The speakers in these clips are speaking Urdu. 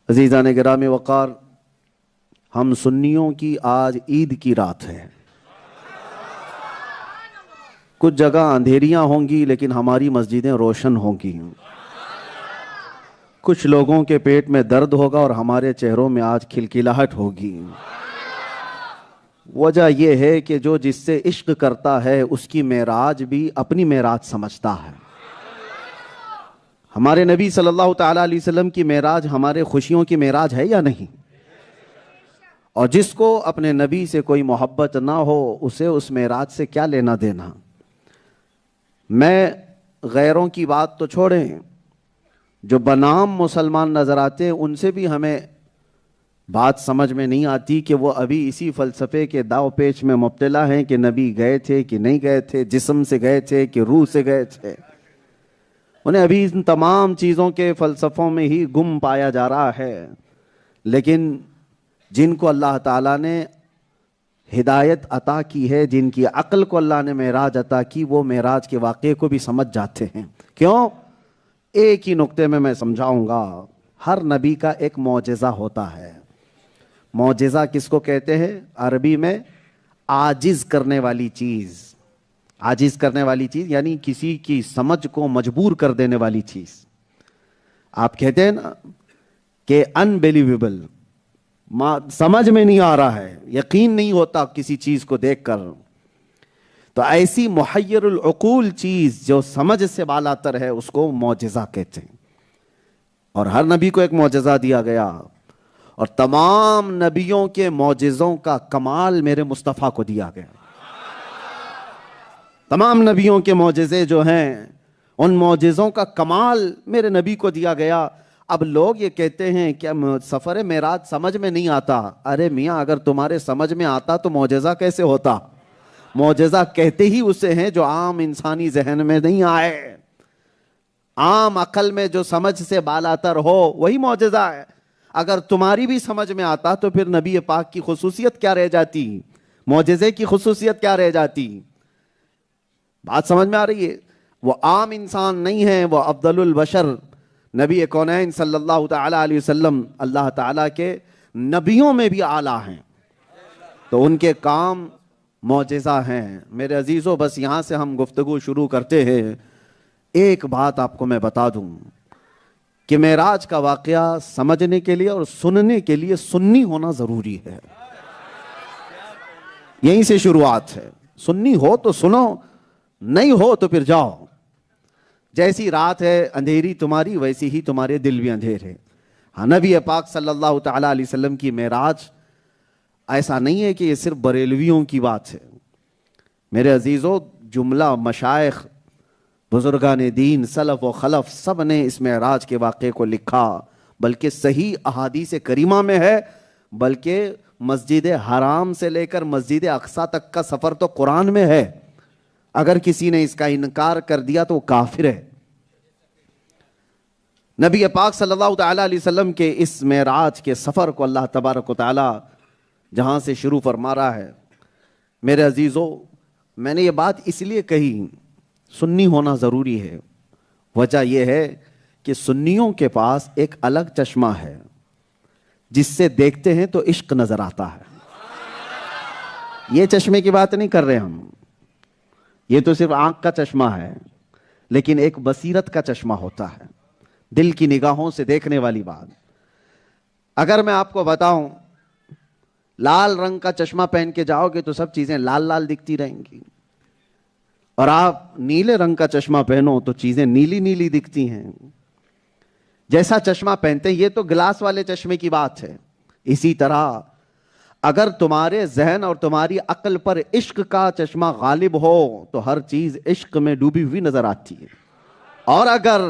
عزیزان گرامی وقار، ہم سنیوں کی آج عید کی رات ہے۔ کچھ جگہ اندھیریاں ہوں گی لیکن ہماری مسجدیں روشن ہوں گی۔ کچھ لوگوں کے پیٹ میں درد ہوگا اور ہمارے چہروں میں آج کھلکھلاہٹ ہوگی۔ وجہ یہ ہے کہ جو جس سے عشق کرتا ہے اس کی معراج بھی اپنی معراج سمجھتا ہے۔ ہمارے نبی صلی اللہ تعالیٰ علیہ وسلم کی معراج ہمارے خوشیوں کی معراج ہے یا نہیں؟ اور جس کو اپنے نبی سے کوئی محبت نہ ہو اسے اس معراج سے کیا لینا دینا؟ میں غیروں کی بات تو چھوڑیں، جو بنام مسلمان نظر آتے ہیں ان سے بھی ہمیں بات سمجھ میں نہیں آتی کہ وہ ابھی اسی فلسفے کے داو پیچ میں مبتلا ہیں کہ نبی گئے تھے کہ نہیں گئے تھے، جسم سے گئے تھے کہ روح سے گئے تھے۔ انہیں ابھی ان تمام چیزوں کے فلسفوں میں ہی گم پایا جا رہا ہے۔ لیکن جن کو اللہ تعالیٰ نے ہدایت عطا کی ہے، جن کی عقل کو اللہ نے معراج عطا کی، وہ معراج کے واقعے کو بھی سمجھ جاتے ہیں۔ کیوں؟ ایک ہی نقطے میں سمجھاؤں گا۔ ہر نبی کا ایک معجزہ ہوتا ہے۔ معجزہ کس کو کہتے ہیں؟ عربی میں عاجز کرنے والی چیز۔ عاجز کرنے والی چیز یعنی کسی کی سمجھ کو مجبور کر دینے والی چیز۔ آپ کہتے ہیں نا کہ انبیلیویبل، سمجھ میں نہیں آ رہا ہے، یقین نہیں ہوتا کسی چیز کو دیکھ کر، تو ایسی محیر العقول چیز جو سمجھ سے بالاتر ہے اس کو معجزہ کہتے ہیں۔ اور ہر نبی کو ایک معجزہ دیا گیا، اور تمام نبیوں کے معجزوں کا کمال میرے مصطفیٰ کو دیا گیا۔ تمام نبیوں کے معجزے جو ہیں ان معجزوں کا کمال میرے نبی کو دیا گیا۔ اب لوگ یہ کہتے ہیں کہ سفر معراج سمجھ میں نہیں آتا۔ ارے میاں، اگر تمہارے سمجھ میں آتا تو معجزہ کیسے ہوتا؟ معجزہ کہتے ہی اسے ہیں جو عام انسانی ذہن میں نہیں آئے، عام عقل میں جو سمجھ سے بالاتر ہو، وہی معجزہ ہے۔ اگر تمہاری بھی سمجھ میں آتا تو پھر نبی پاک کی خصوصیت کیا رہ جاتی؟ معجزے کی خصوصیت کیا رہ جاتی؟ بات سمجھ میں آ رہی ہے؟ وہ عام انسان نہیں ہے، وہ افضل البشر نبی کونین صلی اللہ تعالیٰ علیہ وسلم اللہ تعالیٰ کے نبیوں میں بھی اعلیٰ ہیں، تو ان کے کام معجزہ ہیں۔ میرے عزیزوں، بس یہاں سے ہم گفتگو شروع کرتے ہیں۔ ایک بات آپ کو میں بتا دوں کہ معراج کا واقعہ سمجھنے کے لیے اور سننے کے لیے سنی ہونا ضروری ہے۔ یہیں سے شروعات ہے۔ سنی ہو تو سنو، نہیں ہو تو پھر جاؤ۔ جیسی رات ہے اندھیری تمہاری، ویسی ہی تمہارے دل بھی اندھیرے۔ ہاں، نبی پاک صلی اللہ تعالیٰ علیہ وسلم کی معراج ایسا نہیں ہے کہ یہ صرف بریلویوں کی بات ہے۔ میرے عزیزوں، جملہ مشائخ، بزرگان دین، سلف و خلف، سب نے اس معراج کے واقعے کو لکھا، بلکہ صحیح احادیث کریمہ میں ہے، بلکہ مسجد حرام سے لے کر مسجد اقصیٰ تک کا سفر تو قرآن میں ہے۔ اگر کسی نے اس کا انکار کر دیا تو وہ کافر ہے۔ نبی پاک صلی اللہ تعالیٰ علیہ وسلم کے اس معراج کے سفر کو اللہ تبارک و تعالیٰ جہاں سے شروع فرما رہا ہے، میرے عزیزوں، میں نے یہ بات اس لیے کہی سنی ہونا ضروری ہے۔ وجہ یہ ہے کہ سنیوں کے پاس ایک الگ چشمہ ہے، جس سے دیکھتے ہیں تو عشق نظر آتا ہے۔ یہ چشمے کی بات نہیں کر رہے ہم، یہ تو صرف آنکھ کا چشمہ ہے، لیکن ایک بصیرت کا چشمہ ہوتا ہے، دل کی نگاہوں سے دیکھنے والی بات۔ اگر میں آپ کو بتاؤں لال رنگ کا چشمہ پہن کے جاؤ گے تو سب چیزیں لال لال دکھتی رہیں گی، اور آپ نیلے رنگ کا چشمہ پہنو تو چیزیں نیلی نیلی دکھتی ہیں۔ جیسا چشمہ پہنتے ہیں، یہ تو گلاس والے چشمے کی بات ہے۔ اسی طرح اگر تمہارے ذہن اور تمہاری عقل پر عشق کا چشمہ غالب ہو تو ہر چیز عشق میں ڈوبی ہوئی نظر آتی ہے، اور اگر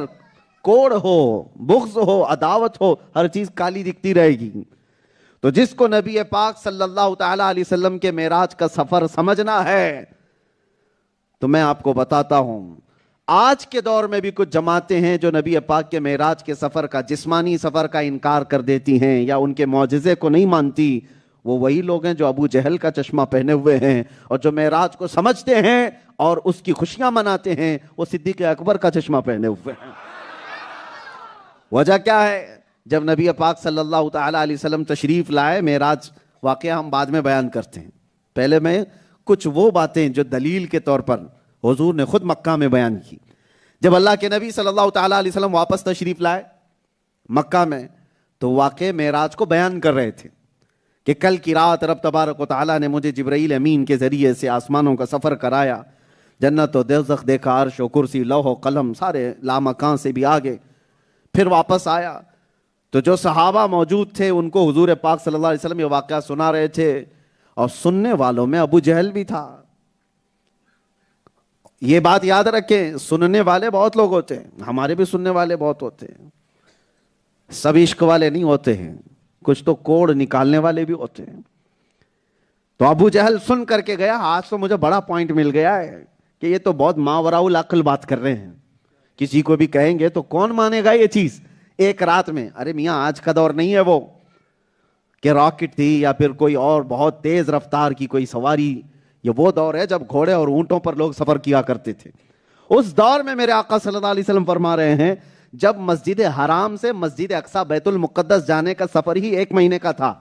کوڑ ہو، بغض ہو، عداوت ہو، ہر چیز کالی دکھتی رہے گی۔ تو جس کو نبی پاک صلی اللہ تعالیٰ علیہ وسلم کے معراج کا سفر سمجھنا ہے تو میں آپ کو بتاتا ہوں، آج کے دور میں بھی کچھ جماعتیں ہیں جو نبی پاک کے معراج کے سفر کا، جسمانی سفر کا انکار کر دیتی ہیں یا ان کے معجزے کو نہیں مانتی۔ وہ وہی لوگ ہیں جو ابو جہل کا چشمہ پہنے ہوئے ہیں، اور جو معراج کو سمجھتے ہیں اور اس کی خوشیاں مناتے ہیں وہ صدیق اکبر کا چشمہ پہنے ہوئے ہیں۔ وجہ کیا ہے؟ جب نبی پاک صلی اللہ تعالیٰ علیہ وسلم تشریف لائے، معراج واقعہ ہم بعد میں بیان کرتے ہیں، پہلے میں کچھ وہ باتیں جو دلیل کے طور پر حضور نے خود مکہ میں بیان کی۔ جب اللہ کے نبی صلی اللہ تعالیٰ علیہ وسلم واپس تشریف لائے مکہ میں، تو واقع معراج کو بیان کر رہے تھے کہ کل کی رات رب تبارک و تعالیٰ نے مجھے جبرائیل امین کے ذریعے سے آسمانوں کا سفر کرایا، جنت و دوزخ دیکھا، عرش و کرسی، لوح و قلم، سارے لامکان سے بھی آگے، پھر واپس آیا تو جو صحابہ موجود تھے ان کو حضور پاک صلی اللہ علیہ وسلم یہ واقعہ سنا رہے تھے، اور سننے والوں میں ابو جہل بھی تھا۔ یہ بات یاد رکھیں، سننے والے بہت لوگ ہوتے ہیں، ہمارے بھی سننے والے بہت ہوتے ہیں، سب عشق والے نہیں ہوتے ہیں، کچھ تو کوڑ نکالنے والے بھی ہوتے ہیں۔ تو ابو جہل سن کر کے گیا، آج تو مجھے بڑا پوائنٹ مل گیا ہے کہ یہ تو بہت ماوراء العقل بات کر رہے ہیں، کسی کو بھی کہیں گے تو کون مانے گا یہ چیز ایک رات میں؟ ارے میاں آج کا دور نہیں ہے وہ کہ راکٹ تھی یا پھر کوئی اور بہت تیز رفتار کی کوئی سواری، یہ وہ دور ہے جب گھوڑے اور اونٹوں پر لوگ سفر کیا کرتے تھے۔ اس دور میں میرے آقا صلی اللہ علیہ وسلم فرما رہے ہیں جب مسجد حرام سے مسجد اقصی بیت المقدس جانے کا سفر ہی 1 مہینے کا تھا،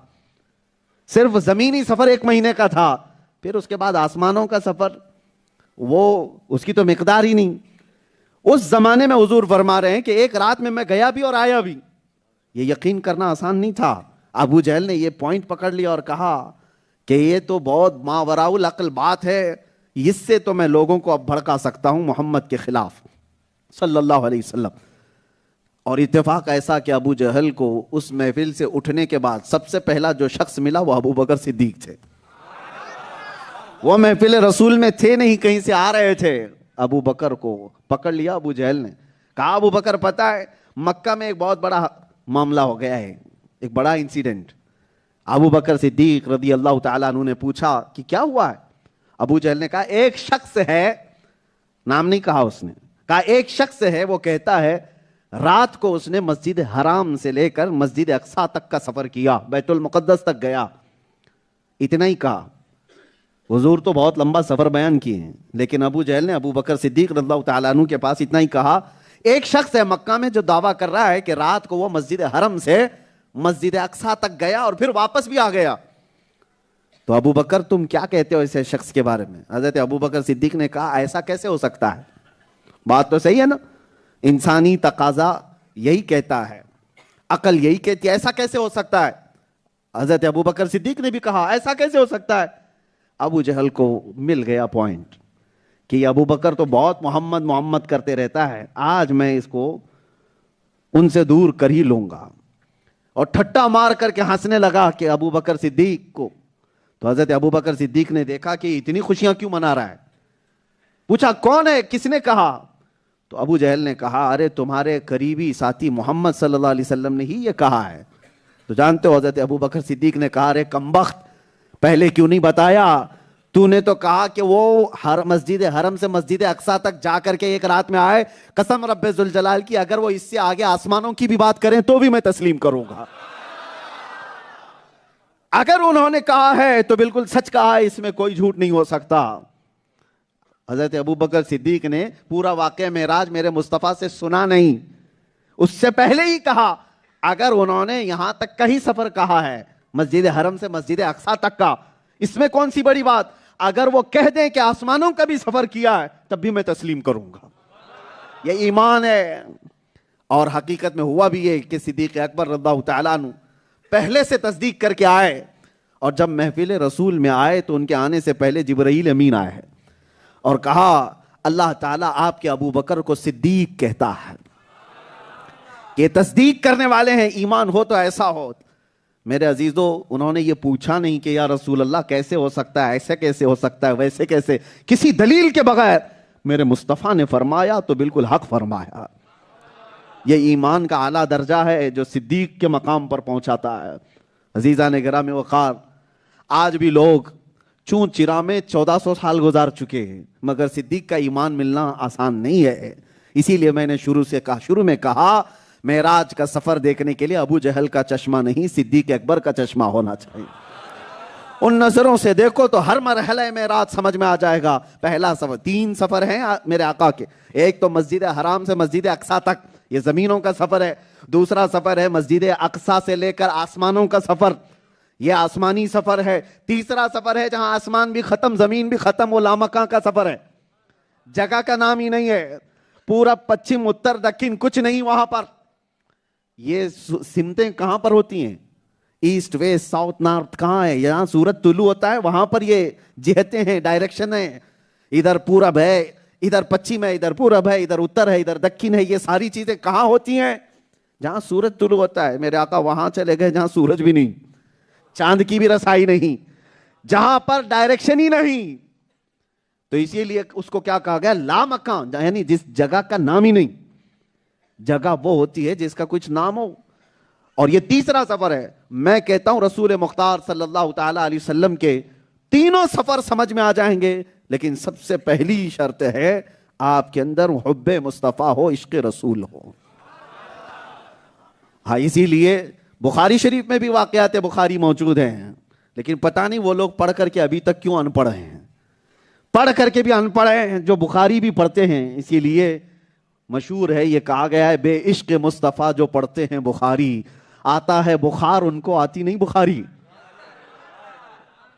صرف زمینی سفر 1 مہینے کا تھا، پھر اس کے بعد آسمانوں کا سفر وہ اس کی تو مقدار ہی نہیں۔ اس زمانے میں حضور فرما رہے ہیں کہ ایک رات میں گیا بھی اور آیا بھی، یہ یقین کرنا آسان نہیں تھا۔ ابو جہل نے یہ پوائنٹ پکڑ لیا اور کہا کہ یہ تو بہت ماوراء العقل بات ہے، اس سے تو میں لوگوں کو اب بھڑکا سکتا ہوں محمد کے خلاف صلی اللہ علیہ وسلم۔ اور اتفاق ایسا کہ ابو جہل کو اس محفل سے اٹھنے کے بعد سب سے پہلا جو شخص ملا وہ ابو بکر صدیق تھے۔ وہ محفل رسول میں تھے نہیں، کہیں سے آ رہے تھے، ابو بکر کو پکڑ لیا ابو جہل نے، کہا ابو بکر پتہ ہے مکہ میں ایک بہت بڑا معاملہ ہو گیا ہے، ایک بڑا انسیڈنٹ۔ ابو بکر صدیق رضی اللہ تعالیٰ عنہ نے پوچھا کہ کیا ہوا ہے؟ ابو جہل نے کہا ایک شخص ہے، نام نہیں کہا اس نے، کہا ایک شخص ہے وہ کہتا ہے رات کو اس نے مسجد حرام سے لے کر مسجد اقصی تک کا سفر کیا، بیت المقدس تک گیا، اتنا ہی کہا۔ حضور تو بہت لمبا سفر بیان کیے ہیں، لیکن ابو جہل نے ابو بکر صدیق رضی اللہ تعالیٰ عنہ کے پاس اتنا ہی کہا ایک شخص ہے مکہ میں جو دعویٰ کر رہا ہے کہ رات کو وہ مسجد حرم سے مسجد اقصی تک گیا اور پھر واپس بھی آ گیا۔ تو ابو بکر تم کیا کہتے ہو ایسے شخص کے بارے میں؟ حضرت ابو بکر صدیق نے کہا ایسا کیسے ہو سکتا ہے؟ بات تو صحیح ہے نا، انسانی تقاضا یہی کہتا ہے، عقل یہی کہتی ہے، ایسا کیسے ہو سکتا ہے؟ حضرت ابو بکر صدیق نے بھی کہا ایسا کیسے ہو سکتا ہے؟ ابو جہل کو مل گیا پوائنٹ کہ ابو بکر تو بہت محمد محمد کرتے رہتا ہے، آج میں اس کو ان سے دور کر ہی لوں گا، اور ٹھٹا مار کر کے ہنسنے لگا کہ ابو بکر صدیق کو۔ تو حضرت ابو بکر صدیق نے دیکھا کہ اتنی خوشیاں کیوں منا رہا ہے، پوچھا کون ہے، کس نے کہا؟ تو ابو جہل نے کہا ارے تمہارے قریبی ساتھی محمد صلی اللہ علیہ وسلم نے ہی یہ کہا ہے۔ تو جانتے ہو حضرت ابو بکر صدیق نے کہا ارے کمبخت پہلے کیوں نہیں بتایا؟ تو نے تو کہا کہ وہ ہر مسجد حرم سے مسجد اقصی تک جا کر کے ایک رات میں آئے، قسم رب ذوالجلال کی اگر وہ اس سے آگے آسمانوں کی بھی بات کریں تو بھی میں تسلیم کروں گا۔ اگر انہوں نے کہا ہے تو بالکل سچ کہا ہے، اس میں کوئی جھوٹ نہیں ہو سکتا۔ حضرت ابو بکر صدیق نے پورا واقعہ معراج میرے مصطفیٰ سے سنا نہیں، اس سے پہلے ہی کہا اگر انہوں نے یہاں تک کا ہی سفر کہا ہے مسجد حرم سے مسجد اقصی تک کا، اس میں کون سی بڑی بات؟ اگر وہ کہہ دیں کہ آسمانوں کا بھی سفر کیا ہے تب بھی میں تسلیم کروں گا۔ یہ ایمان ہے۔ اور حقیقت میں ہوا بھی یہ کہ صدیق اکبر رضی اللہ تعالیٰ عنہ پہلے سے تصدیق کر کے آئے، اور جب محفل رسول میں آئے تو ان کے آنے سے پہلے جبرائیل امین آئے ہیں اور کہا اللہ تعالیٰ آپ کے ابو بکر کو صدیق کہتا ہے کہ تصدیق کرنے والے ہیں، ایمان ہو تو ایسا ہو۔ میرے عزیزو انہوں نے یہ پوچھا نہیں کہ یا رسول اللہ کیسے ہو سکتا ہے، ایسے کیسے ہو سکتا ہے، ویسے کیسے، کسی دلیل کے بغیر میرے مصطفیٰ نے فرمایا تو بالکل حق فرمایا۔ یہ ایمان کا اعلیٰ درجہ ہے جو صدیق کے مقام پر پہنچاتا ہے۔ عزیزان گرامی وقار، آج بھی لوگ چون چرا میں 1400 سال گزار چکے ہیں، مگر صدیق کا ایمان ملنا آسان نہیں ہے۔ اسی لیے میں نے شروع میں کہا معراج کا سفر دیکھنے کے لیے ابو جہل کا چشمہ نہیں، صدیق اکبر کا چشمہ ہونا چاہیے۔ ان نظروں سے دیکھو تو ہر مرحلہ معراج سمجھ میں آ جائے گا۔ پہلا سفر، 3 سفر ہیں میرے آقا کے، ایک تو مسجد حرام سے مسجد اقصی تک، یہ زمینوں کا سفر ہے۔ دوسرا سفر ہے مسجد اقصی سے لے کر آسمانوں کا سفر، یہ آسمانی سفر ہے۔ تیسرا سفر ہے جہاں آسمان بھی ختم زمین بھی ختم، وہ لامکاں کا سفر ہے، جگہ کا نام ہی نہیں ہے، پورا پچھم اتر دکن کچھ نہیں وہاں پر۔ یہ سمتیں کہاں پر ہوتی ہیں؟ ایسٹ ویسٹ ساؤتھ نارتھ کہاں ہے؟ یہاں سورج طلوع ہوتا ہے وہاں پر یہ جہتیں ہیں، ڈائریکشن ہے، ادھر پورب ہے، ادھر پچھم ہے، ادھر پورب ہے، ادھر اتر ہے، ادھر دکن ہے۔ یہ ساری چیزیں کہاں ہوتی ہیں؟ جہاں سورج طلوع ہوتا ہے۔ میرے آقا وہاں چلے گئے جہاں سورج بھی نہیں، چاند کی بھی رسائی نہیں، جہاں پر ڈائریکشن ہی نہیں، تو اسی لیے اس کو کیا کہا گیا؟ لامکان، یعنی جس جگہ کا نام ہی نہیں۔ جگہ وہ ہوتی ہے جس کا کچھ نام ہو۔ اور یہ تیسرا سفر ہے۔ میں کہتا ہوں رسول مختار صلی اللہ تعالی علیہ وسلم کے تینوں سفر سمجھ میں آ جائیں گے، لیکن سب سے پہلی شرط ہے آپ کے اندر حب مصطفیٰ ہو، عشق رسول ہو۔ ہاں، اسی لیے بخاری شریف میں بھی واقعات بخاری موجود ہیں، لیکن پتہ نہیں وہ لوگ پڑھ کر کے ابھی تک کیوں ان پڑھ ہیں، پڑھ کر کے بھی ان پڑھ ہیں جو بخاری بھی پڑھتے ہیں۔ اسی لیے مشہور ہے، یہ کہا گیا ہے بے عشق مصطفیٰ جو پڑھتے ہیں بخاری، آتا ہے بخار ان کو آتی نہیں بخاری۔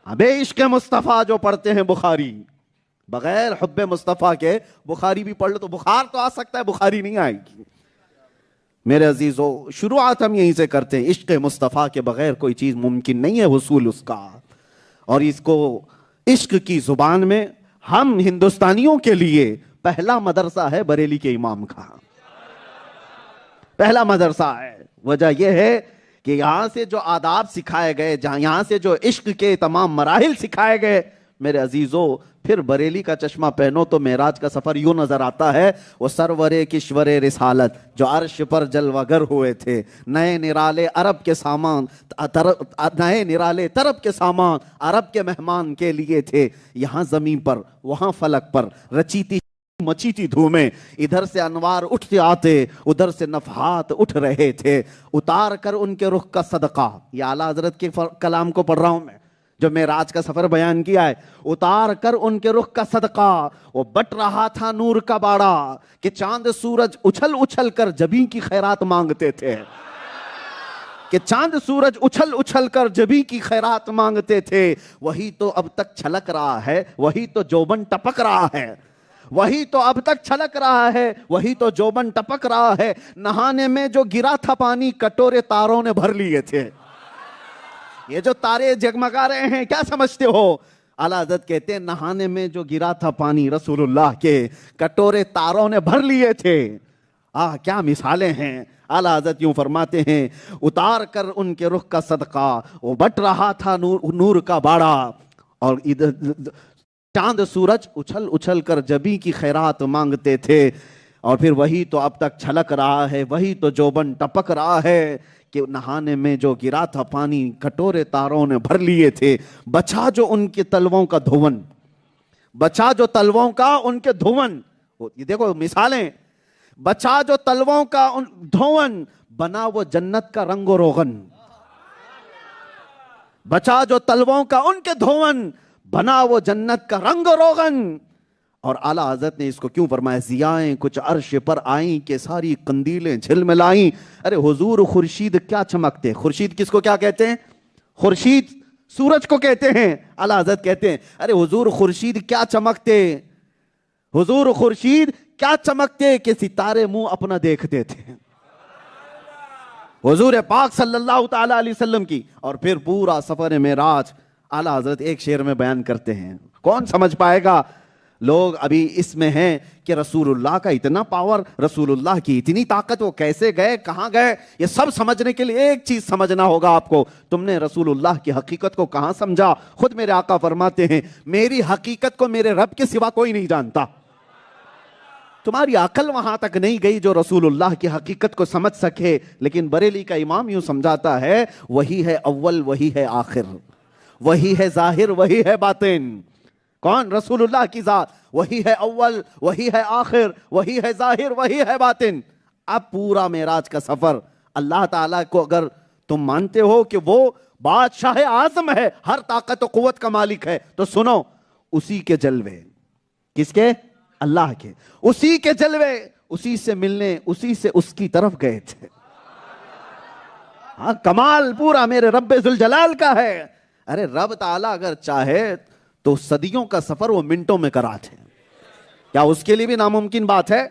بے عشق مصطفیٰ جو پڑھتے ہیں بخاری، بغیر حب مصطفیٰ کے بخاری بھی پڑھ لو تو بخار تو آ سکتا ہے، بخاری نہیں آئے گی۔ میرے عزیزو، شروعات ہم یہیں سے کرتے ہیں، عشق مصطفیٰ کے بغیر کوئی چیز ممکن نہیں ہے حصول اس کا۔ اور اس کو عشق کی زبان میں ہم ہندوستانیوں کے لیے پہلا مدرسہ ہے بریلی کے امام کا، پہلا مدرسہ ہے۔ وجہ یہ ہے کہ یہاں سے جو آداب سکھائے گئے، جہاں یہاں سے جو عشق کے تمام مراحل سکھائے گئے، میرے عزیزو، پھر بریلی کا چشمہ پہنو تو معراج کا سفر یوں نظر آتا ہے۔ وہ سرور کشور رسالت جو عرش پر جلوہ گر ہوئے تھے، نئے نرالے عرب کے سامان، نئے نرالے طرب کے سامان عرب کے مہمان کے لیے تھے۔ یہاں زمین پر وہاں فلک پر رچیتی مچیتی دھومیں، ادھر سے انوار اٹھتے آتے، ادھر سے نفحات اٹھ رہے تھے۔ اتار کر ان کے رخ کا صدقہ، یہ اعلیٰ حضرت کے کلام کو پڑھ رہا ہوں میں جو معراج کا سفر بیان کیا ہے۔ اتار کر ان کے رخ کا صدقہ، وہ بٹ رہا تھا نور کا باڑا، کہ چاند سورج اچھل اچھل کر جبیں کی خیرات مانگتے تھے، کہ چاند سورج اچھل اچھل کر جبیں کی خیرات مانگتے تھے۔ وہی تو اب تک چھلک رہا ہے، وہی تو جوبن ٹپک رہا ہے، وہی تو اب تک چھلک رہا ہے، وہی تو جوبن ٹپک رہا ہے۔ نہانے میں جو گرا تھا پانی کٹورے تاروں نے بھر لیے تھے۔ یہ جو تارے جگمگا رہے ہیں کیا سمجھتے ہو؟ اعلیٰ حضرت کہتے ہیں نہانے میں جو گرا تھا پانی رسول اللہ کے کٹورے تاروں نے بھر لیے تھے۔ کیا مثالیں ہیں۔ اعلیٰ حضرت یوں فرماتے ہیں، اتار کر ان کے رخ کا صدقہ، وہ بٹ رہا تھا نور کا باڑا، اور ادھر چاند سورج اچھل اچھل کر جبیں کی خیرات مانگتے تھے۔ اور پھر وہی تو اب تک چھلک رہا ہے، وہی تو جوبن ٹپک رہا ہے، کہ نہانے میں جو گرا تھا پانی کٹورے تاروں نے بھر لیے تھے۔ بچا جو ان کے تلووں کا دھون، بچا جو تلووں کا ان کے دھون، یہ دیکھو مثالیں، بچا جو تلووں کا دھون، بنا وہ جنت کا رنگ و روغن، بچا جو تلووں کا ان کے دھون، بنا وہ جنت کا رنگ و روغن۔ اور اعلیٰ حضرت نے اس کو کیوں فرمایا، ضیائیں کچھ عرش پر آئیں کہ ساری قندیلیں جھلملائیں۔ ارے حضور خورشید کیا چمکتے، خورشید کس کو کیا کہتے ہیں؟ خورشید سورج کو کہتے ہیں۔ اعلیٰ حضرت کہتے ہیں ارے حضور خورشید کیا چمکتے، حضور خورشید کیا چمکتے کہ ستارے منہ اپنا دیکھتے تھے، حضور پاک صلی اللہ تعالی علیہ وسلم کی۔ اور پھر پورا سفر معراج اعلیٰ حضرت ایک شعر میں بیان کرتے ہیں، کون سمجھ پائے گا؟ لوگ ابھی اس میں ہیں کہ رسول اللہ کا اتنا پاور، رسول اللہ کی اتنی طاقت، وہ کیسے گئے، کہاں گئے، یہ سب سمجھنے کے لیے ایک چیز سمجھنا ہوگا آپ کو، تم نے رسول اللہ کی حقیقت کو کہاں سمجھا؟ خود میرے آقا فرماتے ہیں میری حقیقت کو میرے رب کے سوا کوئی نہیں جانتا۔ تمہاری عقل وہاں تک نہیں گئی جو رسول اللہ کی حقیقت کو سمجھ سکے۔ لیکن بریلی کا امام یوں سمجھاتا ہے، وہی ہے اول، وہی ہے آخر، وہی ہے ظاہر، وہی ہے باطن۔ کون؟ رسول اللہ کی ذات، وہی ہے اول، وہی ہے آخر، وہی ہے ظاہر، وہی ہے باطن۔ اب پورا معراج کا سفر اللہ تعالیٰ کو اگر تم مانتے ہو کہ وہ بادشاہ اعظم ہے، ہر طاقت و قوت کا مالک ہے، تو سنو، اسی کے جلوے، کس کے؟ اللہ کے، اسی کے جلوے، اسی سے ملنے، اسی سے اس کی طرف گئے تھے۔ ہاں کمال پورا میرے رب ذوالجلال کا ہے. ارے رب تعالیٰ اگر چاہے تو صدیوں کا سفر وہ منٹوں میں کراتے ہیں. کیا اس کے لیے بھی ناممکن بات ہے؟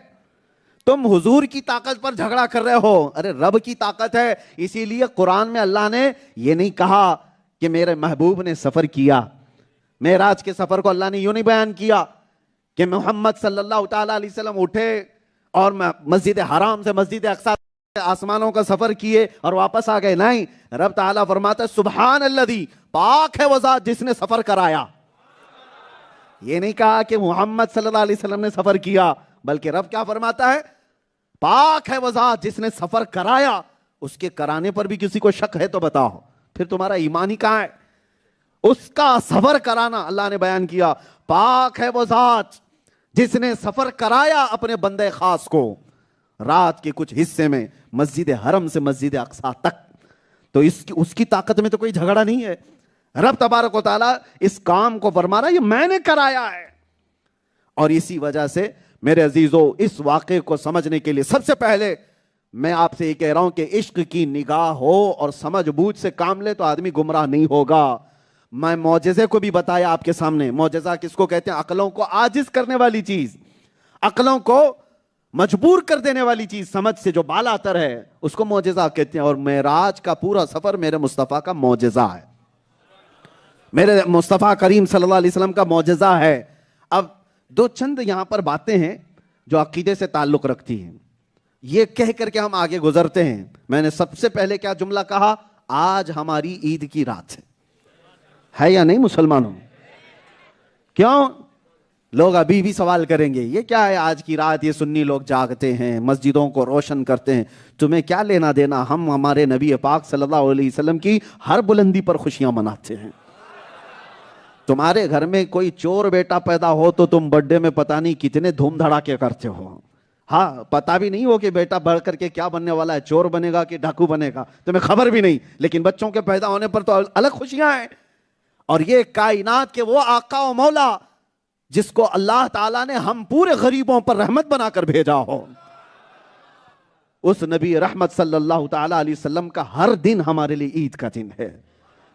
تم حضور کی طاقت پر جھگڑا کر رہے ہو. ارے رب کی طاقت ہے. اسی لیے قرآن میں اللہ نے یہ نہیں کہا کہ میرے محبوب نے سفر کیا. معراج کے سفر کو اللہ نے یوں نہیں بیان کیا کہ محمد صلی اللہ تعالی علیہ وسلم اٹھے اور مسجد حرام سے مسجد اقصی آسمانوں کا سفر کیے اور واپس آ گئے. نہیں، رب تعالیٰ فرماتا ہے سبحان الذی، پاک ہے وہ ذات جس نے سفر کرایا. یہ نہیں کہا کہ محمد صلی اللہ علیہ وسلم نے سفر کیا، بلکہ رب کیا فرماتا ہے؟ پاک ہے وہ ذات جس نے سفر کرایا. اس کے کرانے پر بھی کسی کو شک ہے تو بتاؤ، پھر تمہارا ایمان ہی کہاں ہے؟ اس کا سفر کرانا اللہ نے بیان کیا. پاک ہے وہ ذات جس نے سفر کرایا اپنے بندے خاص کو رات کے کچھ حصے میں مسجد حرم سے مسجد اقصی تک. تو اس کی طاقت میں تو کوئی جھگڑا نہیں ہے. رب تبارک و تعالیٰ اس کام کو فرما رہا ہے یہ میں نے کرایا ہے. اور اسی وجہ سے میرے عزیزو اس واقعے کو سمجھنے کے لیے سب سے پہلے میں آپ سے یہ کہہ رہا ہوں کہ عشق کی نگاہ ہو اور سمجھ بوجھ سے کام لے تو آدمی گمراہ نہیں ہوگا. میں معجزے کو بھی بتایا آپ کے سامنے. معجزہ کس کو کہتے ہیں؟ عقلوں کو عاجز کرنے والی چیز، عقلوں کو مجبور کر دینے والی چیز، سمجھ سے جو بالا تر ہے اس کو معجزہ کہتے ہیں. اور معراج کا پورا سفر میرے مصطفیٰ کا معجزہ ہے، میرے مصطفیٰ کریم صلی اللہ علیہ وسلم کا معجزہ ہے. اب دو چند یہاں پر باتیں ہیں جو عقیدے سے تعلق رکھتی ہیں. یہ کہہ کر کے ہم آگے گزرتے ہیں. میں نے سب سے پہلے کیا جملہ کہا؟ آج ہماری عید کی رات ہے یا نہیں مسلمانوں؟ کیوں؟ لوگ ابھی بھی سوال کریں گے یہ کیا ہے آج کی رات، یہ سنی لوگ جاگتے ہیں، مسجدوں کو روشن کرتے ہیں، تمہیں کیا لینا دینا؟ ہم ہمارے نبی پاک صلی اللہ علیہ وسلم کی ہر بلندی پر خوشیاں مناتے ہیں. تمہارے گھر میں کوئی چور بیٹا پیدا ہو تو تم برتھ ڈے میں پتہ نہیں کتنے دھوم دھڑاکے کرتے ہو. ہاں پتہ بھی نہیں ہو کہ بیٹا بڑھ کر کے کیا بننے والا ہے، چور بنے گا کہ ڈاکو بنے گا، تمہیں خبر بھی نہیں. لیکن بچوں کے پیدا ہونے پر تو الگ خوشیاں ہیں. اور یہ کائنات کے وہ آقا و مولا جس کو اللہ تعالیٰ نے ہم پورے غریبوں پر رحمت بنا کر بھیجا ہو، اس نبی رحمت صلی اللہ تعالیٰ علیہ وسلم کا ہر دن ہمارے لیے عید کا دن ہے.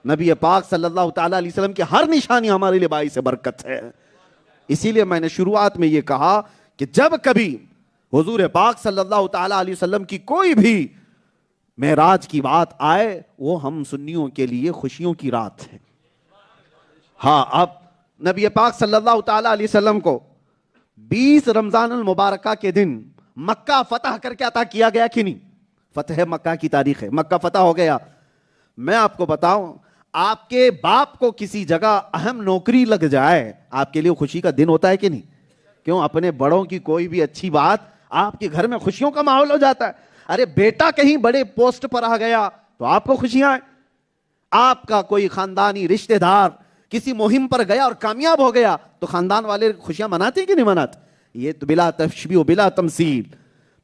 نبی پاک صلی اللہ تعالیٰ علیہ وسلم کی ہر نشانی ہمارے لیے باعث برکت ہے. اسی لیے میں نے شروعات میں یہ کہا کہ جب کبھی حضور پاک صلی اللہ تعالیٰ علیہ وسلم کی کوئی بھی معراج کی بات آئے وہ ہم سنیوں کے لیے خوشیوں کی رات ہے. ہاں اب نبی پاک صلی اللہ تعالیٰ علیہ وسلم کو 20 رمضان المبارکہ کے دن مکہ فتح کر کے عطا کیا گیا کہ نہیں؟ فتح مکہ کی تاریخ ہے، مکہ فتح ہو گیا. میں آپ کو بتاؤں، آپ کے باپ کو کسی جگہ اہم نوکری لگ جائے آپ کے لیے خوشی کا دن ہوتا ہے کہ نہیں؟ کیوں؟ اپنے بڑوں کی کوئی بھی اچھی بات آپ کے گھر میں خوشیوں کا ماحول ہو جاتا ہے. ارے بیٹا کہیں بڑے پوسٹ پر آ گیا تو آپ کو خوشیاں ہیں. آپ کا کوئی خاندانی رشتہ دار کسی مہم پر گیا اور کامیاب ہو گیا تو خاندان والے خوشیاں مناتے ہیں کہ نہیں مناتے؟ یہ تو بلا تشبیہ و بلا تمثیل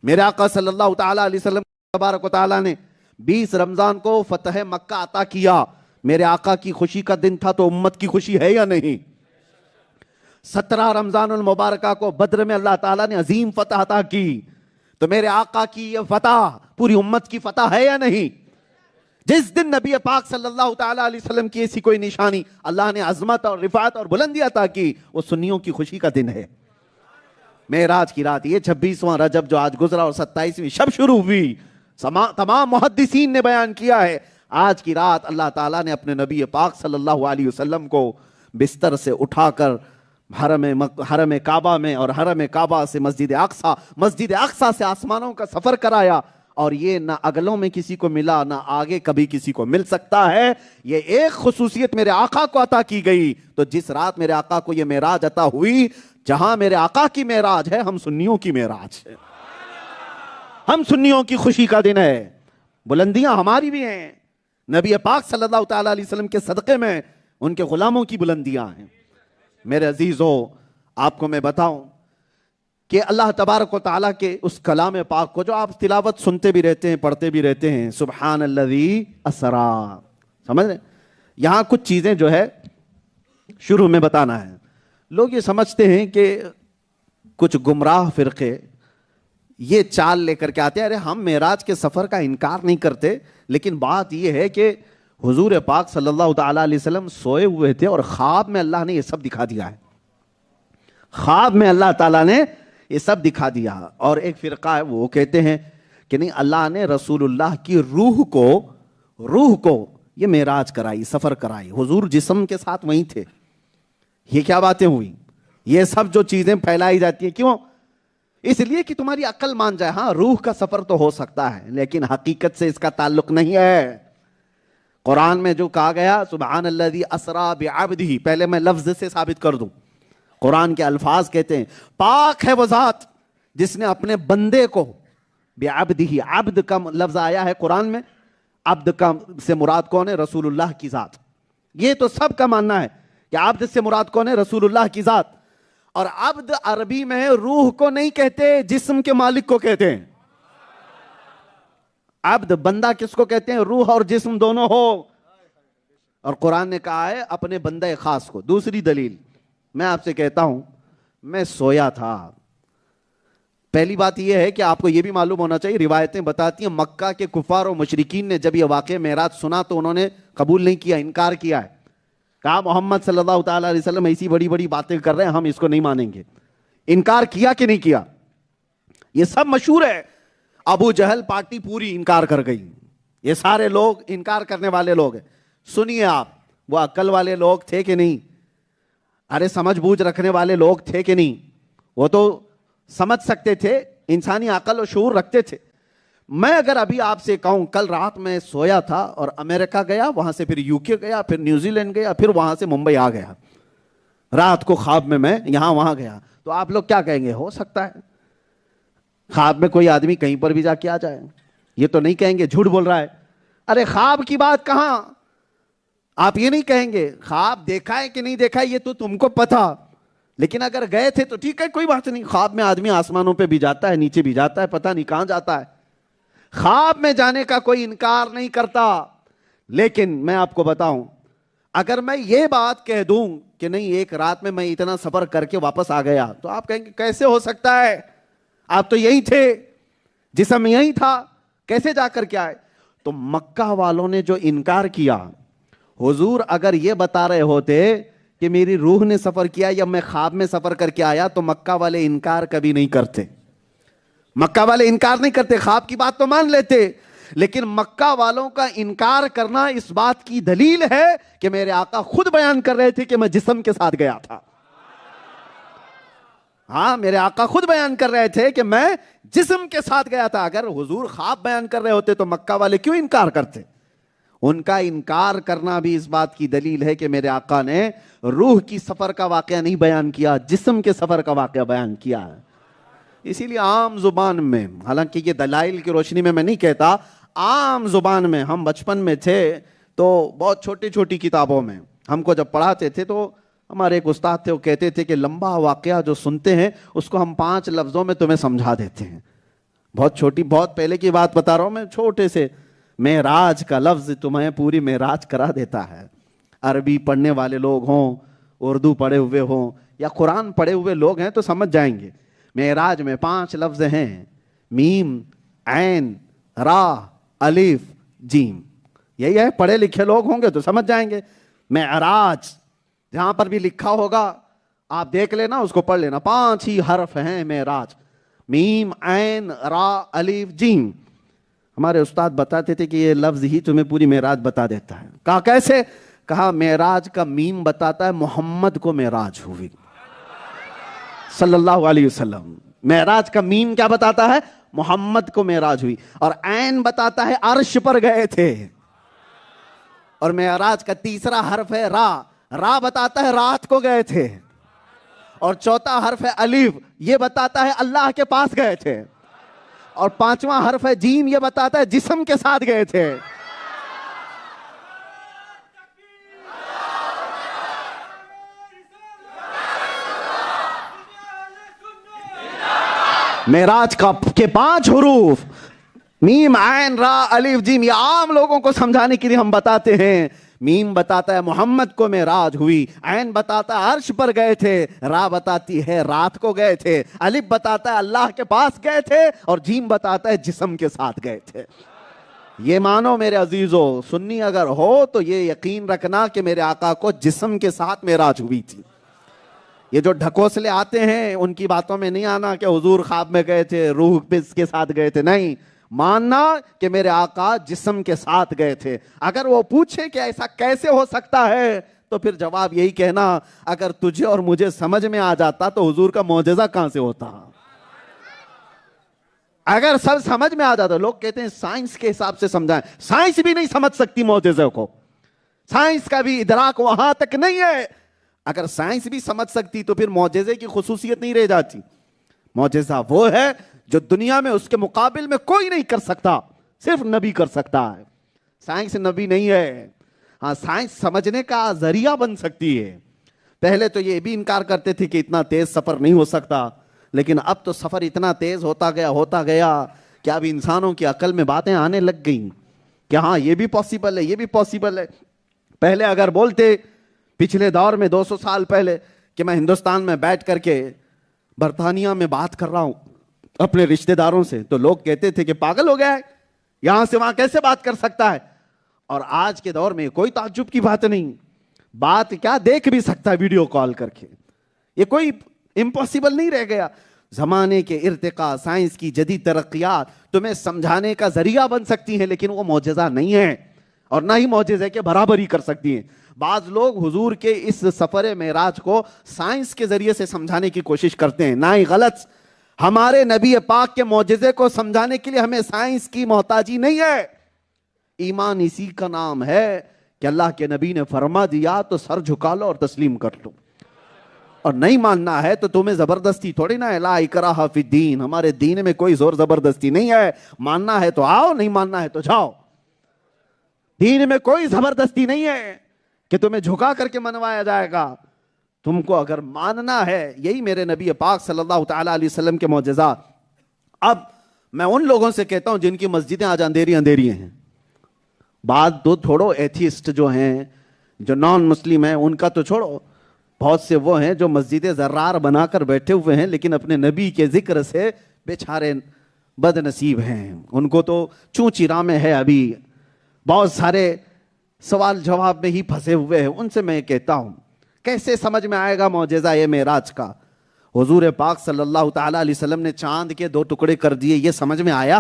میرے آقا صلی اللہ تعالیٰ علیہ وسلم تبارک و تعالیٰ نے 20 رمضان کو فتح مکہ عطا کیا. میرے آقا کی خوشی کا دن تھا تو امت کی خوشی ہے یا نہیں؟ 17 رمضان المبارکہ کو بدر میں اللہ تعالیٰ نے عظیم فتح عطا کی تو میرے آقا کی یہ فتح پوری امت کی فتح ہے یا نہیں؟ جس دن نبی پاک صلی اللہ تعالیٰ علیہ وسلم کی ایسی کوئی نشانی اللہ نے عظمت اور رفعت اور بلندی عطا کی وہ سنیوں کی خوشی کا دن ہے. معراج کی رات، یہ 26واں رجب جو آج گزرا اور 27ویں شب شروع ہوئی، تمام محدثین نے بیان کیا ہے آج کی رات اللہ تعالیٰ نے اپنے نبی پاک صلی اللہ علیہ وسلم کو بستر سے اٹھا کر حرم کعبہ میں اور حرم کعبہ سے مسجد اقصی سے آسمانوں کا سفر کرایا. اور یہ نہ اگلوں میں کسی کو ملا نہ آگے کبھی کسی کو مل سکتا ہے. یہ ایک خصوصیت میرے آقا کو عطا کی گئی. تو جس رات میرے آقا کو یہ معراج عطا ہوئی، جہاں میرے آقا کی معراج ہے ہم سنیوں کی معراج ہے، ہم سنیوں کی خوشی کا دن ہے. بلندیاں ہماری بھی ہیں، نبی پاک صلی اللہ تعالیٰ علیہ وسلم کے صدقے میں ان کے غلاموں کی بلندیاں ہیں. میرے عزیزو آپ کو میں بتاؤں کہ اللہ تبارک و تعالیٰ کے اس کلام پاک کو جو آپ تلاوت سنتے بھی رہتے ہیں پڑھتے بھی رہتے ہیں، سبحان الذی اسرا، سمجھ رہے ہیں؟ یہاں کچھ چیزیں جو ہے شروع میں بتانا ہے. لوگ یہ سمجھتے ہیں کہ کچھ گمراہ فرقے یہ چال لے کر کے آتے ہیں. ارے ہم معراج کے سفر کا انکار نہیں کرتے, لیکن بات یہ ہے کہ حضور پاک صلی اللہ تعالیٰ علیہ وسلم سوئے ہوئے تھے اور خواب میں اللہ نے یہ سب دکھا دیا ہے. خواب میں اللہ تعالیٰ نے یہ سب دکھا دیا. اور ایک فرقہ ہے وہ کہتے ہیں کہ نہیں, اللہ نے رسول اللہ کی روح کو یہ معراج کرائی, سفر کرائی. حضور جسم کے ساتھ وہیں تھے. یہ کیا باتیں ہوئی؟ یہ سب جو چیزیں پھیلائی جاتی ہیں, کیوں؟ اس لیے کہ تمہاری عقل مان جائے. ہاں روح کا سفر تو ہو سکتا ہے, لیکن حقیقت سے اس کا تعلق نہیں ہے. قرآن میں جو کہا گیا سبحان الذی اسری بعبدہ, پہلے میں لفظ سے ثابت کر دوں. قرآن کے الفاظ کہتے ہیں پاک ہے وہ ذات جس نے اپنے بندے کو بعبدہ, عبد کا لفظ آیا ہے قرآن میں, عبد کا سے مراد کون ہے؟ رسول اللہ کی ذات. یہ تو سب کا ماننا ہے کہ عبد سے مراد کون ہے؟ رسول اللہ کی ذات. اور عبد عربی میں روح کو نہیں کہتے, جسم کے مالک کو کہتے ہیں. عبد بندہ کس کو کہتے ہیں؟ روح اور جسم دونوں ہو. اور قرآن نے کہا ہے اپنے بندہ خاص کو. دوسری دلیل میں آپ سے کہتا ہوں, میں سویا تھا. پہلی بات یہ ہے کہ آپ کو یہ بھی معلوم ہونا چاہیے, روایتیں بتاتی ہیں مکہ کے کفار و مشرکین نے جب یہ واقعہ معراج سنا تو انہوں نے قبول نہیں کیا, انکار کیا ہے. کہا محمد صلی اللہ تعالیٰ علیہ وسلم ایسی بڑی بڑی باتیں کر رہے ہیں, ہم اس کو نہیں مانیں گے. انکار کیا کہ نہیں کیا؟ یہ سب مشہور ہے. ابو جہل پارٹی پوری انکار کر گئی. یہ سارے لوگ انکار کرنے والے لوگ ہیں. سنیے آپ, وہ عقل والے لوگ تھے کہ نہیں؟ ارے سمجھ بوجھ رکھنے والے لوگ تھے کہ نہیں؟ وہ تو سمجھ سکتے تھے, انسانی عقل و شعور رکھتے تھے. میں اگر ابھی آپ سے کہوں کل رات میں سویا تھا اور امریکہ گیا, وہاں سے پھر یو کے گیا, پھر نیوزی لینڈ گیا, پھر وہاں سے ممبئی آ گیا, رات کو خواب میں یہاں وہاں گیا, تو آپ لوگ کیا کہیں گے؟ ہو سکتا ہے خواب میں کوئی آدمی کہیں پر بھی جا کے آ جائے. یہ تو نہیں کہیں گے جھوٹ بول رہا ہے. ارے خواب کی بات کہاں, آپ یہ نہیں کہیں گے خواب دیکھا ہے کہ نہیں دیکھا ہے یہ تو تم کو پتا, لیکن اگر گئے تھے تو ٹھیک ہے کوئی بات نہیں. خواب میں آدمی آسمانوں پہ بھی جاتا ہے, نیچے بھی جاتا ہے, پتہ نہیں کہاں جاتا ہے. خواب میں جانے کا کوئی انکار نہیں کرتا. لیکن میں آپ کو بتاؤں, اگر میں یہ بات کہہ دوں کہ نہیں ایک رات میں اتنا سفر کر کے واپس آ گیا, تو آپ کہیں گے کیسے ہو سکتا ہے, آپ تو یہی تھے, جسم یہی تھا, کیسے جا کر کے آئے؟ تو مکہ والوں نے جو انکار کیا, حضور اگر یہ بتا رہے ہوتے کہ میری روح نے سفر کیا یا میں خواب میں سفر کر کے آیا, تو مکہ والے انکار کبھی نہیں کرتے. مکہ والے انکار نہیں کرتے, خواب کی بات تو مان لیتے. لیکن مکہ والوں کا انکار کرنا اس بات کی دلیل ہے کہ میرے آقا خود بیان کر رہے تھے کہ میں جسم کے ساتھ گیا تھا. ہاں میرے آقا خود بیان کر رہے تھے کہ میں جسم کے ساتھ گیا تھا. اگر حضور خواب بیان کر رہے ہوتے تو مکہ والے کیوں انکار کرتے؟ ان کا انکار کرنا بھی اس بات کی دلیل ہے کہ میرے آقا نے روح کی سفر کا واقعہ نہیں بیان کیا, جسم کے سفر کا واقعہ بیان کیا ہے. اسی لیے عام زبان میں, حالانکہ یہ دلائل کی روشنی میں نہیں کہتا, عام زبان میں, ہم بچپن میں تھے تو بہت چھوٹی چھوٹی کتابوں میں ہم کو جب پڑھاتے تھے تو ہمارے ایک استاد تھے, وہ کہتے تھے کہ لمبا واقعہ جو سنتے ہیں اس کو ہم 5 لفظوں میں تمہیں سمجھا دیتے ہیں. بہت چھوٹی, بہت پہلے کی بات بتا رہا ہوں میں, چھوٹے سے معراج کا لفظ تمہیں پوری معراج کرا دیتا ہے. عربی پڑھنے والے لوگ ہوں, اردو پڑھے ہوئے ہوں یا قرآن پڑھے ہوئے لوگ ہیں تو سمجھ جائیں گے. معراج میں 5 لفظ ہیں, میم, عین, را, الف, جیم. یہی ہے, پڑھے لکھے لوگ ہوں گے تو سمجھ جائیں گے. معراج جہاں پر بھی لکھا ہوگا آپ دیکھ لینا, اس کو پڑھ لینا. 5 ہی حرف ہیں معراج, میم, عین, را, الف, جیم. ہمارے استاد بتاتے تھے کہ یہ لفظ ہی تمہیں پوری معراج بتا دیتا ہے. کہا کیسے؟ کہا معراج کا میم بتاتا ہے محمد کو معراج ہوئی صلی اللہ علیہ وسلم. معراج کا میم کیا بتاتا ہے؟ محمد کو معراج ہوئی. اور عین بتاتا ہے عرش پر گئے تھے. اور معراج کا تیسرا حرف ہے را, را بتاتا ہے رات کو گئے تھے. اور چوتھا حرف ہے الف, یہ بتاتا ہے اللہ کے پاس گئے تھے. اور 5واں حرف ہے جیم, یہ بتاتا ہے جسم کے ساتھ گئے تھے. معراج کے 5 حروف میم عین را الف جیم، یہ عام لوگوں کو سمجھانے کے لیے ہم بتاتے ہیں. میم بتاتا ہے محمد کو معراج ہوئی، عین بتاتا ہے عرش پر گئے تھے، را بتاتی ہے رات کو گئے تھے، الف بتاتا ہے اللہ کے پاس گئے تھے، اور جیم بتاتا ہے جسم کے ساتھ گئے تھے. یہ مانو میرے عزیزو، سنی اگر ہو تو یہ یقین رکھنا کہ میرے آقا کو جسم کے ساتھ معراج ہوئی تھی. یہ جو ڈھکوسلے آتے ہیں ان کی باتوں میں نہیں آنا کہ حضور خواب میں گئے تھے، روح اس کے ساتھ گئے تھے. نہیں، ماننا کہ میرے آقا جسم کے ساتھ گئے تھے. اگر وہ پوچھے کہ ایسا کیسے ہو سکتا ہے تو پھر جواب یہی کہنا، اگر تجھے اور مجھے سمجھ میں آ جاتا تو حضور کا معجزہ کہاں سے ہوتا. اگر سب سمجھ میں آ جاتا. لوگ کہتے ہیں سائنس کے حساب سے سمجھائیں، سائنس بھی نہیں سمجھ سکتی معجزے کو، سائنس کا بھی ادراک وہاں تک نہیں ہے. اگر سائنس بھی سمجھ سکتی تو پھر معجزے کی خصوصیت نہیں رہ جاتی. معجزہ وہ ہے جو دنیا میں اس کے مقابل میں کوئی نہیں کر سکتا، صرف نبی کر سکتا ہے. سائنس نبی نہیں ہے. ہاں، سائنس سمجھنے کا ذریعہ بن سکتی ہے. پہلے تو یہ بھی انکار کرتے تھے کہ اتنا تیز سفر نہیں ہو سکتا، لیکن اب تو سفر اتنا تیز ہوتا گیا کہ اب انسانوں کی عقل میں باتیں آنے لگ گئیں کہ ہاں یہ بھی پاسبل ہے، یہ بھی پاسبل ہے. پہلے اگر بولتے پچھلے دور میں 200 سال پہلے کہ میں ہندوستان میں بیٹھ کر کے برطانیہ میں بات کر رہا ہوں اپنے رشتہ داروں سے، تو لوگ کہتے تھے کہ پاگل ہو گیا ہے، یہاں سے وہاں کیسے بات کر سکتا ہے. اور آج کے دور میں کوئی تعجب کی بات نہیں. بات کیا، دیکھ بھی سکتا ہے ویڈیو کال کر کے. یہ کوئی امپاسبل نہیں رہ گیا. زمانے کے ارتقاء، سائنس کی جدید ترقیات تمہیں سمجھانے کا ذریعہ بن سکتی ہیں، لیکن وہ معجزہ نہیں ہے، اور نہ ہی معجزے کے برابری کر سکتی ہیں. بعض لوگ حضور کے اس سفر معراج کو سائنس کے ذریعے سے سمجھانے کی کوشش کرتے ہیں. نہ ہی غلط. ہمارے نبی پاک کے معجزے کو سمجھانے کے لیے ہمیں سائنس کی محتاجی نہیں ہے. ایمان اسی کا نام ہے کہ اللہ کے نبی نے فرما دیا تو سر جھکا لو اور تسلیم کر لو، اور نہیں ماننا ہے تو تمہیں زبردستی تھوڑی نہ ہے. لا اکراہ فی الدین، ہمارے دین میں کوئی زور زبردستی نہیں ہے. ماننا ہے تو آؤ، نہیں ماننا ہے تو جاؤ. دین میں کوئی زبردستی نہیں ہے کہ تمہیں جھکا کر کے منوایا جائے گا. تم کو اگر ماننا ہے، یہی میرے نبی پاک صلی اللہ تعالیٰ علیہ وسلم کے معجزات. اب میں ان لوگوں سے کہتا ہوں جن کی مسجدیں آج اندھیری ہیں. بات تو چھوڑو، ایتھیسٹ جو ہیں، جو نان مسلم ہیں، ان کا تو چھوڑو. بہت سے وہ ہیں جو مسجد زرار بنا کر بیٹھے ہوئے ہیں لیکن اپنے نبی کے ذکر سے بیچارے بد نصیب ہیں. ان کو تو چونچی راہ میں ہے. ابھی بہت سارے سوال جواب میں ہی پھنسے ہوئے ہیں. ان سے میں کہتا ہوں کیسے سمجھ میں آئے گا معجزہ یہ معراج کا؟ حضور پاک صلی اللہ تعالیٰ علیہ وسلم نے چاند کے 2 ٹکڑے کر دیے، یہ سمجھ میں آیا؟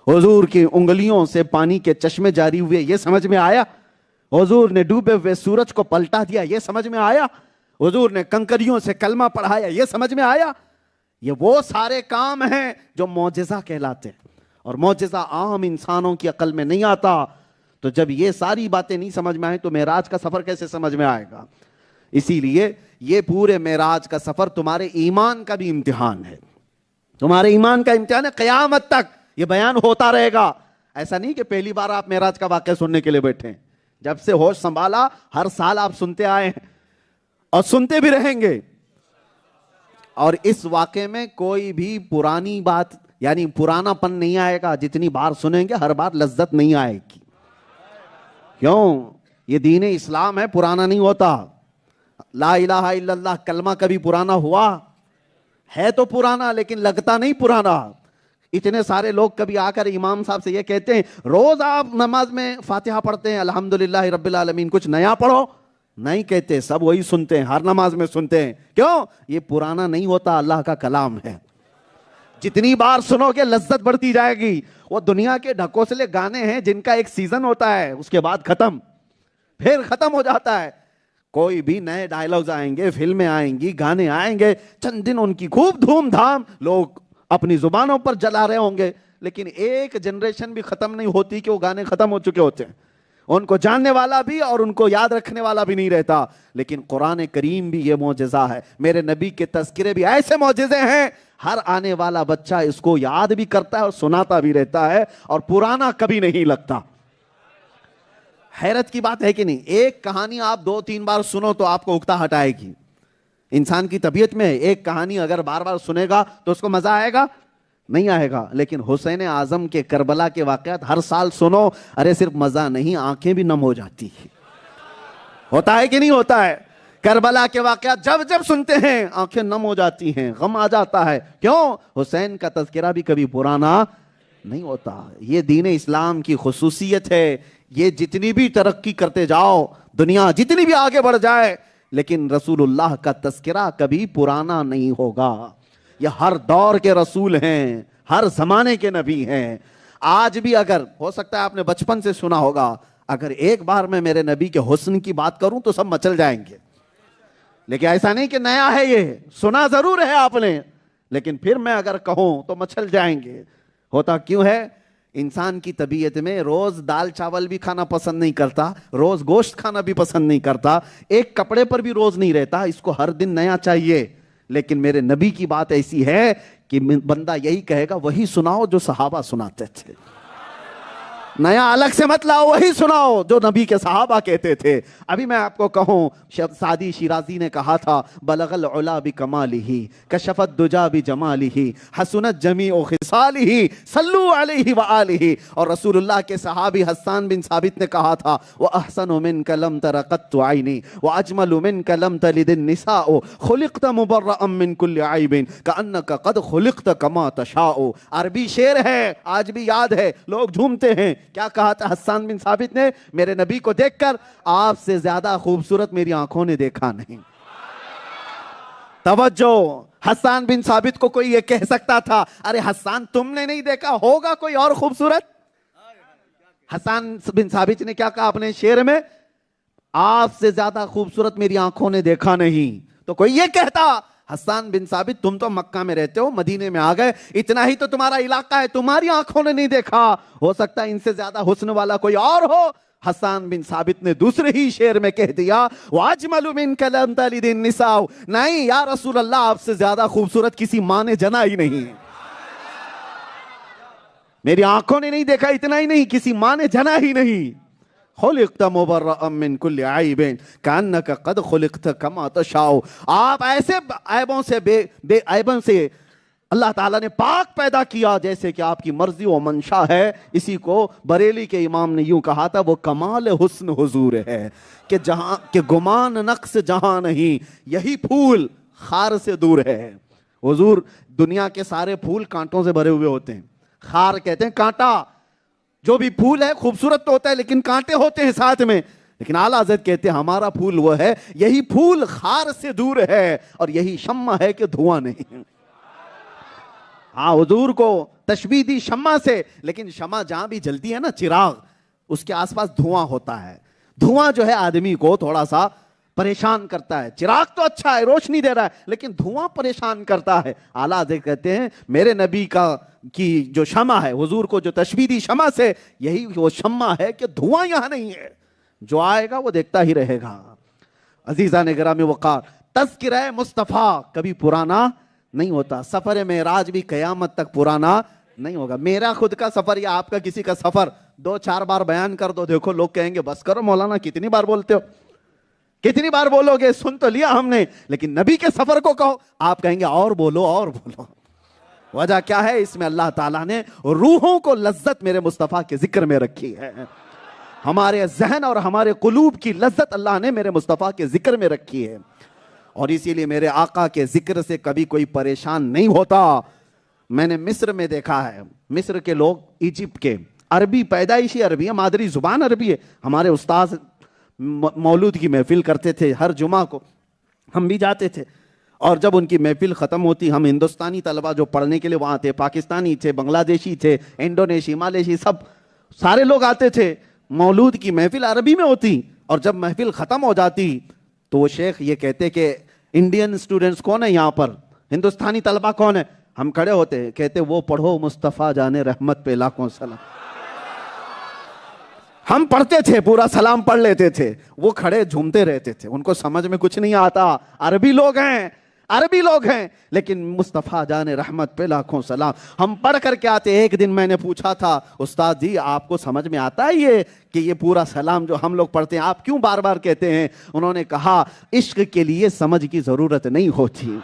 حضور کی انگلیوں سے پانی کے چشمے جاری ہوئے، یہ سمجھ میں آیا؟ حضور نے ڈوبے ہوئے سورج کو پلٹا دیا، یہ سمجھ میں آیا؟ حضور نے کنکریوں سے کلمہ پڑھایا، یہ سمجھ میں آیا؟ یہ وہ سارے کام ہیں جو معجزہ کہلاتے ہیں، اور معجزہ عام انسانوں کی عقل میں نہیں آتا. تو جب یہ ساری باتیں نہیں سمجھ میں آئیں تو معراج کا سفر کیسے سمجھ میں آئے گا؟ اسی لیے یہ پورے معراج کا سفر تمہارے ایمان کا بھی امتحان ہے. تمہارے ایمان کا امتحان ہے. قیامت تک یہ بیان ہوتا رہے گا. ایسا نہیں کہ پہلی بار آپ معراج کا واقعہ سننے کے لیے بیٹھے ہیں. جب سے ہوش سنبھالا ہر سال آپ سنتے آئے ہیں اور سنتے بھی رہیں گے. اور اس واقعے میں کوئی بھی پرانی بات یعنی پرانا پن نہیں آئے گا. جتنی بار سنیں گے ہر بار لذت نہیں آئے گی. کیوں؟ یہ دین اسلام ہے، پرانا نہیں ہوتا. لا الہ الا اللہ کلمہ کبھی پرانا ہوا ہے؟ تو پرانا، لیکن لگتا نہیں پرانا. اتنے سارے لوگ کبھی آ کر امام صاحب سے یہ کہتے ہیں روز آپ نماز میں فاتحہ پڑھتے ہیں الحمدللہ رب العالمین، کچھ نیا پڑھو. نہیں کہتے، سب وہی سنتے ہیں، ہر نماز میں سنتے ہیں. کیوں؟ یہ پرانا نہیں ہوتا، اللہ کا کلام ہے. جتنی بار سنو گے لذت بڑھتی جائے گی. وہ دنیا کے ڈھکوسلے گانے ہیں جن کا ایک سیزن ہوتا ہے، اس کے بعد ختم، پھر ختم ہو جاتا ہے. کوئی بھی نئے ڈائلاگز آئیں گے، فلمیں آئیں گی، گانے آئیں گے، چند دن ان کی خوب دھوم دھام لوگ اپنی زبانوں پر جلا رہے ہوں گے، لیکن ایک جنریشن بھی ختم نہیں ہوتی کہ وہ گانے ختم ہو چکے ہوتے ہیں. ان کو جاننے والا بھی اور ان کو یاد رکھنے والا بھی نہیں رہتا. لیکن قرآن کریم بھی یہ معجزہ ہے. میرے نبی کے تذکرے بھی ایسے معجزے ہیں، ہر آنے والا بچہ اس کو یاد بھی کرتا ہے اور سناتا بھی رہتا ہے، اور پرانا کبھی نہیں لگتا. حیرت کی بات ہے کہ نہیں؟ ایک کہانی آپ 2-3 بار سنو تو آپ کو اکتا ہٹائے گی. انسان کی طبیعت میں ایک کہانی اگر بار بار سنے گا تو اس کو مزہ آئے گا. نہیں آئے گا. لیکن حسین اعظم کے کربلا کے واقعات ہر سال سنو, ارے صرف مزہ نہیں, آنکھیں بھی نم ہو جاتی ہیں. ہوتا ہے کہ نہیں ہوتا ہے؟ کربلا کے واقعات جب جب سنتے ہیں آنکھیں نم ہو جاتی ہیں, غم آ جاتا ہے. کیوں؟ حسین کا تذکرہ بھی کبھی پرانا نہیں ہوتا. یہ دین اسلام کی خصوصیت ہے. یہ جتنی بھی ترقی کرتے جاؤ, دنیا جتنی بھی آگے بڑھ جائے, لیکن رسول اللہ کا تذکرہ کبھی پرانا نہیں ہوگا. یہ ہر دور کے رسول ہیں, ہر زمانے کے نبی ہیں. آج بھی اگر ہو سکتا ہے آپ نے بچپن سے سنا ہوگا, اگر ایک بار میں میرے نبی کے حسن کی بات کروں تو سب مچل جائیں گے. لیکن ایسا نہیں کہ نیا ہے, یہ سنا ضرور ہے آپ نے, لیکن پھر میں اگر کہوں تو مچل جائیں گے. ہوتا کیوں ہے؟ انسان کی طبیعت میں روز دال چاول بھی کھانا پسند نہیں کرتا, روز گوشت کھانا بھی پسند نہیں کرتا, ایک کپڑے پر بھی روز نہیں رہتا, اس کو ہر دن نیا چاہیے. لیکن میرے نبی کی بات ایسی ہے کہ بندہ یہی کہے گا وہی سناؤ جو صحابہ سناتے تھے, نیا الگ سے مت لاؤ, وہی سناؤ جو نبی کے صحابہ کہتے تھے. ابھی میں آپ کو کہوں, سعدی شیرازی نے کہا تھا, بلغ العلا بکمالہ کشف الدجا بجمالہ حسنت جمیع خصالہ صلو علیہ وآلہ. اور رسول اللہ کے صحابی حسان بن ثابت نے کہا تھا, وَأَحْسَنُ مِنْكَ لَمْ تَرَ قَطُّ عَيْنِي وَأَجْمَلُ مِنْكَ لَمْ تَلِدِ النِّسَاءُ خُلِقْتَ مُبَرَّأً مِنْ كُلِّ عَيْبٍ كَأَنَّكَ قَدْ خُلِقْتَ كَمَا تَشَاءُ. عربی شعر ہے, آج بھی یاد ہے, لوگ جھومتے ہیں. کیا کہا تھا حسان بن ثابت نے؟ میرے نبی کو دیکھ کر آپ سے زیادہ خوبصورت میری آنکھوں نے دیکھا نہیں. توجہ, حسان بن ثابت کو کوئی یہ کہہ سکتا تھا, ارے حسان تم نے نہیں دیکھا, ہوگا کوئی اور خوبصورت؟ حسان بن ثابت نے کیا کہا اپنے شعر میں؟ آپ سے زیادہ خوبصورت میری آنکھوں نے دیکھا نہیں. تو کوئی یہ کہتا, حسان بن ثابت تم تو مکہ میں رہتے ہو, مدینے میں آ گئے, اتنا ہی تو تمہارا علاقہ ہے, تمہاری آنکھوں نے نہیں دیکھا, ہو سکتا ہے ان سے زیادہ حسن والا کوئی اور ہو. حسان بن ثابت نے دوسرے ہی شعر میں کہہ دیا, وَأَجْمَلُ مِنْكَ لَمْ تَلِدِ النِّسَاءُ. نہیں یا رسول اللہ, آپ سے زیادہ خوبصورت کسی ماں نے جنا ہی نہیں, میری آنکھوں نے نہیں دیکھا, اتنا ہی نہیں, کسی ماں نے جنا ہی نہیں. خلقت مبرأ من کل عیب کأنک قد خلقت کما تشاء. آپ ایسے عیبوں سے بے عیبوں سے اللہ تعالیٰ نے پاک پیدا کیا جیسے کہ آپ کی مرضی و منشا ہے. اسی کو بریلی کے امام نے یوں کہا تھا, وہ کمال حسن حضور ہے کہ جہاں کہ گمان نقص جہاں نہیں, یہی پھول خار سے دور ہے. حضور, دنیا کے سارے پھول کانٹوں سے بھرے ہوئے ہوتے ہیں, خار کہتے ہیں کانٹا. جو بھی پھول ہے خوبصورت تو ہوتا ہے لیکن کانٹے ہوتے ہیں ساتھ میں, لیکن اعلیٰ حضرت کہتے ہیں ہمارا پھول وہ ہے, یہی پھول خار سے دور ہے اور یہی شمع ہے کہ دھواں نہیں. ہاں, حضور کو تشبیہ دی شمع سے, لیکن شمع جہاں بھی جلتی ہے نا, چراغ, اس کے آس پاس دھواں ہوتا ہے. دھواں جو ہے آدمی کو تھوڑا سا پریشان کرتا ہے. چراغ تو اچھا ہے, روشنی دے رہا ہے, لیکن دھواں پریشان کرتا ہے. اعلیٰ حضرت کہتے ہیں میرے نبی کی جو شمع ہے, حضور کو جو تشبیہ دی شمع سے, یہی وہ شمع ہے کہ دھواں یہاں نہیں ہے, جو آئے گا وہ دیکھتا ہی رہے گا. عزیزان گرامی وقار, تذکرہ مصطفیٰ کبھی پرانا نہیں ہوتا. سفر معراج بھی قیامت تک پرانا نہیں ہوگا. میرا خود کا سفر یا آپ کا کسی کا سفر 2-4 بار بیان کر دو, دیکھو لوگ کہیں گے بس کرو مولانا, کتنی بار بولتے ہو, کتنی بار بولو گے, سن تو لیا ہم نے, لیکن نبی کے سفر کو کہو, آپ کہیں گے اور بولو اور بولو. وجہ کیا ہے؟ اس میں اللہ تعالیٰ نے روحوں کو لذت میرے مصطفیٰ کے ذکر میں رکھی ہے. ہمارے ذہن اور ہمارے قلوب کی لذت اللہ نے میرے مصطفیٰ کے ذکر میں رکھی ہے, اور اسی لیے میرے آقا کے ذکر سے کبھی کوئی پریشان نہیں ہوتا. میں نے مصر میں دیکھا ہے, مصر کے لوگ, ایجپٹ کے, عربی پیدائشی عربی ہے, مادری زبان عربی ہے. ہمارے استاذ مولود کی محفل کرتے تھے ہر جمعہ کو, ہم بھی جاتے تھے, اور جب ان کی محفل ختم ہوتی, ہم ہندوستانی طلبہ جو پڑھنے کے لیے وہاں تھے, پاکستانی تھے, بنگلہ دیشی تھے, انڈونیشی, مالیشی, سارے لوگ آتے تھے. مولود کی محفل عربی میں ہوتی, اور جب محفل ختم ہو جاتی تو وہ شیخ یہ کہتے کہ انڈین اسٹوڈنٹس کون ہے یہاں پر, ہندوستانی طلبہ کون ہے؟ ہم کھڑے ہوتے, کہتے وہ پڑھو مصطفیٰ جانے رحمت پہ لاکھوں سلام. ہم پڑھتے تھے, پورا سلام پڑھ لیتے تھے, وہ کھڑے جھومتے رہتے تھے, ان کو سمجھ میں کچھ نہیں آتا. عربی لوگ ہیں, لیکن مصطفیٰ جانے رحمت پہ لاکھوں سلام. ہم پڑھ کر کے آتے. ایک دن میں نے پوچھا تھا, استاد جی آپ کو سمجھ میں آتا ہے یہ کہ یہ پورا سلام جو ہم لوگ پڑھتے ہیں آپ کیوں بار بار کہتے ہیں؟ انہوں نے کہا عشق کے لیے سمجھ کی ضرورت نہیں ہوتی,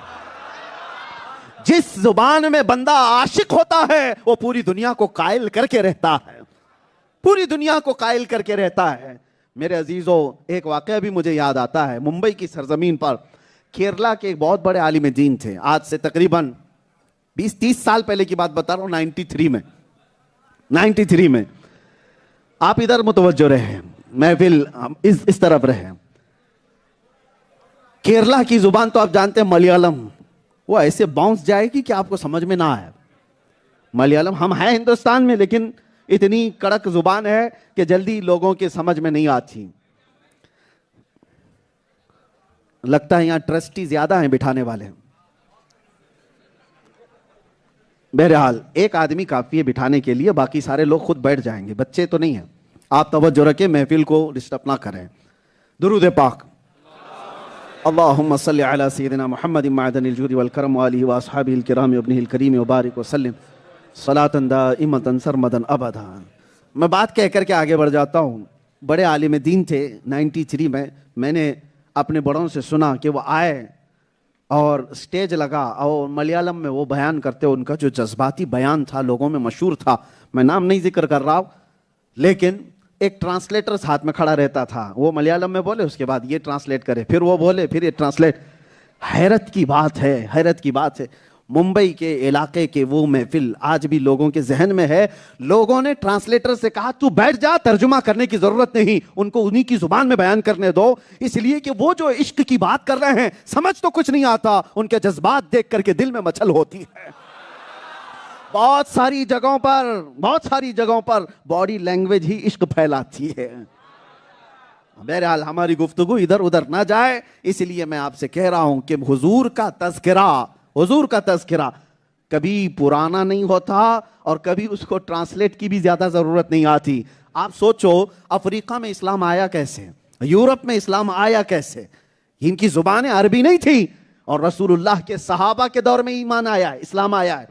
جس زبان میں بندہ عاشق ہوتا ہے وہ پوری دنیا کو قائل کر کے رہتا ہے، پوری دنیا کو قائل کر کے رہتا ہے۔ میرے عزیزو، ایک واقعہ بھی مجھے یاد آتا ہے۔ ممبئی کی سرزمین پر کیرلا کے ایک بہت بڑے عالم دین تھے، آج سے تقریباً 20-30 سال پہلے کی بات بتا رہا ہوں، 93 میں آپ ادھر متوجہ رہے، محفل اس طرف رہے۔ کیرلا کی زبان تو آپ جانتے ہیں ملیالم، وہ ایسے باؤنس جائے گی کہ آپ کو سمجھ میں نہ آئے۔ ملیالم ہم ہیں ہندوستان میں، لیکن اتنی کڑک زبان ہے کہ جلدی لوگوں کے سمجھ میں نہیں آتی۔ لگتا ہے یہاں ٹرسٹی زیادہ ہیں بٹھانے والے۔ بہرحال ایک آدمی کافی ہے بٹھانے کے لیے، باقی سارے لوگ خود بیٹھ جائیں گے، بچے تو نہیں ہیں۔ آپ توجہ رکھیں، محفل کو ڈسٹرب نہ کریں۔ درود پاک۔ اللہم صلی علی سیدنا محمد معدن الجود والکرم وآلہ واصحابہ الکرام وابنہ الکریم وبارک وسلم صلاۃ دائمۃ سرمدا ابدا۔ میں بات کہہ کر کے آگے بڑھ جاتا ہوں۔ بڑے عالم دین تھے۔ 93 میں نے اپنے بڑوں سے سنا کہ وہ آئے اور سٹیج لگا اور ملیالم میں وہ بیان کرتے، ان کا جو جذباتی بیان تھا لوگوں میں مشہور تھا۔ میں نام نہیں ذکر کر رہا ہوں، لیکن ایک ٹرانسلیٹر ہاتھ میں کھڑا رہتا تھا، وہ ملیالم میں بولے، اس کے بعد یہ ٹرانسلیٹ کرے، پھر وہ بولے، پھر یہ ٹرانسلیٹ۔ حیرت کی بات ہے، حیرت کی بات ہے، ممبئی کے علاقے کے وہ محفل آج بھی لوگوں کے ذہن میں ہے۔ لوگوں نے ٹرانسلیٹر سے کہا تو بیٹھ جا، ترجمہ کرنے کی ضرورت نہیں، ان کو انہی کی زبان میں بیان کرنے دو، اس لیے کہ وہ جو عشق کی بات کر رہے ہیں سمجھ تو کچھ نہیں آتا، ان کے جذبات دیکھ کر کے دل میں مچھل ہوتی ہے۔ بہت ساری جگہوں پر باڈی لینگویج ہی عشق پھیلاتی ہے۔ بہرحال ہماری گفتگو ادھر ادھر نہ جائے، اس لیے میں آپ سے کہہ رہا ہوں کہ حضور کا تذکرہ کبھی پرانا نہیں ہوتا اور کبھی اس کو ٹرانسلیٹ کی بھی زیادہ ضرورت نہیں آتی۔ آپ سوچو، افریقہ میں اسلام آیا کیسے، یورپ میں اسلام آیا کیسے؟ ان کی زبانیں عربی نہیں تھی، اور رسول اللہ کے صحابہ کے دور میں ایمان آیا ہے، اسلام آیا ہے۔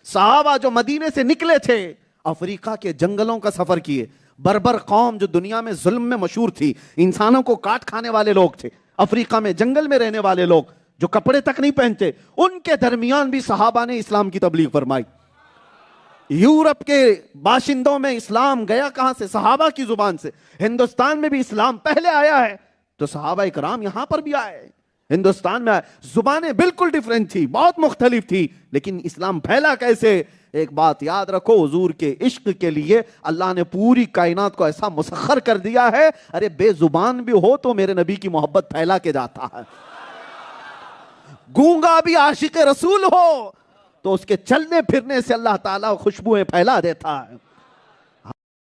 صحابہ جو مدینے سے نکلے تھے، افریقہ کے جنگلوں کا سفر کیے۔ بربر قوم جو دنیا میں ظلم میں مشہور تھی، انسانوں کو کاٹ کھانے والے لوگ تھے، افریقہ میں جنگل میں رہنے والے لوگ جو کپڑے تک نہیں پہنتے، ان کے درمیان بھی صحابہ نے اسلام کی تبلیغ فرمائی۔ یورپ کے باشندوں میں اسلام گیا کہاں سے؟ صحابہ کی زبان سے۔ ہندوستان میں بھی اسلام پہلے آیا ہے تو صحابہ اکرام یہاں پر بھی آئے، ہندوستان میں آئے۔ زبانیں بالکل ڈیفرنٹ تھی، بہت مختلف تھی، لیکن اسلام پھیلا کیسے؟ ایک بات یاد رکھو، حضور کے عشق کے لیے اللہ نے پوری کائنات کو ایسا مسخر کر دیا ہے، ارے بے زبان بھی ہو تو میرے نبی کی محبت پھیلا کے جاتا ہے۔ گونگا بھی عاشق رسول ہو تو اس کے چلنے پھرنے سے اللہ تعالیٰ خوشبوئیں پھیلا دیتا ہے۔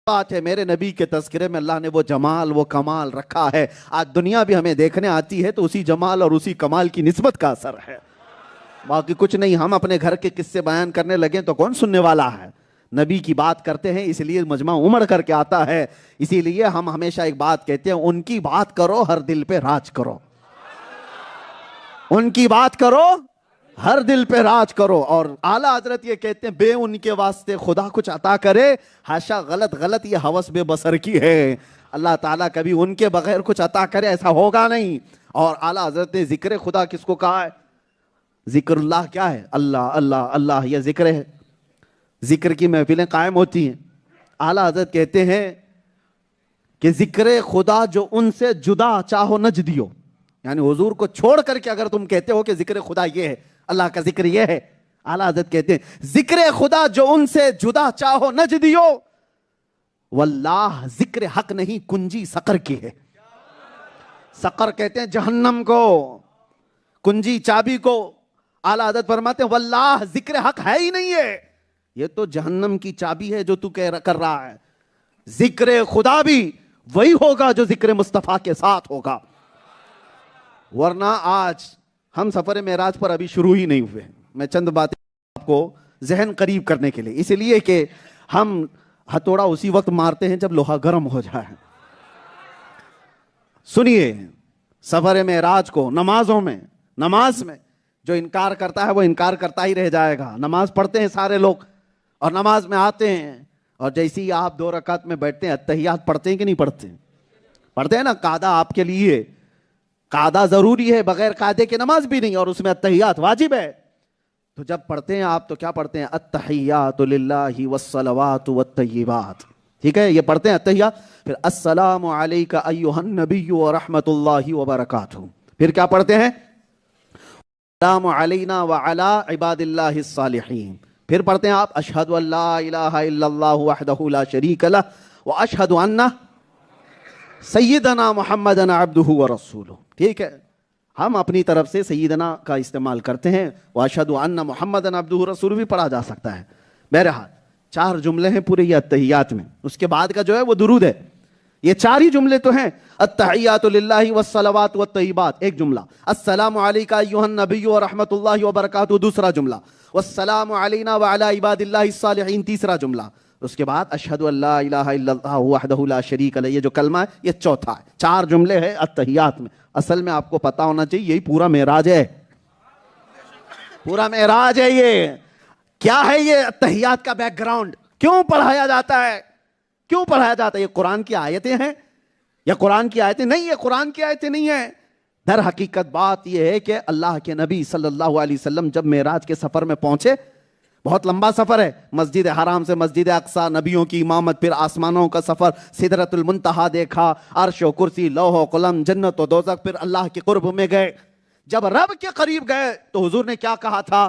بات ہے، میرے نبی کے تذکرے میں اللہ نے وہ جمال، وہ کمال رکھا ہے۔ آج دنیا بھی ہمیں دیکھنے آتی ہے تو اسی جمال اور اسی کمال کی نسبت کا اثر ہے، باقی کچھ نہیں۔ ہم اپنے گھر کے قصے بیان کرنے لگیں تو کون سننے والا ہے؟ نبی کی بات کرتے ہیں، اس لیے مجمع امڑ کر کے آتا ہے۔ اسی لیے ہم ہمیشہ ایک بات کہتے ہیں، ان کی بات کرو ہر دل پہ راج کرو، ان کی بات کرو ہر دل پہ راج کرو۔ اور اعلیٰ حضرت یہ کہتے ہیں، بے ان کے واسطے خدا کچھ عطا کرے، ہاشا غلط یہ ہوس بے بصر کی ہے۔ اللہ تعالیٰ کبھی ان کے بغیر کچھ عطا کرے ایسا ہوگا نہیں۔ اور اعلیٰ حضرت نے ذکر خدا کس کو کہا ہے؟ ذکر اللہ کیا ہے؟ اللہ اللہ اللہ، یہ ذکر ہے۔ ذکر کی محفلیں قائم ہوتی ہیں۔ اعلیٰ حضرت کہتے ہیں کہ ذکر خدا جو ان سے جدا چاہو نجدیو، یعنی حضور کو چھوڑ کر کے اگر تم کہتے ہو کہ ذکر خدا یہ ہے، اللہ کا ذکر یہ ہے، اعلیٰ حضرت کہتے ہیں ذکر خدا جو ان سے جدا چاہو نجدیو، واللہ ذکر حق نہیں کنجی سقر کی ہے۔ سقر کہتے ہیں جہنم کو، کنجی چابی کو۔ اعلیٰ حضرت فرماتے ہیں واللہ ذکر حق ہے ہی نہیں ہے، یہ تو جہنم کی چابی ہے جو تو کر رہا ہے۔ ذکر خدا بھی وہی ہوگا جو ذکر مصطفیٰ کے ساتھ ہوگا، ورنہ آج ہم سفر معراج پر ابھی شروع ہی نہیں ہوئے۔ میں چند باتیں آپ کو ذہن قریب کرنے کے لیے، اس لیے کہ ہم ہتھوڑا اسی وقت مارتے ہیں جب لوہا گرم ہو جائے۔ سنیے، سفر معراج کو نماز میں جو انکار کرتا ہے وہ انکار کرتا ہی رہ جائے گا۔ نماز پڑھتے ہیں سارے لوگ اور نماز میں آتے ہیں، اور جیسے ہی آپ 2 رکعت میں بیٹھتے ہیں اتحیات پڑھتے ہیں کہ نہیں پڑھتے؟ پڑھتے ہیں نا۔ قاعدہ آپ کے لیے، قاعدہ ضروری ہے، بغیر قاعدے کے نماز بھی نہیں، اور اس میں اتحیات واجب ہے۔ تو جب پڑھتے ہیں آپ تو کیا پڑھتے ہیں؟ التحیات للہ والصلوات والطیبات، ٹھیک ہے، یہ پڑھتے ہیں التحیات. پھر السلام علیک ایھا النبی ورحمۃ اللہ وبرکاتہ. پھر کیا پڑھتے ہیں؟ السلام علینا وعلی عباد اللہ الصالحین. پھر پڑھتے ہیں آپ اشہد ان لا الہ الا اللہ وحدہ لا شریک لہ واشہد ان سیدنا محمدن عبدہ ورسولہ. ٹھیک ہے، ہم اپنی طرف سے سیدنا کا استعمال کرتے ہیں، واشہد ان محمدن عبدہ ورسولہ بھی پڑھا جا سکتا ہے. بہرحال 4 جملے ہیں پورے یہ التحیات میں. اس کے بعد کا جو ہے وہ درود ہے. یہ 4 ہی جملے تو ہیں. التحیات للہ والصلوات والطیبات ایک جملہ، السلام علیک ایھا النبی ورحمۃ اللہ وبرکاتہ دوسرا جملہ، والسلام علینا وعلی عباد اللہ الصالحین تیسرا جملہ. اس کے بعد اشہد ان لا الہ الا اللہ وحدہ لا شریک لہ، یہ جو کلمہ ہے یہ چوتھا ہے. 4 جملے ہیں التحیات میں. اصل میں آپ کو پتہ ہونا چاہیے یہی پورا معراج ہے، پورا معراج ہے. یہ کیا ہے؟ یہ التحیات کا بیک گراؤنڈ. کیوں پڑھایا جاتا ہے؟ کیوں پڑھایا جاتا ہے؟ یہ قرآن کی آیتیں ہیں یا قرآن کی آیتیں نہیں؟ یہ قرآن کی آیتیں نہیں ہیں. در حقیقت بات یہ ہے کہ اللہ کے نبی صلی اللہ علیہ وسلم جب معراج کے سفر میں پہنچے، بہت لمبا سفر ہے، مسجد حرام سے مسجد اقصیٰ، نبیوں کی امامت، پھر آسمانوں کا سفر، سدرۃ المنتہا دیکھا، عرش و کرسی، لوح و قلم، جنت و دوزخ، پھر اللہ کے قرب میں گئے. جب رب کے قریب گئے تو حضور نے کیا کہا تھا؟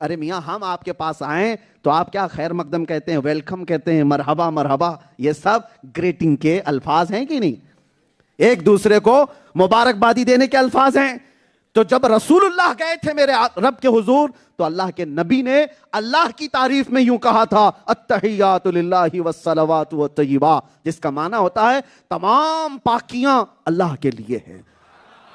ارے میاں ہم آپ کے پاس آئیں تو آپ کیا خیر مقدم کہتے ہیں، ویلکم کہتے ہیں، مرحبا مرحبا، یہ سب گریٹنگ کے الفاظ ہیں کہ نہیں؟ ایک دوسرے کو مبارکبادی دینے کے الفاظ ہیں. تو جب رسول اللہ گئے تھے میرے رب کے حضور تو اللہ کے نبی نے اللہ کی تعریف میں یوں کہا تھا التحیات للہ والصلوات والطیبات، جس کا معنی ہوتا ہے تمام پاکیاں اللہ کے لیے ہیں،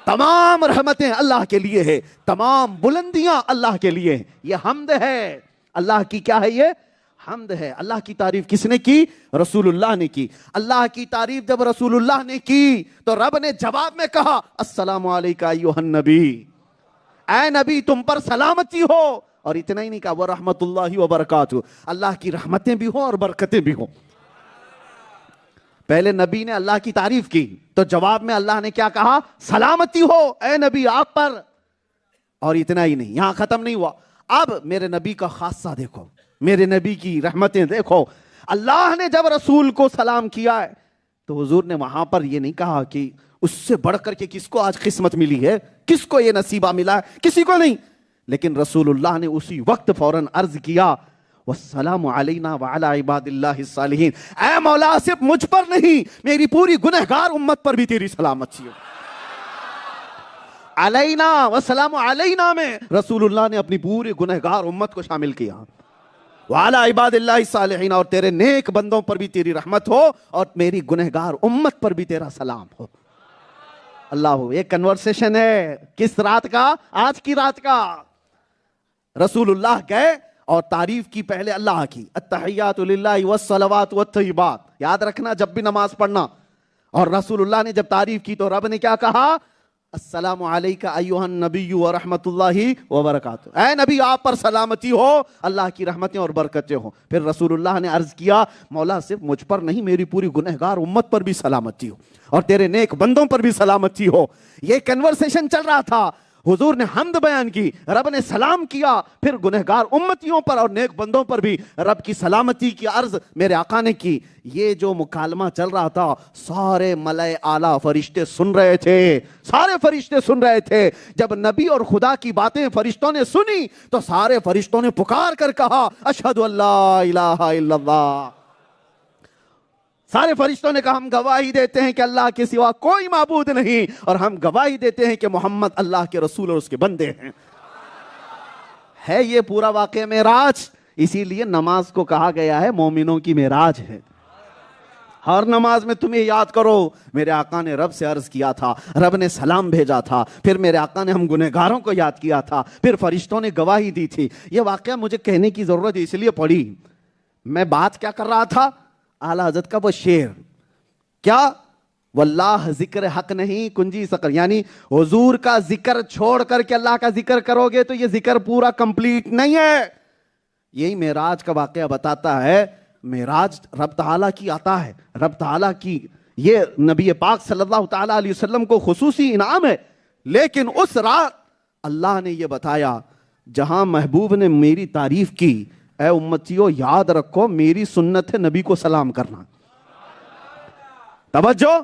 تمام رحمتیں اللہ کے لیے ہیں، تمام بلندیاں اللہ کے لیے ہیں. یہ حمد ہے اللہ کی. کیا ہے یہ؟ حمد ہے. اللہ کی تعریف کس نے کی؟ رسول اللہ نے کی. اللہ کی تعریف جب رسول اللہ نے کی تو رب نے جواب میں کہا السلام علیک ایھا النبی، اے نبی تم پر سلامتی ہو. اور اتنا ہی نہیں کہا ورحمۃ اللہ وبرکاتہ، اللہ کی رحمتیں بھی ہوں اور برکتیں بھی ہوں. پہلے نبی نے اللہ کی تعریف کی تو جواب میں اللہ نے کیا کہا؟ سلامتی ہو اے نبی آپ پر. اور اتنا ہی نہیں، یہاں ختم نہیں ہوا. اب میرے نبی کا خاصہ دیکھو، میرے نبی کی رحمتیں دیکھو. اللہ نے جب رسول کو سلام کیا ہے تو حضور نے وہاں پر یہ نہیں کہا کہ اس سے بڑھ کر کے کس کو آج قسمت ملی ہے، کس کو یہ نصیبہ ملا ہے، کسی کو نہیں. لیکن رسول اللہ نے اسی وقت فوراً عرض کیا والسلام علینا وعلی عباد اللہ الصالحین، اے مولا صرف مجھ پر نہیں میری پوری گنہگار امت پر بھی تیری سلامتی ہو. علینا والسلام علینا میں رسول اللہ نے اپنی پوری گنہگار امت کو شامل کیا. وعلی عباد اللہ الصالحین، اور تیرے نیک بندوں پر بھی تیری رحمت ہو اور میری گنہگار امت پر بھی تیرا سلام ہو. اللہ، ایک کنورسیشن ہے کس رات کا؟ آج کی رات کا. رسول اللہ گئے اور تعریف کی پہلے اللہ کی، التحیات للہ والصلوات والطیبات. یاد رکھنا جب بھی نماز پڑھنا. اور رسول اللہ نے جب تعریف کی تو رب نے کیا کہا؟ السلام علیک ایھا النبی ورحمۃ اللہ وبرکاتہ، اے نبی آپ پر سلامتی ہو، اللہ کی رحمتیں اور برکتیں ہوں. پھر رسول اللہ نے عرض کیا مولا صرف مجھ پر نہیں میری پوری گنہگار امت پر بھی سلامتی ہو اور تیرے نیک بندوں پر بھی سلامتی ہو. یہ کنورسیشن چل رہا تھا. حضور نے حمد بیان کی، رب نے سلام کیا، پھر گنہگار امتیوں پر اور نیک بندوں پر بھی رب کی سلامتی کی عرض میرے آقا نے کی. یہ جو مکالمہ چل رہا تھا سارے ملائے اعلیٰ فرشتے سن رہے تھے، سارے فرشتے سن رہے تھے. جب نبی اور خدا کی باتیں فرشتوں نے سنی تو سارے فرشتوں نے پکار کر کہا اشہد ان لا الہ الا اللہ. سارے فرشتوں نے کہا ہم گواہی دیتے ہیں کہ اللہ کے سوا کوئی معبود نہیں، اور ہم گواہی دیتے ہیں کہ محمد اللہ کے رسول اور اس کے بندے ہیں. ہے یہ پورا واقعہ معراج. اسی لیے نماز کو کہا گیا ہے مومنوں کی معراج ہے. ہر نماز میں تم یہ یاد کرو میرے آقا نے رب سے عرض کیا تھا، رب نے سلام بھیجا تھا، پھر میرے آقا نے ہم گنہگاروں کو یاد کیا تھا، پھر فرشتوں نے گواہی دی تھی. یہ واقعہ مجھے کہنے کی ضرورت اس لیے پڑی. میں بات کیا کر رہا تھا؟ اعلیٰ حضرت کا وہ شعر کیا؟ واللہ ذکر حق نہیں کنجی سقر، یعنی حضور کا ذکر چھوڑ کر کے اللہ کا ذکر کرو گے تو یہ ذکر پورا کمپلیٹ نہیں ہے. یہی معراج کا واقعہ بتاتا ہے. معراج رب تعالیٰ کی آتا ہے، رب تعالیٰ کی یہ نبی پاک صلی اللہ تعالیٰ علیہ وسلم کو خصوصی انعام ہے. لیکن اس رات اللہ نے یہ بتایا جہاں محبوب نے میری تعریف کی، اے امتیوں یاد رکھو میری سنت ہے نبی کو سلام کرنا. توجہ،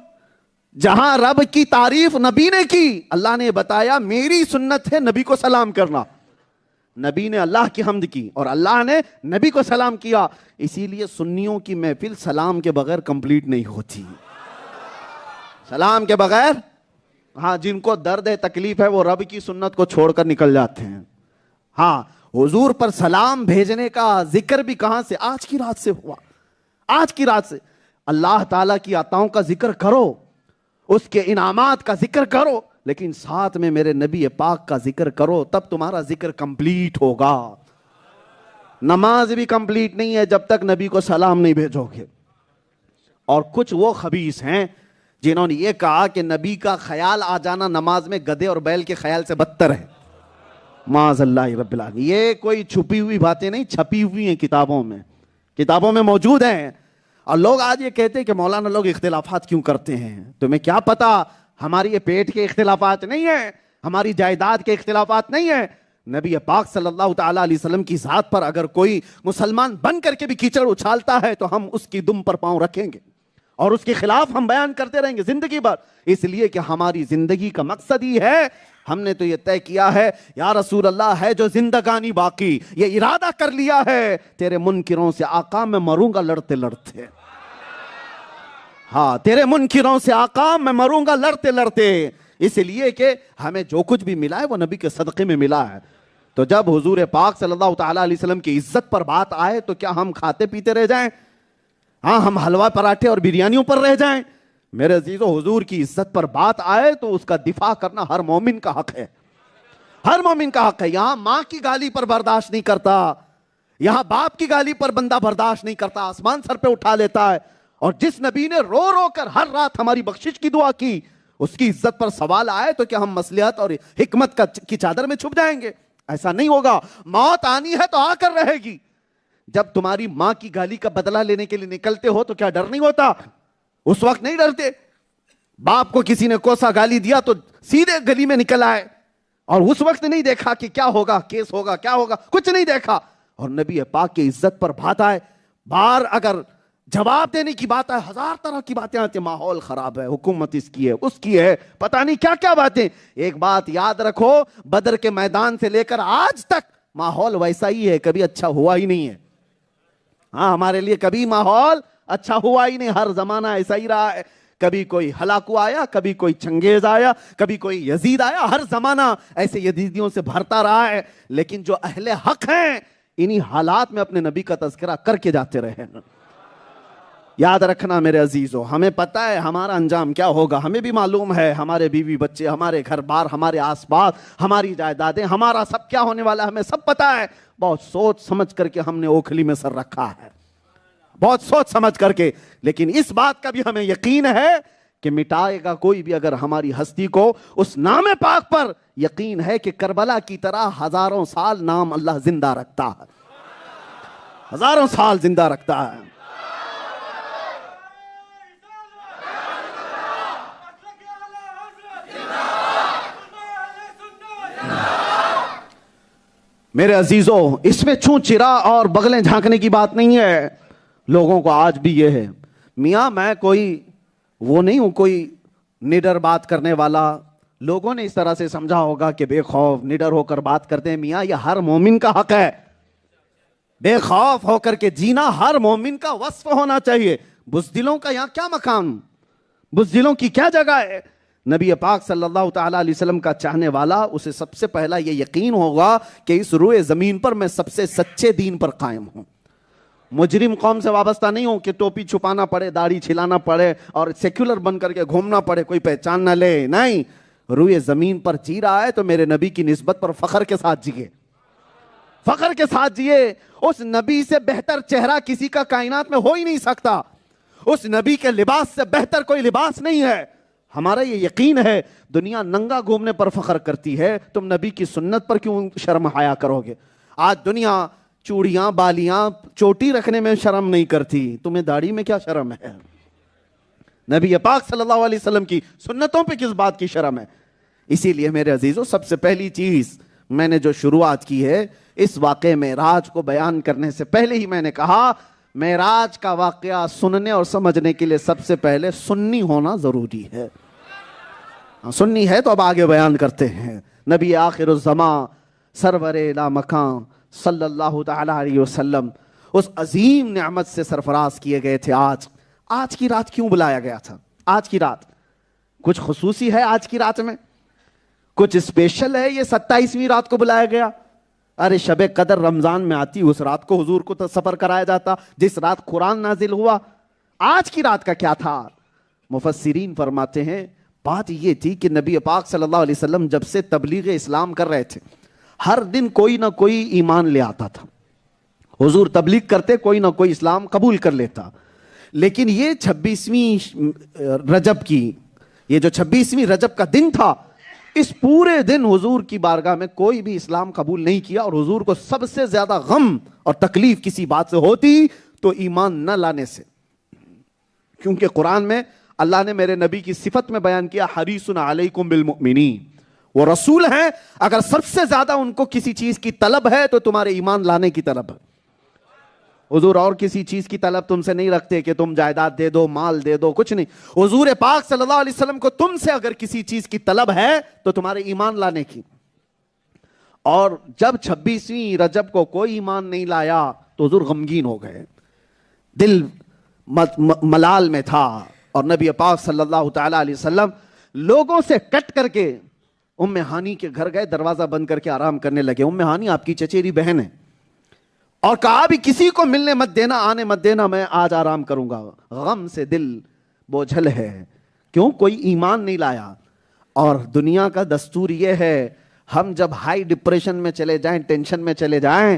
جہاں رب کی تعریف نبی نے کی، اللہ نے بتایا میری سنت ہے نبی کو سلام کرنا. نبی نے اللہ کی حمد کی اور اللہ نے نبی کو سلام کیا. اسی لیے سنیوں کی محفل سلام کے بغیر کمپلیٹ نہیں ہوتی. سلام کے بغیر، ہاں جن کو درد ہے تکلیف ہے وہ رب کی سنت کو چھوڑ کر نکل جاتے ہیں. ہاں حضور پر سلام بھیجنے کا ذکر بھی کہاں سے؟ آج کی رات سے ہوا. آج کی رات سے اللہ تعالیٰ کی عطاؤں کا ذکر کرو، اس کے انعامات کا ذکر کرو، لیکن ساتھ میں میرے نبی پاک کا ذکر کرو، تب تمہارا ذکر کمپلیٹ ہوگا. نماز بھی کمپلیٹ نہیں ہے جب تک نبی کو سلام نہیں بھیجو گے. اور کچھ وہ خبیث ہیں جنہوں نے یہ کہا کہ نبی کا خیال آ جانا نماز میں گدھے اور بیل کے خیال سے بدتر ہے. معاذ اللہ رب العالمین. یہ کوئی چھپی ہوئی باتیں نہیں، چھپی ہوئی ہیں کتابوں میں موجود ہیں. اور لوگ آج یہ کہتے ہیں کہ مولانا لوگ اختلافات کیوں کرتے ہیں. تمہیں کیا پتا ہماری یہ پیٹ کے اختلافات نہیں ہیں، ہماری جائیداد کے اختلافات نہیں ہیں. نبی پاک صلی اللہ تعالیٰ علیہ وسلم کی ذات پر اگر کوئی مسلمان بن کر کے بھی کیچڑ اچھالتا ہے تو ہم اس کی دم پر پاؤں رکھیں گے اور اس کے خلاف ہم بیان کرتے رہیں گے زندگی بھر. اس لیے کہ ہماری زندگی کا مقصد ہی ہے، ہم نے تو یہ طے کیا ہے یا رسول اللہ ہے جو زندگانی باقی، یہ ارادہ کر لیا ہے تیرے منکروں سے آقا میں مروں گا لڑتے لڑتے. ہاں تیرے منکروں سے آقا میں مروں گا لڑتے لڑتے. اس لیے کہ ہمیں جو کچھ بھی ملا ہے وہ نبی کے صدقے میں ملا ہے. تو جب حضور پاک صلی اللہ تعالیٰ علیہ وسلم کی عزت پر بات آئے تو کیا ہم کھاتے پیتے رہ جائیں؟ ہاں ہم حلوہ پراٹھے اور بریانیوں پر رہ جائیں؟ میرے عزیزو، حضور کی عزت پر بات آئے تو اس کا دفاع کرنا ہر مومن کا حق ہے. ہر مومن کا حق ہے. یہاں ماں کی گالی پر برداشت نہیں کرتا، یہاں باپ کی گالی پر بندہ برداشت نہیں کرتا، آسمان سر پہ اٹھا لیتا ہے. اور جس نبی نے رو رو کر ہر رات ہماری بخشش کی دعا کی، اس کی عزت پر سوال آئے تو کیا ہم مصلحت اور حکمت کی چادر میں چھپ جائیں گے؟ ایسا نہیں ہوگا. موت آنی ہے تو آ کر رہے گی. جب تمہاری ماں کی گالی کا بدلہ لینے کے لیے نکلتے ہو تو کیا ڈر نہیں ہوتا؟ اس وقت نہیں ڈرتے. باپ کو کسی نے کوسا گالی دیا تو سیدھے گلی میں نکل آئے اور اس وقت نہیں دیکھا کہ کیا ہوگا، کیس ہوگا، کیا ہوگا، کچھ نہیں دیکھا. اور نبی پاک کی عزت پر بات آئے، بار اگر جواب دینے کی بات ہے، ہزار طرح کی باتیں آتی ہیں. ماحول خراب ہے، حکومت اس کی ہے، اس کی ہے، پتہ نہیں کیا کیا باتیں. ایک بات یاد رکھو، بدر کے میدان سے لے کر آج تک ماحول ویسا ہی ہے، کبھی اچھا ہوا ہی نہیں ہے. ہاں ہمارے لیے کبھی ماحول اچھا ہوا ہی نہیں، ہر زمانہ ایسا ہی رہا ہے. کبھی کوئی ہلاکو آیا، کبھی کوئی چنگیز آیا، کبھی کوئی یزید آیا. ہر زمانہ ایسے یزیدیوں سے بھرتا رہا ہے. لیکن جو اہل حق ہیں انہی حالات میں اپنے نبی کا تذکرہ کر کے جاتے رہے. یاد رکھنا میرے عزیزو، ہمیں پتہ ہے ہمارا انجام کیا ہوگا. ہمیں بھی معلوم ہے ہمارے بیوی بچے، ہمارے گھر بار، ہمارے آس پاس، ہماری جائیدادیں، ہمارا سب کیا ہونے والا ہے، ہمیں سب پتہ ہے. بہت سوچ سمجھ کر کے ہم نے اوکھلی میں سر رکھا ہے، بہت سوچ سمجھ کر کے. لیکن اس بات کا بھی ہمیں یقین ہے کہ مٹائے گا کوئی بھی اگر ہماری ہستی کو اس نام پاک پر یقین ہے کہ کربلا کی طرح ہزاروں سال نام اللہ زندہ رکھتا ہے، ہزاروں سال زندہ رکھتا ہے. میرے عزیزو، اس میں چون چرا اور بغلیں جھانکنے کی بات نہیں ہے. لوگوں کو آج بھی یہ ہے میاں میں کوئی وہ نہیں ہوں، کوئی نڈر بات کرنے والا. لوگوں نے اس طرح سے سمجھا ہوگا کہ بے خوف نڈر ہو کر بات کرتے ہیں. میاں یہ ہر مومن کا حق ہے. بے خوف ہو کر کے جینا ہر مومن کا وصف ہونا چاہیے. بزدلوں کا یہاں کیا مقام، بزدلوں کی کیا جگہ ہے؟ نبی پاک صلی اللہ تعالیٰ علیہ وسلم کا چاہنے والا، اسے سب سے پہلا یہ یقین ہوگا کہ اس روئے زمین پر میں سب سے سچے دین پر قائم ہوں. مجرم قوم سے وابستہ نہیں ہوں کہ ٹوپی چھپانا پڑے، داڑھی چھلانا پڑے اور سیکولر بن کر کے گھومنا پڑے، کوئی پہچان نہ لے. نہیں، روئے زمین پر جی رہا ہے تو میرے نبی کی نسبت پر فخر کے ساتھ جیے، فخر کے ساتھ جیے. اس نبی سے بہتر چہرہ کسی کا کائنات میں ہو ہی نہیں سکتا. اس نبی کے لباس سے بہتر کوئی لباس نہیں ہے. ہمارا یہ یقین ہے. دنیا ننگا گھومنے پر فخر کرتی ہے، تم نبی کی سنت پر کیوں شرم حیا کرو گے؟ آج دنیا چوڑیاں، بالیاں، چوٹی رکھنے میں شرم نہیں کرتی، تمہیں داڑھی میں کیا شرم ہے؟ نبی پاک صلی اللہ علیہ وسلم کی سنتوں پہ کس بات کی شرم ہے؟ اسی لیے میرے عزیزو، سب سے پہلی چیز میں نے جو شروعات کی ہے اس واقعے معراج کو بیان کرنے سے پہلے ہی میں نے کہا معراج کا واقعہ سننے اور سمجھنے کے لیے سب سے پہلے سنی ہونا ضروری ہے. سنی ہے تو اب آگے بیان کرتے ہیں. نبی آخر الزمان سرور لا مکان صلی اللہ تعالی علیہ وسلم اس عظیم نعمت سے سرفراز کیے گئے تھے. آج کی رات کیوں بلایا گیا تھا؟ آج کی رات کچھ خصوصی ہے؟ آج کی رات میں کچھ اسپیشل ہے؟ یہ 27ویں رات کو بلایا گیا. ارے شب قدر رمضان میں آتی، اس رات کو حضور کو تو سفر کرایا جاتا جس رات قرآن نازل ہوا. آج کی رات کا کیا تھا؟ مفسرین فرماتے ہیں بات یہ تھی کہ نبی پاک صلی اللہ علیہ وسلم جب سے تبلیغ اسلام کر رہے تھے ہر دن کوئی نہ کوئی ایمان لے آتا تھا. حضور تبلیغ کرتے، کوئی نہ کوئی اسلام قبول کر لیتا. لیکن یہ 26ویں رجب کی، یہ جو 26ویں رجب کا دن تھا، اس پورے دن حضور کی بارگاہ میں کوئی بھی اسلام قبول نہیں کیا. اور حضور کو سب سے زیادہ غم اور تکلیف کسی بات سے ہوتی تو ایمان نہ لانے سے. کیونکہ قرآن میں اللہ نے میرے نبی کی صفت میں بیان کیا حریص علیکم بالمؤمنین، وہ رسول ہیں، اگر سب سے زیادہ ان کو کسی چیز کی طلب ہے تو تمہارے ایمان لانے کی طلب ہے. حضور اور کسی چیز کی طلب تم سے نہیں رکھتے کہ تم جائیداد دے دو، مال دے دو، کچھ نہیں. حضور پاک صلی اللہ علیہ وسلم کو تم سے اگر کسی چیز کی طلب ہے تو تمہارے ایمان لانے کی. اور جب 26ویں رجب کو کوئی ایمان نہیں لایا تو حضور غمگین ہو گئے، دل ملال میں تھا. اور نبی پاک صلی اللہ تعالی علیہ وسلم لوگوں سے کٹ کر کے ام ہانی کے گھر گئے، دروازہ بند کر کے آرام کرنے لگے. ام ہانی آپ کی چچیری بہن ہے، اور کہا بھی کسی کو ملنے مت دینا، آنے مت دینا، میں آج آرام کروں گا. غم سے دل بوجھل ہے. کیوں؟ کوئی ایمان نہیں لایا. اور دنیا کا دستور یہ ہے ہم جب ہائی ڈپریشن میں چلے جائیں، ٹینشن میں چلے جائیں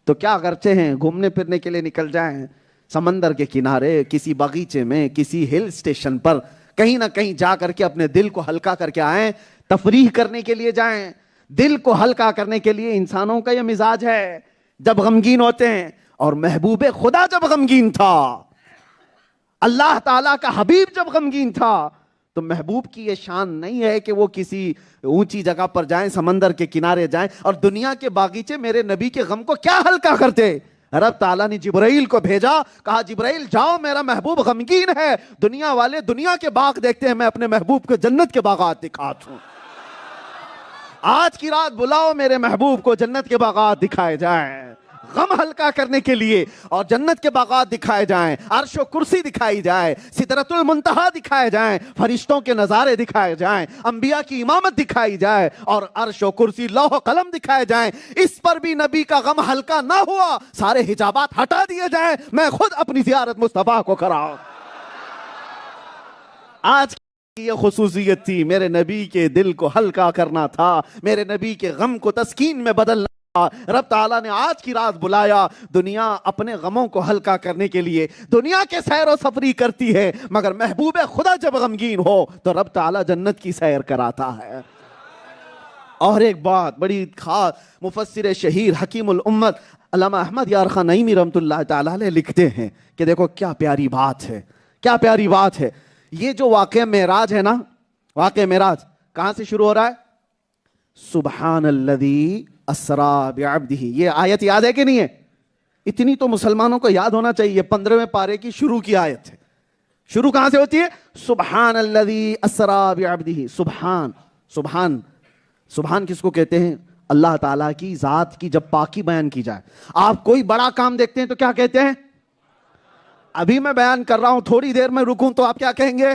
تو کیا کرتے ہیں؟ گھومنے پھرنے کے لیے نکل جائیں، سمندر کے کنارے، کسی باغیچے میں، کسی ہل اسٹیشن پر کہیں نہ کہیں جا کر کے اپنے دل کو ہلکا کر کے آئیں. تفریح کرنے کے لیے جائیں. دل کو ہلکا کرنے کے لیے انسانوں کا یہ مزاج ہے جب غمگین ہوتے ہیں. اور محبوب خدا جب غمگین تھا، اللہ تعالیٰ کا حبیب جب غمگین تھا، تو محبوب کی یہ شان نہیں ہے کہ وہ کسی اونچی جگہ پر جائیں، سمندر کے کنارے جائیں. اور دنیا کے باغیچے میرے نبی کے غم کو کیا ہلکا کرتے؟ رب تعالیٰ نے جبرائیل کو بھیجا، کہا جبرائیل جاؤ، میرا محبوب غمگین ہے. دنیا والے دنیا کے باغ دیکھتے ہیں، میں اپنے محبوب کو جنت کے باغات دکھاتا ہوں. آج کی رات بلاؤ میرے محبوب کو، جنت کے باغات دکھائے جائیں غم ہلکا کرنے کے لیے. اور جنت کے باغات دکھائے جائیں، عرش و کرسی دکھائی جائے، سدرۃ المنتہا دکھائے جائیں، فرشتوں کے نظارے دکھائے جائیں، انبیاء کی امامت دکھائی جائے، اور عرش و کرسی، لوح و قلم دکھائے جائیں. اس پر بھی نبی کا غم ہلکا نہ ہوا، سارے حجابات ہٹا دیے جائیں، میں خود اپنی زیارت مصطفیٰ کو کراؤں. آج یہ خصوصیت تھی، میرے نبی کے دل کو ہلکا کرنا تھا، میرے نبی کے غم کو تسکین میں بدلنا. رب تعالیٰ نے آج کی رات بلایا. دنیا اپنے غموں کو ہلکا کرنے کے لیے دنیا کے سیر و سفری کرتی ہے، مگر محبوب خدا جب غمگین ہو تو رب تعالیٰ جنت کی سیر کراتا ہے. اور ایک بات بڑی خاص، مفسر شہیر حکیم الامت علامہ احمد یار خان نعیمی رحمۃ اللہ تعالیٰ علیہ لکھتے ہیں کہ دیکھو کیا پیاری بات ہے، کیا پیاری بات ہے. یہ جو واقعہ معراج ہے نا، واقعہ معراج کہاں سے شروع ہو رہا ہے؟ سبحان الذی اسرا بعبدہ. یہ آیت یاد ہے کہ نہیں ہے؟ اتنی تو مسلمانوں کو یاد ہونا چاہیے. 15ویں پارے کی شروع کی آیت ہے. شروع کہاں سے ہوتی ہے؟ سبحان الذی اسرا بعبدہ. سبحان، سبحان، سبحان کس کو کہتے ہیں؟ اللہ تعالیٰ کی ذات کی جب پاکی بیان کی جائے. آپ کوئی بڑا کام دیکھتے ہیں تو کیا کہتے ہیں؟ ابھی میں بیان کر رہا ہوں، تھوڑی دیر میں رکوں تو آپ کیا کہیں گے؟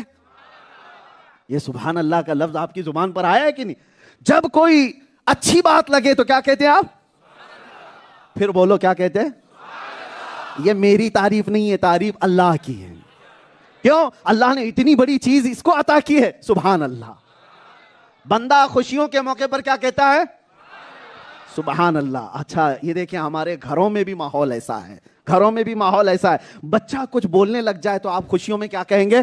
یہ سبحان اللہ کا لفظ آپ کی زبان پر آیا ہے کہ نہیں؟ جب کوئی اچھی بات لگے تو کیا کہتے ہیں آپ؟ پھر بولو کیا کہتے ہیں؟ یہ میری تعریف نہیں ہے، تعریف اللہ کی ہے. کیوں؟ اللہ نے اتنی بڑی چیز اس کو عطا کی ہے. سبحان اللہ. بندہ خوشیوں کے موقع پر کیا کہتا ہے؟ سبحان اللہ. اچھا یہ دیکھیں ہمارے گھروں میں بھی ماحول ایسا ہے، گھروں میں بھی ماحول ایسا ہے. بچہ کچھ بولنے لگ جائے تو آپ خوشیوں میں کیا کہیں گے؟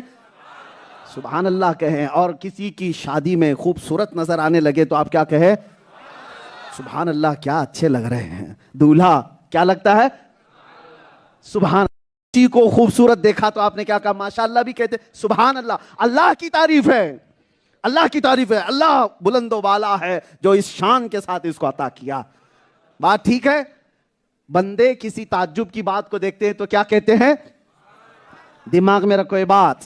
سبحان اللہ کہیں. اور کسی کی شادی میں خوبصورت نظر آنے لگے تو آپ کیا کہیں؟ سبحان اللہ، کیا اچھے لگ رہے ہیں. دولہا کیا لگتا ہے؟ سبحان. کسی کو خوبصورت دیکھا تو آپ نے کیا کہا؟ ماشاء اللہ بھی کہتے. سبحان اللہ. اللہ کی تعریف ہے، اللہ کی تعریف ہے, اللہ بلند و بالا ہے جو اس شان کے ساتھ اس کو عطا کیا. بات ٹھیک ہے؟ بندے کسی تعجب کی بات کو دیکھتے ہیں تو کیا کہتے ہیں؟ دماغ میں رکھو یہ بات,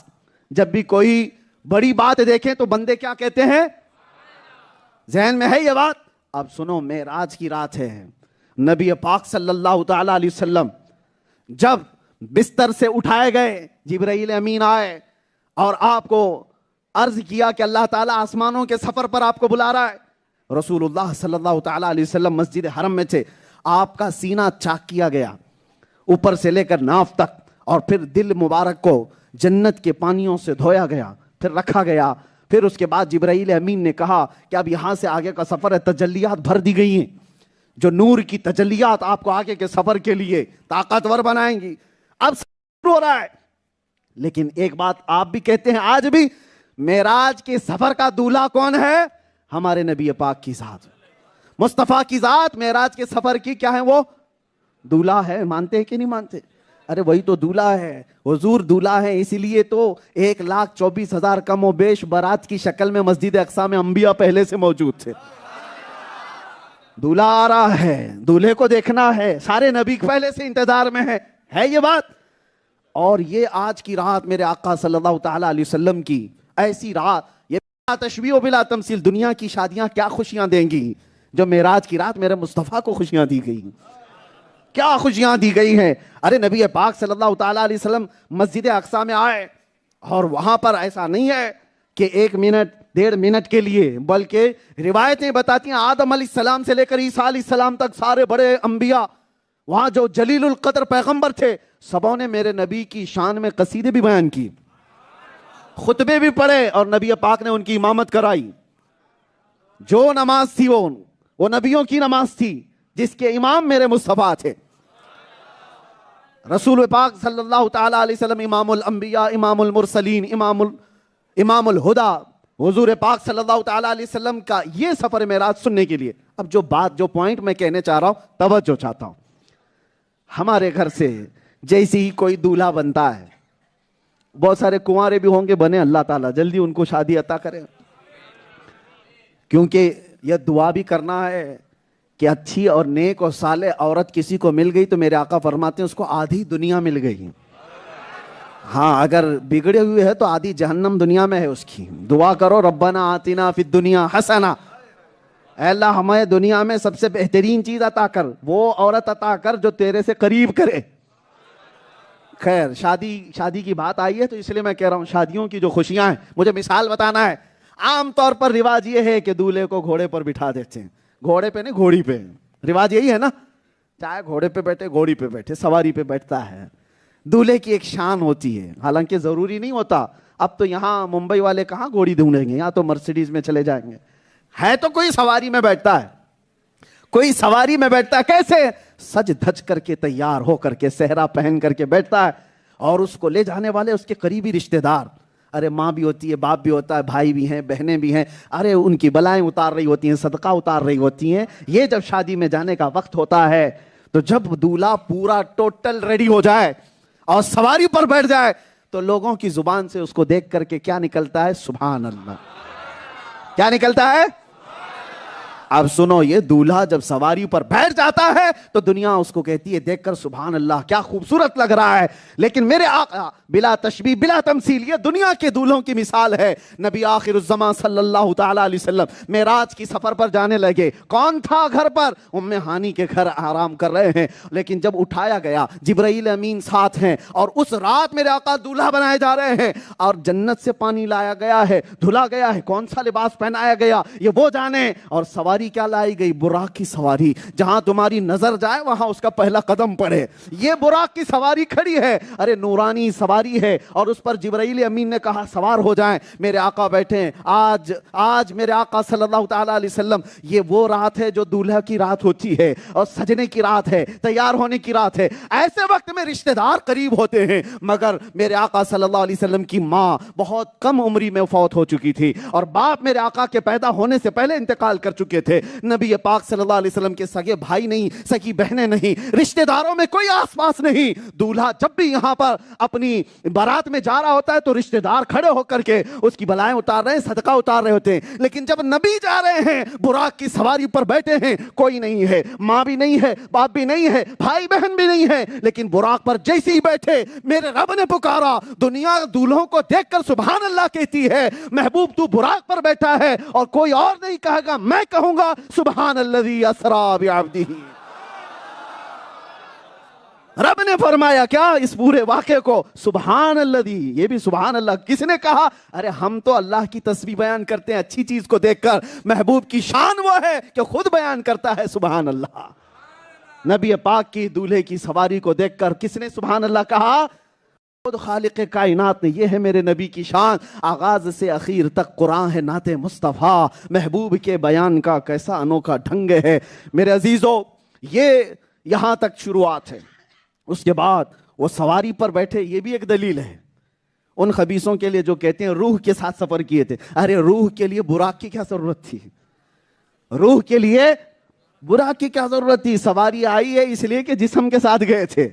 جب بھی کوئی بڑی بات دیکھیں تو بندے کیا کہتے ہیں؟ ذہن میں ہے یہ بات؟ اب سنو, معراج کی رات ہے, نبی پاک صلی اللہ تعالی علیہ وسلم جب بستر سے اٹھائے گئے, جبرائیل امین آئے اور آپ کو عرض کیا کہ اللہ تعالیٰ آسمانوں کے سفر پر آپ کو بلا رہا ہے. رسول اللہ صلی اللہ تعالی علیہ وسلم مسجد حرم میں تھے, آپ کا سینہ چاک کیا گیا اوپر سے لے کر ناف تک, اور پھر دل مبارک کو جنت کے پانیوں سے دھویا گیا, پھر رکھا گیا. پھر اس کے بعد جبرائیل امین نے کہا کہ اب یہاں سے آگے کا سفر ہے, تجلیات بھر دی گئی ہیں, جو نور کی تجلیات آپ کو آگے کے سفر کے لیے طاقتور بنائیں گی. اب سفر ہو رہا ہے, لیکن ایک بات آپ بھی کہتے ہیں آج بھی, معراج کے سفر کا دولہا کون ہے؟ ہمارے نبی پاک کی ذات, مصطفیٰ کی ذات معراج کے سفر کی کیا ہے؟ وہ دولہا ہے. مانتے ہیں کہ نہیں مانتے؟ ارے وہی تو دولہا ہے, حضور دولہا ہے. اسی لیے تو 1,24,000 کم و بیش بارات کی شکل میں مسجد اقصی میں انبیاء پہلے سے موجود تھے. دولہا آ رہا ہے, دولہے کو دیکھنا ہے, سارے نبی پہلے سے انتظار میں ہے یہ بات. اور یہ آج کی رات میرے آقا صلی اللہ تعالی علیہ وسلم کی ایسی رات, یہ بلا تشبیہ و بلا تمثیل, دنیا کی شادیاں کیا خوشیاں دیں گی جو معراج کی رات میرے مصطفیٰ کو خوشیاں دی گئی, کیا خوشیاں دی گئی ہیں. ارے نبی پاک صلی اللہ تعالی علیہ وسلم مسجد اقصی میں آئے, اور وہاں پر ایسا نہیں ہے کہ 1 منٹ 1.5 منٹ کے لیے, بلکہ روایتیں بتاتی ہیں آدم علیہ السلام سے لے کر عیسیٰ علیہ السلام تک سارے بڑے انبیاء, وہاں جو جلیل القدر پیغمبر تھے, سبوں نے میرے نبی کی شان میں قصیدے بھی بیان کی, خطبے بھی پڑھے, اور نبی پاک نے ان کی امامت کرائی. جو نماز تھی وہ نبیوں کی نماز تھی جس کے امام میرے مصطفیٰ تھے. رسول پاک صلی اللہ تعالی علیہ وسلم امام الانبیاء, امام المرسلین, امام الہدا, حضور پاک صلی اللہ تعالی علیہ وسلم کا یہ سفر معراج سننے کے لیے. اب جو پوائنٹ میں کہنے چاہ رہا ہوں, توجہ چاہتا ہوں. ہمارے گھر سے جیسے ہی کوئی دولہا بنتا ہے, بہت سارے کنوارے بھی ہوں گے بنے, اللہ تعالیٰ جلدی ان کو شادی عطا کرے, کیونکہ یہ دعا بھی کرنا ہے کہ اچھی اور نیک اور صالح عورت کسی کو مل گئی تو میرے آقا فرماتے ہیں اس کو آدھی دنیا مل گئی. ہاں, اگر بگڑے ہوئے ہے تو آدھی جہنم دنیا میں ہے اس کی. دعا کرو ربنا آتنا فی الدنیا حسنہ, اے اللہ ہمیں دنیا میں سب سے بہترین چیز عطا کر, وہ عورت عطا کر جو تیرے سے قریب کرے. خیر, شادی کی بات آئی ہے تو اس لیے میں کہہ رہا ہوں, شادیوں کی جو خوشیاں ہیں, مجھے مثال بتانا ہے. عام طور پر رواج یہ ہے کہ دولہے کو گھوڑے پر بٹھا دیتے ہیں, گھوڑے پہ نہیں گھوڑی پہ, رواج یہی ہے نا, چاہے گھوڑے پہ بیٹھے, گھوڑی پہ بیٹھے, سواری پہ بیٹھتا ہے. دولہے کی ایک شان ہوتی ہے, حالانکہ ضروری نہیں ہوتا. اب تو یہاں ممبئی والے کہاں گھوڑی ڈھونڈیں گے, یہاں تو مرسیڈیز میں چلے جائیں گے. ہے تو کوئی سواری میں بیٹھتا ہے, کوئی سواری میں بیٹھتا ہے. کیسے؟ سج دھج کر کے, تیار ہو کر کے, صحرا پہن کر کے بیٹھتا ہے, اور اس کو لے جانے والے اس کے قریبی رشتہ دار, ارے ماں بھی ہوتی ہے, باپ بھی ہوتا ہے, بھائی بھی ہیں, بہنیں بھی ہیں, ارے ان کی بلائیں اتار رہی ہوتی ہیں, صدقہ اتار رہی ہوتی ہیں. یہ جب شادی میں جانے کا وقت ہوتا ہے تو جب دولہا پورا ٹوٹل ریڈی ہو جائے اور سواری پر بیٹھ جائے تو لوگوں کی زبان سے اس کو دیکھ کر کے کیا نکلتا ہے؟ سبحان اللہ. کیا نکلتا ہے؟ اب سنو, یہ دولہا جب سواری پر بیٹھ جاتا ہے تو دنیا اس کو کہتی ہے دیکھ کر سبحان اللہ کیا خوبصورت لگ رہا ہے. لیکن میرے آقا بلا تشبیہ بلا تمثیل یہ دنیا کے دولہوں کی مثال ہے. نبی آخر الزمان صلی اللہ تعالی علیہ وسلم معراج کی سفر پر جانے لگے. کون تھا گھر پر؟ ام ہانی کے گھر آرام کر رہے ہیں. لیکن جب اٹھایا گیا, جبرائیل امین ساتھ ہیں, اور اس رات میرے آقا دولہا بنائے جا رہے ہیں, اور جنت سے پانی لایا گیا ہے, دھلا گیا ہے, کون سا لباس پہنایا گیا یہ وہ جانے. اور سواری کیا لائی گئی؟ براق کی سواری. جہاں تمہاری نظر جائے وہاں اس کا پہلا قدم پڑے. یہ براق کی سواری کھڑی ہے, ارے نورانی سواری ہے, اور اس پر جبرائیل امین نے کہا سوار ہو جائیں. میرے آقا بیٹھے ہیں. آج میرے آقا صلی اللہ تعالی علیہ وسلم, یہ وہ رات ہے جو دولہا کی رات ہوتی ہے, اور سجنے کی رات ہے, تیار ہونے کی رات ہے. ایسے وقت میں رشتہ دار قریب ہوتے ہیں, مگر میرے آقا صلی اللہ علیہ وسلم کی ماں بہت کم عمری میں فوت ہو چکی تھی, اور باپ میرے آقا کے پیدا ہونے سے پہلے انتقال کر چکے تھے. تھے. نبی پاک صلی اللہ علیہ وسلم کے سگے بھائی نہیں, سگی بہنیں نہیں, رشتہ داروں میں کوئی آس پاس نہیں. دولہا جب بھی یہاں پر اپنی بارات میں جا رہا ہوتا ہے تو رشتہ دار کھڑے ہو کر کے اس کی بلائیں اتار رہے ہیں, صدقہ اتار رہے ہوتے ہیں. لیکن جب نبی جا رہے ہیں, براق کی سواری پر بیٹھے ہیں, کوئی نہیں ہے, ماں بھی نہیں ہے, باپ بھی نہیں ہے, بھائی بہن بھی نہیں ہے, لیکن براق پر جیسے ہی بیٹھے میرے رب نے پکارا. دنیا دولہوں کو دیکھ کر سبحان اللہ کہتی ہے, محبوب تو براق پر بیٹھا ہے اور کوئی اور نہیں کہے گا, میں کہوں گا سبحان الذی اسریٰ بعبدہ. رب نے فرمایا کیا اس پورے واقعے کو, سبحان الذی. یہ بھی سبحان اللہ کس نے کہا؟ ارے ہم تو اللہ کی تسبیح بیان کرتے ہیں اچھی چیز کو دیکھ کر, محبوب کی شان وہ ہے کہ خود بیان کرتا ہے سبحان اللہ. نبی پاک کی دولہے کی سواری کو دیکھ کر کس نے سبحان اللہ کہا؟ خود خالق کائنات نے. یہ ہے میرے نبی کی شان, آغاز سے اخیر تک قرآن ہے نعت مصطفیٰ, محبوب کے بیان کا کیسا انوکھا ڈھنگ ہے. میرے عزیزو, یہ یہاں تک شروعات ہے. اس کے بعد وہ سواری پر بیٹھے, یہ بھی ایک دلیل ہے ان خبیثوں کے لیے جو کہتے ہیں روح کے ساتھ سفر کیے تھے. ارے روح کے لیے براق کی کیا ضرورت تھی؟ روح کے لیے براق کی کیا ضرورت تھی؟ سواری آئی ہے اس لیے کہ جسم کے ساتھ گئے تھے,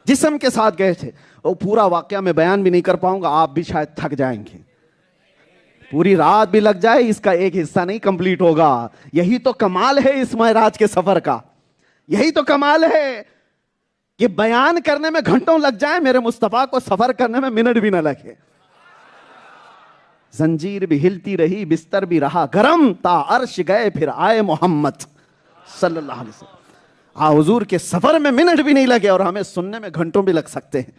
جسم کے ساتھ گئے تھے. وہ پورا واقعہ میں بیان بھی نہیں کر پاؤں گا, آپ بھی شاید تھک جائیں گے, پوری رات بھی لگ جائے اس کا ایک حصہ نہیں کمپلیٹ ہوگا. یہی تو کمال ہے اس معراج کے سفر کا, یہی تو کمال ہے کہ بیان کرنے میں گھنٹوں لگ جائیں, میرے مصطفیٰ کو سفر کرنے میں منٹ بھی نہ لگے. زنجیر بھی ہلتی رہی, بستر بھی رہا گرم, تا عرش گئے پھر آئے محمد صلی اللہ علیہ وسلم. حضور کے سفر میں منٹ بھی نہیں لگے اور ہمیں سننے میں گھنٹوں بھی لگ سکتے ہیں.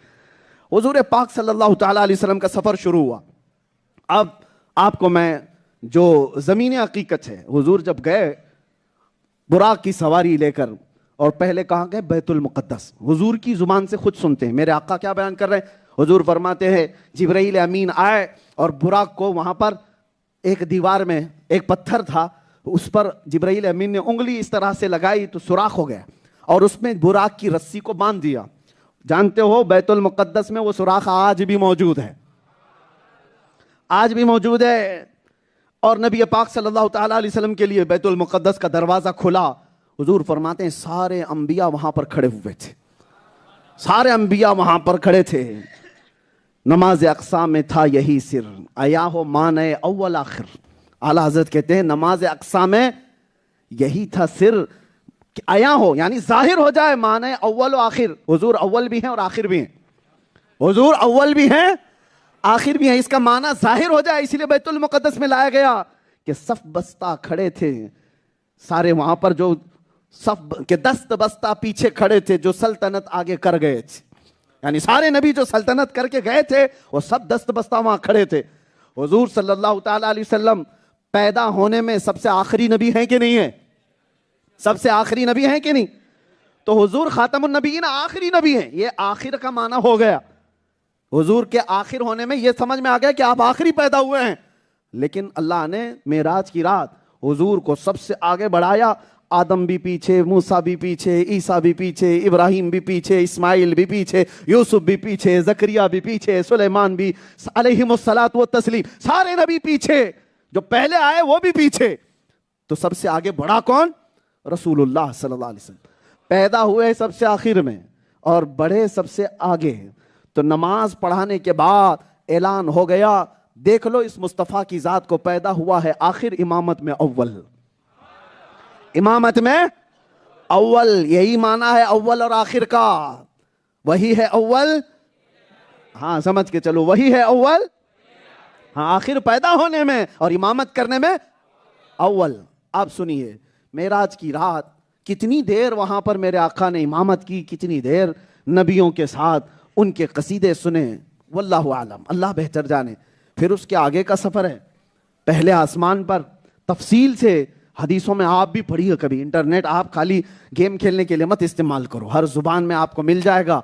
حضور پاک صلی اللہ تعالیٰ علیہ وسلم کا سفر شروع ہوا. اب آپ کو میں جو زمین حقیقت ہے, حضور جب گئے براق کی سواری لے کر, اور پہلے کہاں گئے؟ بیت المقدس. حضور کی زبان سے خود سنتے ہیں میرے آقا کیا بیان کر رہے ہیں. حضور فرماتے ہیں جبرائیل امین آئے اور براق کو وہاں پر ایک دیوار میں ایک پتھر تھا, اس پر جبرائیل امین نے انگلی اس طرح سے لگائی تو سوراخ ہو گیا اور اس میں براق کی رسی کو باندھ دیا. جانتے ہو بیت المقدس میں وہ سوراخ آج بھی موجود ہے, آج بھی موجود ہے. اور نبی پاک صلی اللہ تعالیٰ علیہ وسلم کے لیے بیت المقدس کا دروازہ کھلا. حضور فرماتے ہیں سارے انبیاء وہاں پر کھڑے ہوئے تھے, سارے انبیاء وہاں پر کھڑے تھے. نماز اقصیٰ میں تھا یہی سر, آیا ہو معنی اول آخر. اعلیٰ حضرت کہتے ہیں نماز اقصیٰ میں یہی تھا سر, آیا ہو یعنی ظاہر ہو جائے معنی اول و آخر. حضور اول بھی ہیں اور آخر بھی ہیں, حضور اول بھی ہیں آخر بھی ہیں, اس کا معنی ظاہر ہو جائے. اسی لیے بیت المقدس میں لایا گیا کہ صف بستہ کھڑے تھے سارے وہاں پر, جو صف کے دست بستہ پیچھے کھڑے تھے, جو سلطنت آگے کر گئے تھے, یعنی سارے نبی جو سلطنت کر کے گئے تھے وہ سب دست بستہ وہاں کھڑے تھے. حضور صلی اللہ تعالیٰ علیہ وسلم پیدا ہونے میں سب سے آخری نبی ہیں کہ نہیں ہے؟ سب سے آخری نبی ہیں کہ نہیں؟ تو حضور خاتم النبیین آخری نبی ہیں, یہ آخر کا معنی ہو گیا. حضور کے آخر ہونے میں یہ سمجھ میں آ گیا کہ آپ آخری پیدا ہوئے ہیں. لیکن اللہ نے معراج کی رات حضور کو سب سے آگے بڑھایا. آدم بھی پیچھے, موسیٰ بھی پیچھے, عیسیٰ بھی پیچھے, ابراہیم بھی پیچھے, اسماعیل بھی پیچھے, یوسف بھی پیچھے, زکریا بھی پیچھے, سلیمان بھی علیہم الصلاۃ والتسلیم, سارے نبی پیچھے, جو پہلے آئے وہ بھی پیچھے. تو سب سے آگے بڑھا کون؟ رسول اللہ صلی اللہ علیہ وسلم. پیدا ہوئے سب سے آخر میں اور بڑھے سب سے آگے. تو نماز پڑھانے کے بعد اعلان ہو گیا, دیکھ لو اس مصطفیٰ کی ذات کو پیدا ہوا ہے آخر, امامت میں اول, امامت میں اول. یہی معنی ہے اول اور آخر کا, وہی ہے اول. ہاں سمجھ کے چلو, وہی ہے اول. ہاں آخر پیدا ہونے میں اور امامت کرنے میں اول. آپ سنیے معراج کی رات کتنی دیر وہاں پر میرے آقا نے امامت کی, کتنی دیر نبیوں کے ساتھ ان کے قصیدے سنے, واللہ عالم, اللہ بہتر جانے. پھر اس کے آگے کا سفر ہے پہلے آسمان پر, تفصیل سے حدیثوں میں آپ بھی پڑھیے کبھی. انٹرنیٹ آپ خالی گیم کھیلنے کے لیے مت استعمال کرو, ہر زبان میں آپ کو مل جائے گا.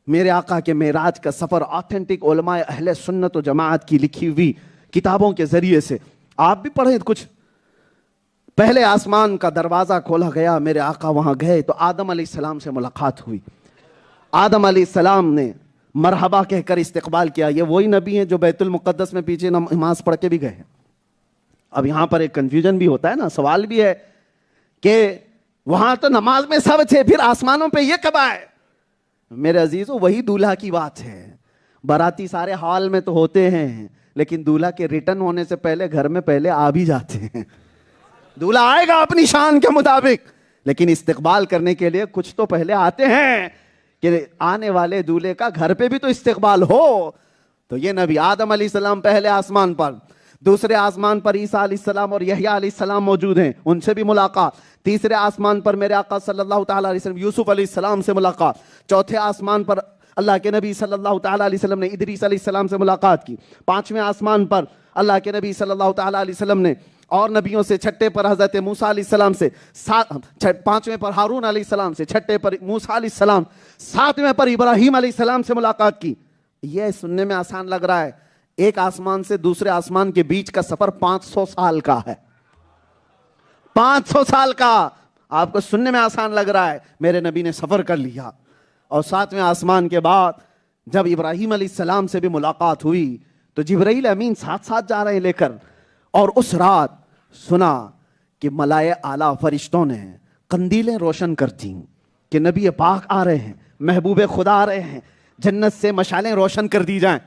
میرے آقا کے معراج کا سفر آتھینٹک علماء اہل سنت و جماعت کی لکھی ہوئی کتابوں کے ذریعے سے آپ بھی پڑھیں کچھ. پہلے آسمان کا دروازہ کھولا گیا, میرے آقا وہاں گئے تو آدم علیہ السلام سے ملاقات ہوئی. آدم علیہ السلام نے مرحبا کہہ کر استقبال کیا. یہ وہی نبی ہیں جو بیت المقدس میں پیچھے نماز پڑھ کے بھی گئے ہیں, اب یہاں پر ایک کنفیوژن بھی ہوتا ہے نا، سوال بھی ہے کہ وہاں تو نماز میں سب تھے، پھر آسمانوں پہ یہ کب آئے؟ میرے عزیزو وہی دولہا کی بات ہے. باراتی سارے ہال میں تو ہوتے ہیں، لیکن دولہا کے ریٹرن ہونے سے پہلے گھر میں پہلے آ بھی جاتے ہیں. دولہا آئے گا اپنی شان کے مطابق، لیکن استقبال کرنے کے لیے کچھ تو پہلے آتے ہیں کہ آنے والے دولہے کا گھر پہ بھی تو استقبال ہو. تو یہ نبی آدم علیہ السلام پہلے آسمان پر، دوسرے آسمان پر عیسیٰ علیہ السلام اور یحییٰ علیہ السلام موجود ہیں، ان سے بھی ملاقات. تیسرے آسمان پر میرے آقا صلی اللہ تعالیٰ علیہ وسلم یوسف علیہ السلام سے ملاقات. چوتھے آسمان پر اللہ کے نبی صلی اللہ تعالیٰ علیہ وسلم نے ادریس علیہ السلام سے ملاقات کی. پانچویں آسمان پر اللہ کے نبی صلی اللہ تعالیٰ علیہ وسلم نے اور نبیوں سے، چھٹے پر حضرت موسیٰ علیہ السلام سے، پانچویں پر ہارون علیہ السلام سے، چھٹے پر موسیٰ علیہ السلام، ساتویں پر ابراہیم علیہ السلام سے ملاقات کی. یہ سننے میں آسان لگ رہا ہے، ایک آسمان سے دوسرے آسمان کے بیچ کا سفر 500 سال کا ہے. 500 سال کا. آپ کو سننے میں آسان لگ رہا ہے، میرے نبی نے سفر کر لیا. اور ساتویں آسمان کے بعد جب ابراہیم علیہ السلام سے بھی ملاقات ہوئی تو جبرائیل امین ساتھ ساتھ جا رہے ہیں لے کر. اور اس رات سنا کہ ملائے اعلیٰ فرشتوں نے قندیلیں روشن کرتی کہ نبی پاک آ رہے ہیں، محبوب خدا آ رہے ہیں، جنت سے مشالیں روشن کر دی جائیں،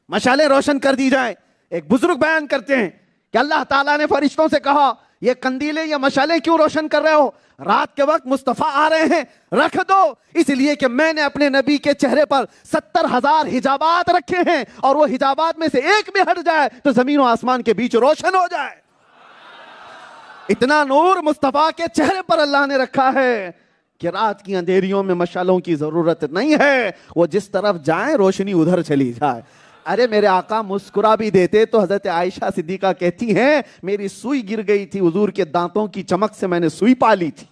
مشالیں روشن کر دی جائیں. ایک بزرگ بیان کرتے ہیں کہ اللہ تعالیٰ نے فرشتوں سے کہا یہ قندیلیں یا مشالیں کیوں روشن کر رہے ہو؟ رات کے وقت مصطفیٰ آ رہے ہیں، رکھ دو. اس لیے کہ میں نے اپنے نبی کے چہرے پر 70,000 حجابات رکھے ہیں، اور وہ حجابات میں سے ایک بھی ہٹ جائے تو زمین و آسمان کے بیچ روشن ہو جائے. اتنا نور مصطفیٰ کے چہرے پر اللہ نے رکھا ہے کہ رات کی اندھیریوں میں مشالوں کی ضرورت نہیں ہے، وہ جس طرف جائیں روشنی ادھر چلی جائے. ارے میرے آقا مسکرا بھی دیتے تو حضرت عائشہ صدیقہ کہتی ہیں میری سوئی گر گئی تھی، حضور کے دانتوں کی چمک سے میں نے سوئی پالی تھی.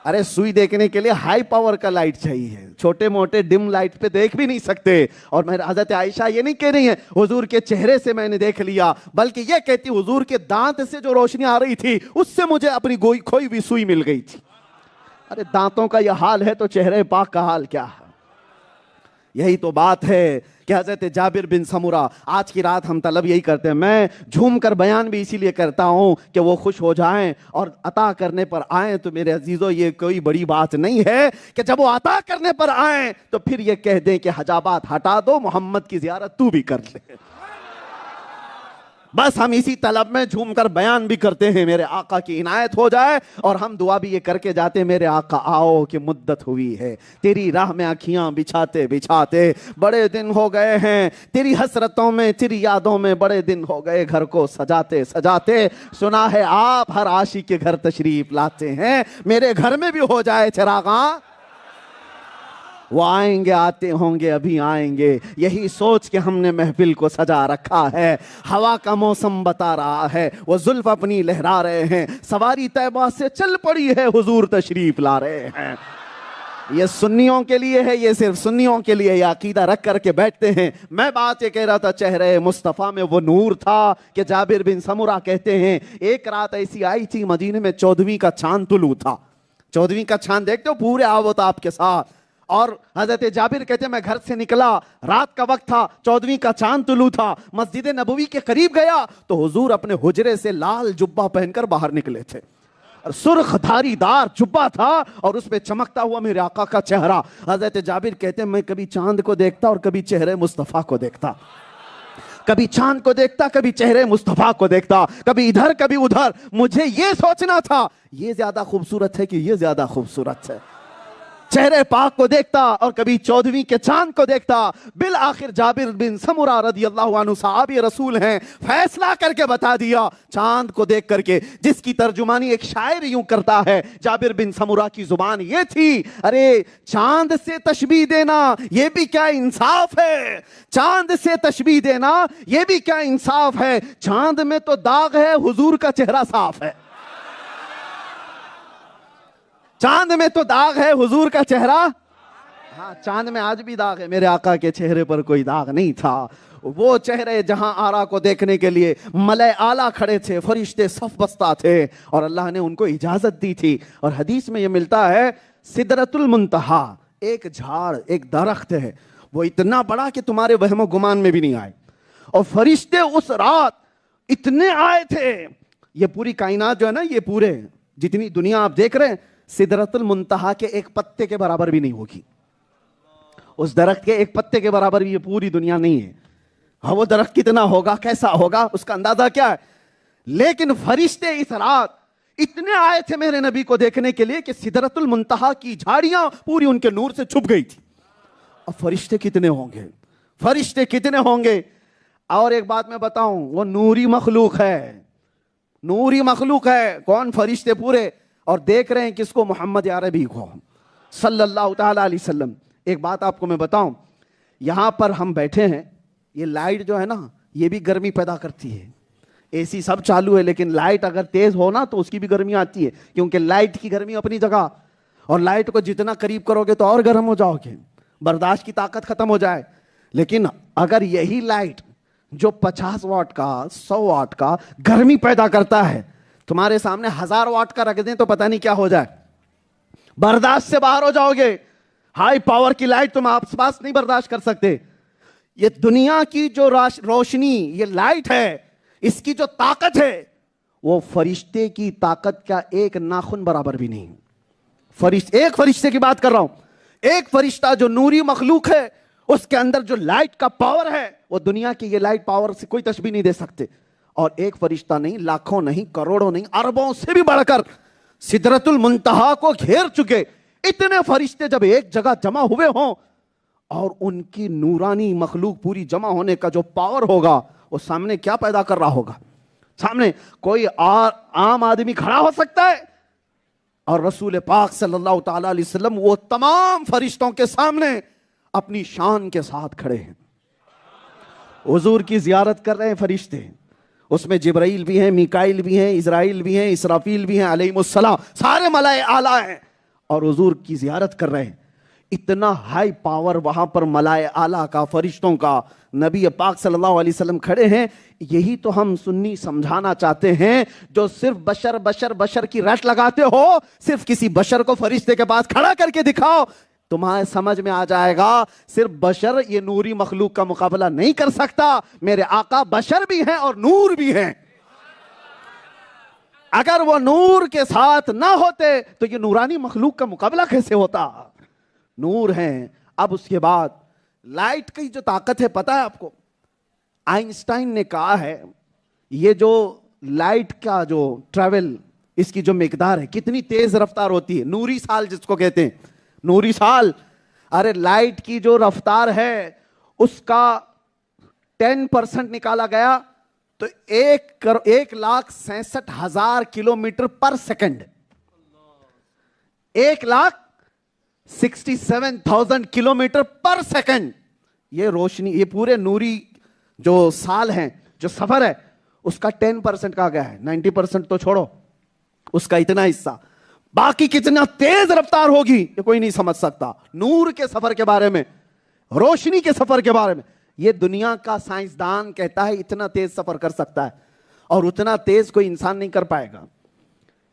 ارے سوئی دیکھنے کے لیے ہائی پاور کا لائٹ چاہیے، چھوٹے موٹے ڈم لائٹ پہ دیکھ بھی نہیں سکتے. اور میں حضرت عائشہ یہ نہیں کہہ رہی ہیں حضور کے چہرے سے میں نے دیکھ لیا، بلکہ یہ کہتی حضور کے دانت سے جو روشنی آ رہی تھی اس سے مجھے اپنی کھوئی بھی سوئی مل گئی تھی. ارے دانتوں کا یہ حال ہے تو چہرے پاک کا حال کیا ہے؟ یہی تو بات ہے کہ حضرت جابر بن سمرہ، آج کی رات ہم طلب یہی کرتے ہیں، میں جھوم کر بیان بھی اسی لیے کرتا ہوں کہ وہ خوش ہو جائیں اور عطا کرنے پر آئیں. تو میرے عزیزو یہ کوئی بڑی بات نہیں ہے کہ جب وہ عطا کرنے پر آئیں تو پھر یہ کہہ دیں کہ حجابات ہٹا دو، محمد کی زیارت تو بھی کر لے. بس ہم اسی طلب میں جھوم کر بیان بھی کرتے ہیں، میرے آقا کی عنایت ہو جائے. اور ہم دعا بھی یہ کر کے جاتے ہیں میرے آقا آؤ کہ مدت ہوئی ہے تیری راہ میں آنکھیاں بچھاتے بچھاتے، بڑے دن ہو گئے ہیں تیری حسرتوں میں تیری یادوں میں، بڑے دن ہو گئے گھر کو سجاتے سجاتے. سنا ہے آپ ہر عاشق کے گھر تشریف لاتے ہیں، میرے گھر میں بھی ہو جائے چراغاں. وہ آئیں گے، آتے ہوں گے، ابھی آئیں گے، یہی سوچ کے ہم نے محفل کو سجا رکھا ہے. ہوا کا موسم بتا رہا ہے، وہ زلف اپنی لہرا رہے ہیں، سواری طیبہ سے چل پڑی ہے، حضور تشریف لا رہے ہیں. یہ سنیوں کے لیے ہے، یہ صرف سنیوں کے لیے یہ عقیدہ رکھ کر کے بیٹھتے ہیں. میں بات یہ کہہ رہا تھا چہرے مصطفیٰ میں وہ نور تھا کہ جابر بن سمرہ کہتے ہیں ایک رات ایسی آئی تھی مدینے میں 14ویں کا چاند طلوع تھا. 14ویں کا چاند دیکھتے ہو پورے آفتاب کے ساتھ. اور حضرت جابر کہتے ہیں میں گھر سے نکلا، رات کا وقت تھا، 14ویں کا چاند طلوع تھا، مسجد نبوی کے قریب گیا تو حضور اپنے حجرے سے لال جبہ پہن کر باہر نکلے تھے. سرخ دھاری دار جبہ تھا اور اس پہ چمکتا ہوا میرے آقا کا چہرہ. حضرت جابر کہتے ہیں میں کبھی چاند کو دیکھتا اور کبھی چہرے مصطفیٰ کو دیکھتا، کبھی چاند کو دیکھتا کبھی چہرے مصطفیٰ کو دیکھتا، کبھی ادھر کبھی ادھر. مجھے یہ سوچنا تھا یہ زیادہ خوبصورت ہے کہ یہ زیادہ خوبصورت ہے. چہرے پاک کو دیکھتا اور کبھی 14ویں کے چاند کو دیکھتا. بالآخر جابر بن سمرہ رضی اللہ عنہ صحابی رسول ہیں، فیصلہ کر کے بتا دیا چاند کو دیکھ کر کے، جس کی ترجمانی ایک شاعر یوں کرتا ہے. جابر بن سمرہ کی زبان یہ تھی ارے چاند سے تشبیہ دینا یہ بھی کیا انصاف ہے، چاند سے تشبیہ دینا یہ بھی کیا انصاف ہے، چاند میں تو داغ ہے حضور کا چہرہ صاف ہے. چاند میں تو داغ ہے حضور کا چہرہ، ہاں چاند میں آج بھی داغ ہے، میرے آقا کے چہرے پر کوئی داغ نہیں تھا. وہ چہرے جہاں آرا کو دیکھنے کے لیے ملائے اعلیٰ کھڑے تھے، فرشتے صف بستہ تھے اور اللہ نے ان کو اجازت دی تھی. اور حدیث میں یہ ملتا ہے سدرۃ المنتہا ایک جھاڑ ایک درخت ہے، وہ اتنا بڑا کہ تمہارے وہم و گمان میں بھی نہیں آئے. اور فرشتے اس رات اتنے آئے تھے. یہ پوری کائنات جو ہے نا, یہ پورے جتنی دنیا آپ دیکھ رہے ہیں, سدرۃ المنتہا کے ایک پتے کے برابر بھی نہیں ہوگی. اس درخت کے ایک پتے کے برابر بھی یہ پوری دنیا نہیں ہے. ہاں, وہ درخت کتنا ہوگا, کیسا ہوگا, اس کا اندازہ کیا ہے. لیکن فرشتے اس رات اتنے آئے تھے میرے نبی کو دیکھنے کے لیے کہ سدرۃ المنتہا کی جھاڑیاں پوری ان کے نور سے چھپ گئی تھی. اب فرشتے کتنے ہوں گے, فرشتے کتنے ہوں گے. اور ایک بات میں بتاؤں, وہ نوری مخلوق ہے, نوری مخلوق ہے. کون؟ فرشتے پورے. اور دیکھ رہے ہیں کس کو؟ محمد عربی کو صلی اللہ تعالی علیہ وسلم. ایک بات آپ کو میں بتاؤں, یہاں پر ہم بیٹھے ہیں, یہ لائٹ جو ہے نا, یہ بھی گرمی پیدا کرتی ہے. اے سی سب چالو ہے, لیکن لائٹ اگر تیز ہو نا تو اس کی بھی گرمی آتی ہے, کیونکہ لائٹ کی گرمی اپنی جگہ, اور لائٹ کو جتنا قریب کرو گے تو اور گرم ہو جاؤ گے, برداشت کی طاقت ختم ہو جائے. لیکن اگر یہی لائٹ جو 50 واٹ کا 100 واٹ کا گرمی پیدا کرتا ہے, تمہارے سامنے 1000 واٹ کا رکھ دیں تو پتہ نہیں کیا ہو جائے, برداشت سے باہر ہو جاؤ گے. ہائی پاور کی لائٹ تم آپ پاس نہیں برداشت کر سکتے. یہ دنیا کی جو روشنی, یہ لائٹ ہے, اس کی جو طاقت ہے وہ فرشتے کی طاقت کا ایک ناخن برابر بھی نہیں. ایک فرشتے کی بات کر رہا ہوں, ایک فرشتہ جو نوری مخلوق ہے, اس کے اندر جو لائٹ کا پاور ہے وہ دنیا کی یہ لائٹ پاور سے کوئی تشبیہ نہیں دے سکتے. اور ایک فرشتہ نہیں, لاکھوں نہیں, کروڑوں نہیں, اربوں سے بھی بڑھ کر سدرۃ المنتہا کو گھیر چکے اتنے فرشتے جب ایک جگہ جمع ہوئے ہوں, اور ان کی نورانی مخلوق پوری جمع ہونے کا جو پاور ہوگا, وہ سامنے کیا پیدا کر رہا ہوگا. سامنے کوئی عام آدمی کھڑا ہو سکتا ہے, اور رسول پاک صلی اللہ تعالی علیہ وسلم وہ تمام فرشتوں کے سامنے اپنی شان کے ساتھ کھڑے ہیں. حضور کی زیارت کر رہے ہیں فرشتے, اس میں جبرائیل بھی ہیں, میکائیل بھی ہیں, اسرائیل بھی ہیں, اسرافیل بھی ہیں علیہم السلام, سارے ملائے اعلیٰ ہیں, اور حضور کی زیارت کر رہے ہیں. اتنا ہائی پاور وہاں پر ملائے اعلیٰ کا, فرشتوں کا, نبی پاک صلی اللہ علیہ وسلم کھڑے ہیں. یہی تو ہم سنی سمجھانا چاہتے ہیں, جو صرف بشر بشر بشر کی رٹ لگاتے ہو, صرف کسی بشر کو فرشتے کے پاس کھڑا کر کے دکھاؤ, تمہارے سمجھ میں آ جائے گا صرف بشر یہ نوری مخلوق کا مقابلہ نہیں کر سکتا. میرے آقا بشر بھی ہیں اور نور بھی ہیں. اگر وہ نور کے ساتھ نہ ہوتے تو یہ نورانی مخلوق کا مقابلہ کیسے ہوتا. نور ہیں. اب اس کے بعد لائٹ کی جو طاقت ہے پتہ ہے آپ کو, آئنسٹائن نے کہا ہے یہ جو لائٹ کا جو ٹریول, اس کی جو مقدار ہے, کتنی تیز رفتار ہوتی ہے, نوری سال جس کو کہتے ہیں, نوری سال. ارے لائٹ کی جو رفتار ہے اس کا 10% نکالا گیا تو 1,67,000 kilometre per second. 1,67,000 kilometre per second. یہ روشنی, یہ پورے نوری جو سال ہیں, جو سفر ہے, اس کا 10% کہا گیا ہے. 90% تو چھوڑو, اس کا اتنا حصہ. باقی کتنا تیز رفتار ہوگی یہ کوئی نہیں سمجھ سکتا. نور کے سفر کے بارے میں, روشنی کے سفر کے بارے میں, یہ دنیا کا سائنسدان کہتا ہے اتنا تیز سفر کر سکتا ہے, اور اتنا تیز کوئی انسان نہیں کر پائے گا.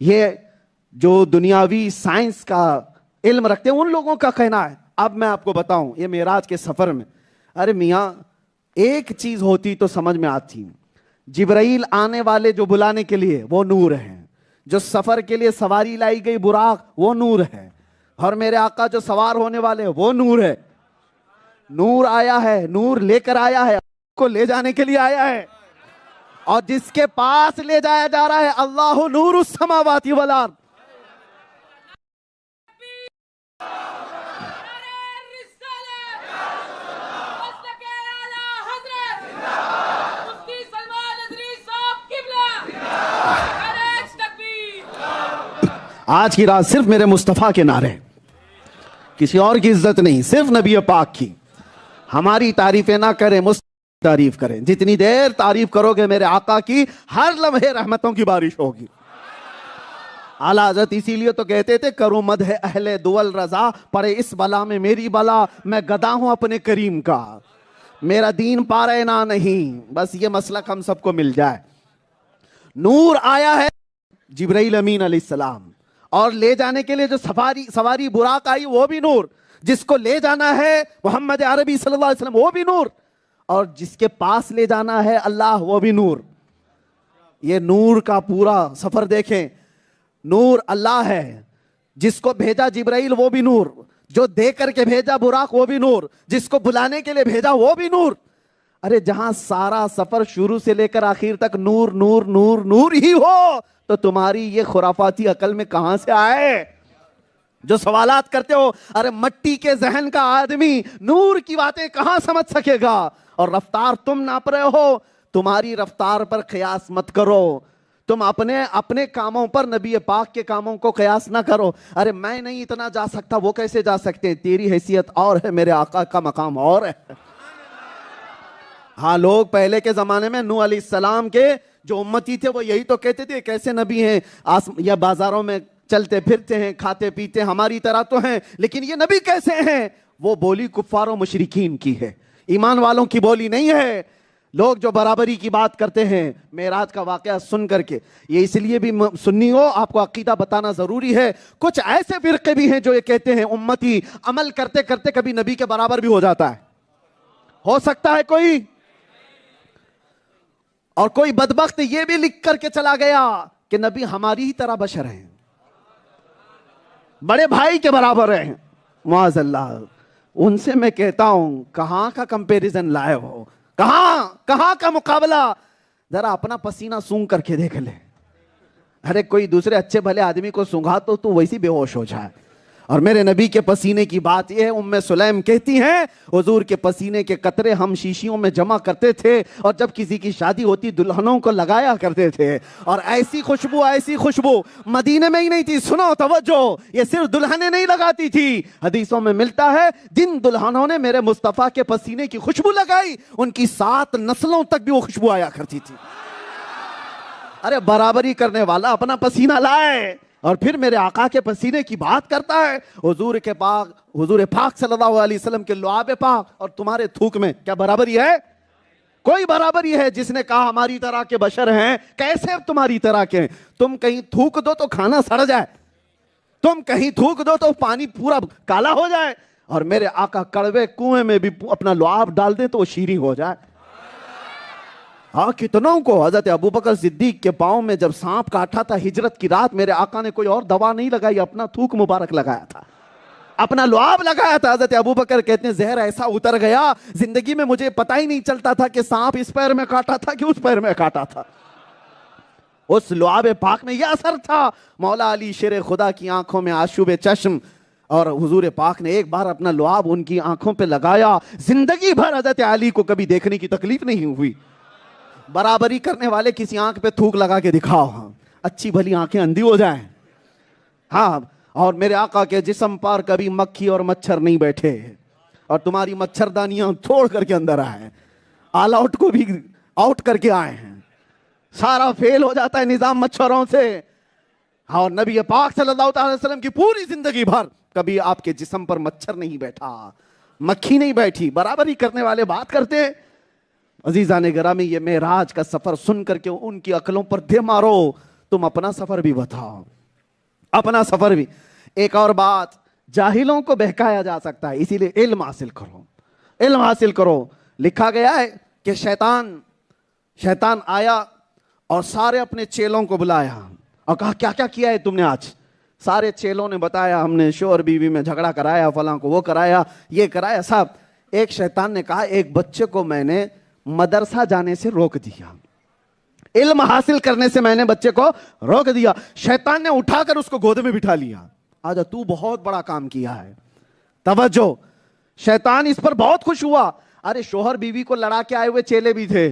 یہ جو دنیاوی سائنس کا علم رکھتے ہیں ان لوگوں کا کہنا ہے. اب میں آپ کو بتاؤں, یہ معراج کے سفر میں, ارے میاں ایک چیز ہوتی تو سمجھ میں آتی. جبرائیل آنے والے جو بلانے کے لیے وہ نور ہیں, جو سفر کے لیے سواری لائی گئی براق وہ نور ہے, اور میرے آقا جو سوار ہونے والے وہ نور ہے. نور آیا ہے, نور لے کر آیا ہے, کو لے جانے کے لیے آیا ہے, اور جس کے پاس لے جایا جا رہا ہے اللہ نور السماوات والارض. آج کی رات صرف میرے مصطفیٰ کے نعرے, کسی اور کی عزت نہیں, صرف نبی پاک کی. ہماری تعریفیں نہ کریں, مصطفیٰ تعریف کریں. جتنی دیر تعریف کرو گے میرے آقا کی, ہر لمحے رحمتوں کی بارش ہوگی. اعلیٰ حضرت اسی لیے تو کہتے تھے کرو مدح اہل دول رضا, پڑے اس بلا میں میری بلا, میں گدا ہوں اپنے کریم کا, میرا دین پارے نہ نہیں, بس یہ مسلک ہم سب کو مل جائے. نور آیا ہے جبرائیل امین علیہ السلام, اور لے جانے کے لیے جو سواری براق آئی وہ بھی نور, جس کو لے جانا ہے محمد عربی صلی اللہ علیہ وسلم وہ بھی نور, اور جس کے پاس لے جانا ہے اللہ وہ بھی نور. یہ نور کا پورا سفر دیکھیں. نور اللہ ہے، جس کو بھیجا جبرائیل وہ بھی نور، جو دے کر کے بھیجا براق وہ بھی نور، جس کو بلانے کے لیے بھیجا وہ بھی نور. ارے جہاں سارا سفر شروع سے لے کر آخر تک نور نور نور نور ہی ہو تو تمہاری یہ خرافاتی عقل میں کہاں سے آئے جو سوالات کرتے ہو؟ ارے مٹی کے ذہن کا آدمی نور کی باتیں کہاں سمجھ سکے گا؟ اور رفتار تم ناپ رہے ہو، تمہاری رفتار پر قیاس مت کرو. تم اپنے کاموں پر نبی پاک کے کاموں کو قیاس نہ کرو. ارے میں نہیں اتنا جا سکتا، وہ کیسے جا سکتے ہیں؟ تیری حیثیت اور ہے، میرے آقا کا مقام اور ہے. ہاں، لوگ پہلے کے زمانے میں نوح علیہ السلام کے جو امتی تھے وہ یہی تو کہتے تھے کیسے نبی ہیں، یا بازاروں میں چلتے پھرتے ہیں، کھاتے پیتے ہماری طرح تو ہیں، لیکن یہ نبی کیسے ہیں؟ وہ بولی کفار و مشرکین کی ہے، ایمان والوں کی بولی نہیں ہے. لوگ جو برابری کی بات کرتے ہیں معراج کا واقعہ سن کر کے، یہ اس لیے بھی سنی ہو آپ کو عقیدہ بتانا ضروری ہے. کچھ ایسے فرقے بھی ہیں جو یہ کہتے ہیں امتی عمل کرتے کرتے کبھی نبی کے برابر بھی ہو جاتا ہے. ہو سکتا ہے کوئی؟ اور کوئی بدبخت یہ بھی لکھ کر کے چلا گیا کہ نبی ہماری ہی طرح بشر ہیں، بڑے بھائی کے برابر ہیں. معاذ اللہ. ان سے میں کہتا ہوں کہاں کا کمپیریزن لائے ہو، کہاں کا مقابلہ؟ ذرا اپنا پسینہ سونگ کر کے دیکھ لے. ارے کوئی دوسرے اچھے بھلے آدمی کو سونگا تو ویسی بے ہوش ہو جائے. اور میرے نبی کے پسینے کی بات یہ ہے، ام سلیم کہتی ہیں حضور کے پسینے کے قطرے ہم شیشیوں میں جمع کرتے تھے اور جب کسی کی شادی ہوتی دلہنوں کو لگایا کرتے تھے. اور ایسی خوشبو مدینے میں ہی نہیں تھی. سنو توجہ، یہ صرف دلہنیں نہیں لگاتی تھی. حدیثوں میں ملتا ہے جن دلہنوں نے میرے مصطفیٰ کے پسینے کی خوشبو لگائی ان کی 7 نسلوں تک بھی وہ خوشبو آیا کرتی تھی. ارے برابری کرنے والا اپنا پسینہ لائے اور پھر میرے آقا کے پسینے کی بات کرتا ہے. حضور پاک صلی اللہ علیہ وسلم کے لعاب پاک اور تمہارے تھوک میں کیا برابری ہے؟ کوئی برابری ہے؟ جس نے کہا ہماری طرح کے بشر ہیں، کیسے اب تمہاری طرح کے ہیں؟ تم کہیں تھوک دو تو کھانا سڑ جائے، تم کہیں تھوک دو تو پانی پورا کالا ہو جائے، اور میرے آقا کڑوے کنویں میں بھی اپنا لعاب ڈال دیں تو وہ شیریں ہو جائے. ہاں، کتنوں کو حضرت ابوبکر صدیق کے پاؤں میں جب سانپ کاٹا تھا ہجرت کی رات، میرے آقا نے کوئی اور دوا نہیں لگائی، اپنا تھوک مبارک لگایا تھا، اپنا لعاب لگایا تھا. حضرت ابوبکر کہتے ہیں زہر ایسا اتر گیا زندگی میں مجھے پتہ ہی نہیں چلتا تھا کہ سانپ اس پیر میں کاٹا تھا کہ اس پیر میں کاٹا تھا. اس لعاب پاک میں یہ اثر تھا. مولا علی شیر خدا کی آنکھوں میں آشوب چشم، اور حضور پاک نے ایک بار اپنا لعاب ان کی آنکھوں پہ لگایا، زندگی بھر حضرت علی کو کبھی دیکھنے کی تکلیف نہیں ہوئی. برابری کرنے والے کسی آنکھ پہ تھوک لگا کے دکھاؤ، ہاں اچھی بھلی آنکھیں اندھی ہو جائیں. ہاں، اور میرے آقا کے جسم پر کبھی مکھی اور مچھر نہیں بیٹھے، اور تمہاری مچھردانیاں چھوڑ کر کے اندر آئے، آل آؤٹ کو بھی آؤٹ کر کے آئے ہیں. سارا فیل ہو جاتا ہے نظام مچھروں سے. اور نبی پاک صلی اللہ علیہ وسلم کی پوری زندگی بھر کبھی آپ کے جسم پر مچھر نہیں بیٹھا، مکھی نہیں بیٹھی. برابری کرنے والے بات کرتے ہیں. عزیزان گرامی، یہ معراج کا سفر سن کر کے ان کی عقلوں پر دے مارو. تم اپنا سفر بھی بتاؤ، اپنا سفر بھی. ایک اور بات، جاہلوں کو بہکایا جا سکتا ہے، اسی لیے علم حاصل کرو، علم حاصل کرو. لکھا گیا ہے کہ شیطان آیا اور سارے اپنے چیلوں کو بلایا اور کہا کیا کیا کیا ہے تم نے آج؟ سارے چیلوں نے بتایا ہم نے شوہر بیوی میں جھگڑا کرایا، فلاں کو وہ کرایا، یہ کرایا سب. ایک شیطان نے کہا ایک بچے کو میں نے مدرسہ جانے سے روک دیا، علم حاصل کرنے سے میں نے بچے کو روک دیا. شیطان نے اٹھا کر اس کو گود میں بٹھا لیا. آجا تو بہت بڑا کام کیا ہے. توجہ، شیطان اس پر بہت خوش ہوا. ارے شوہر بیوی کو لڑا کے آئے ہوئے چیلے بھی تھے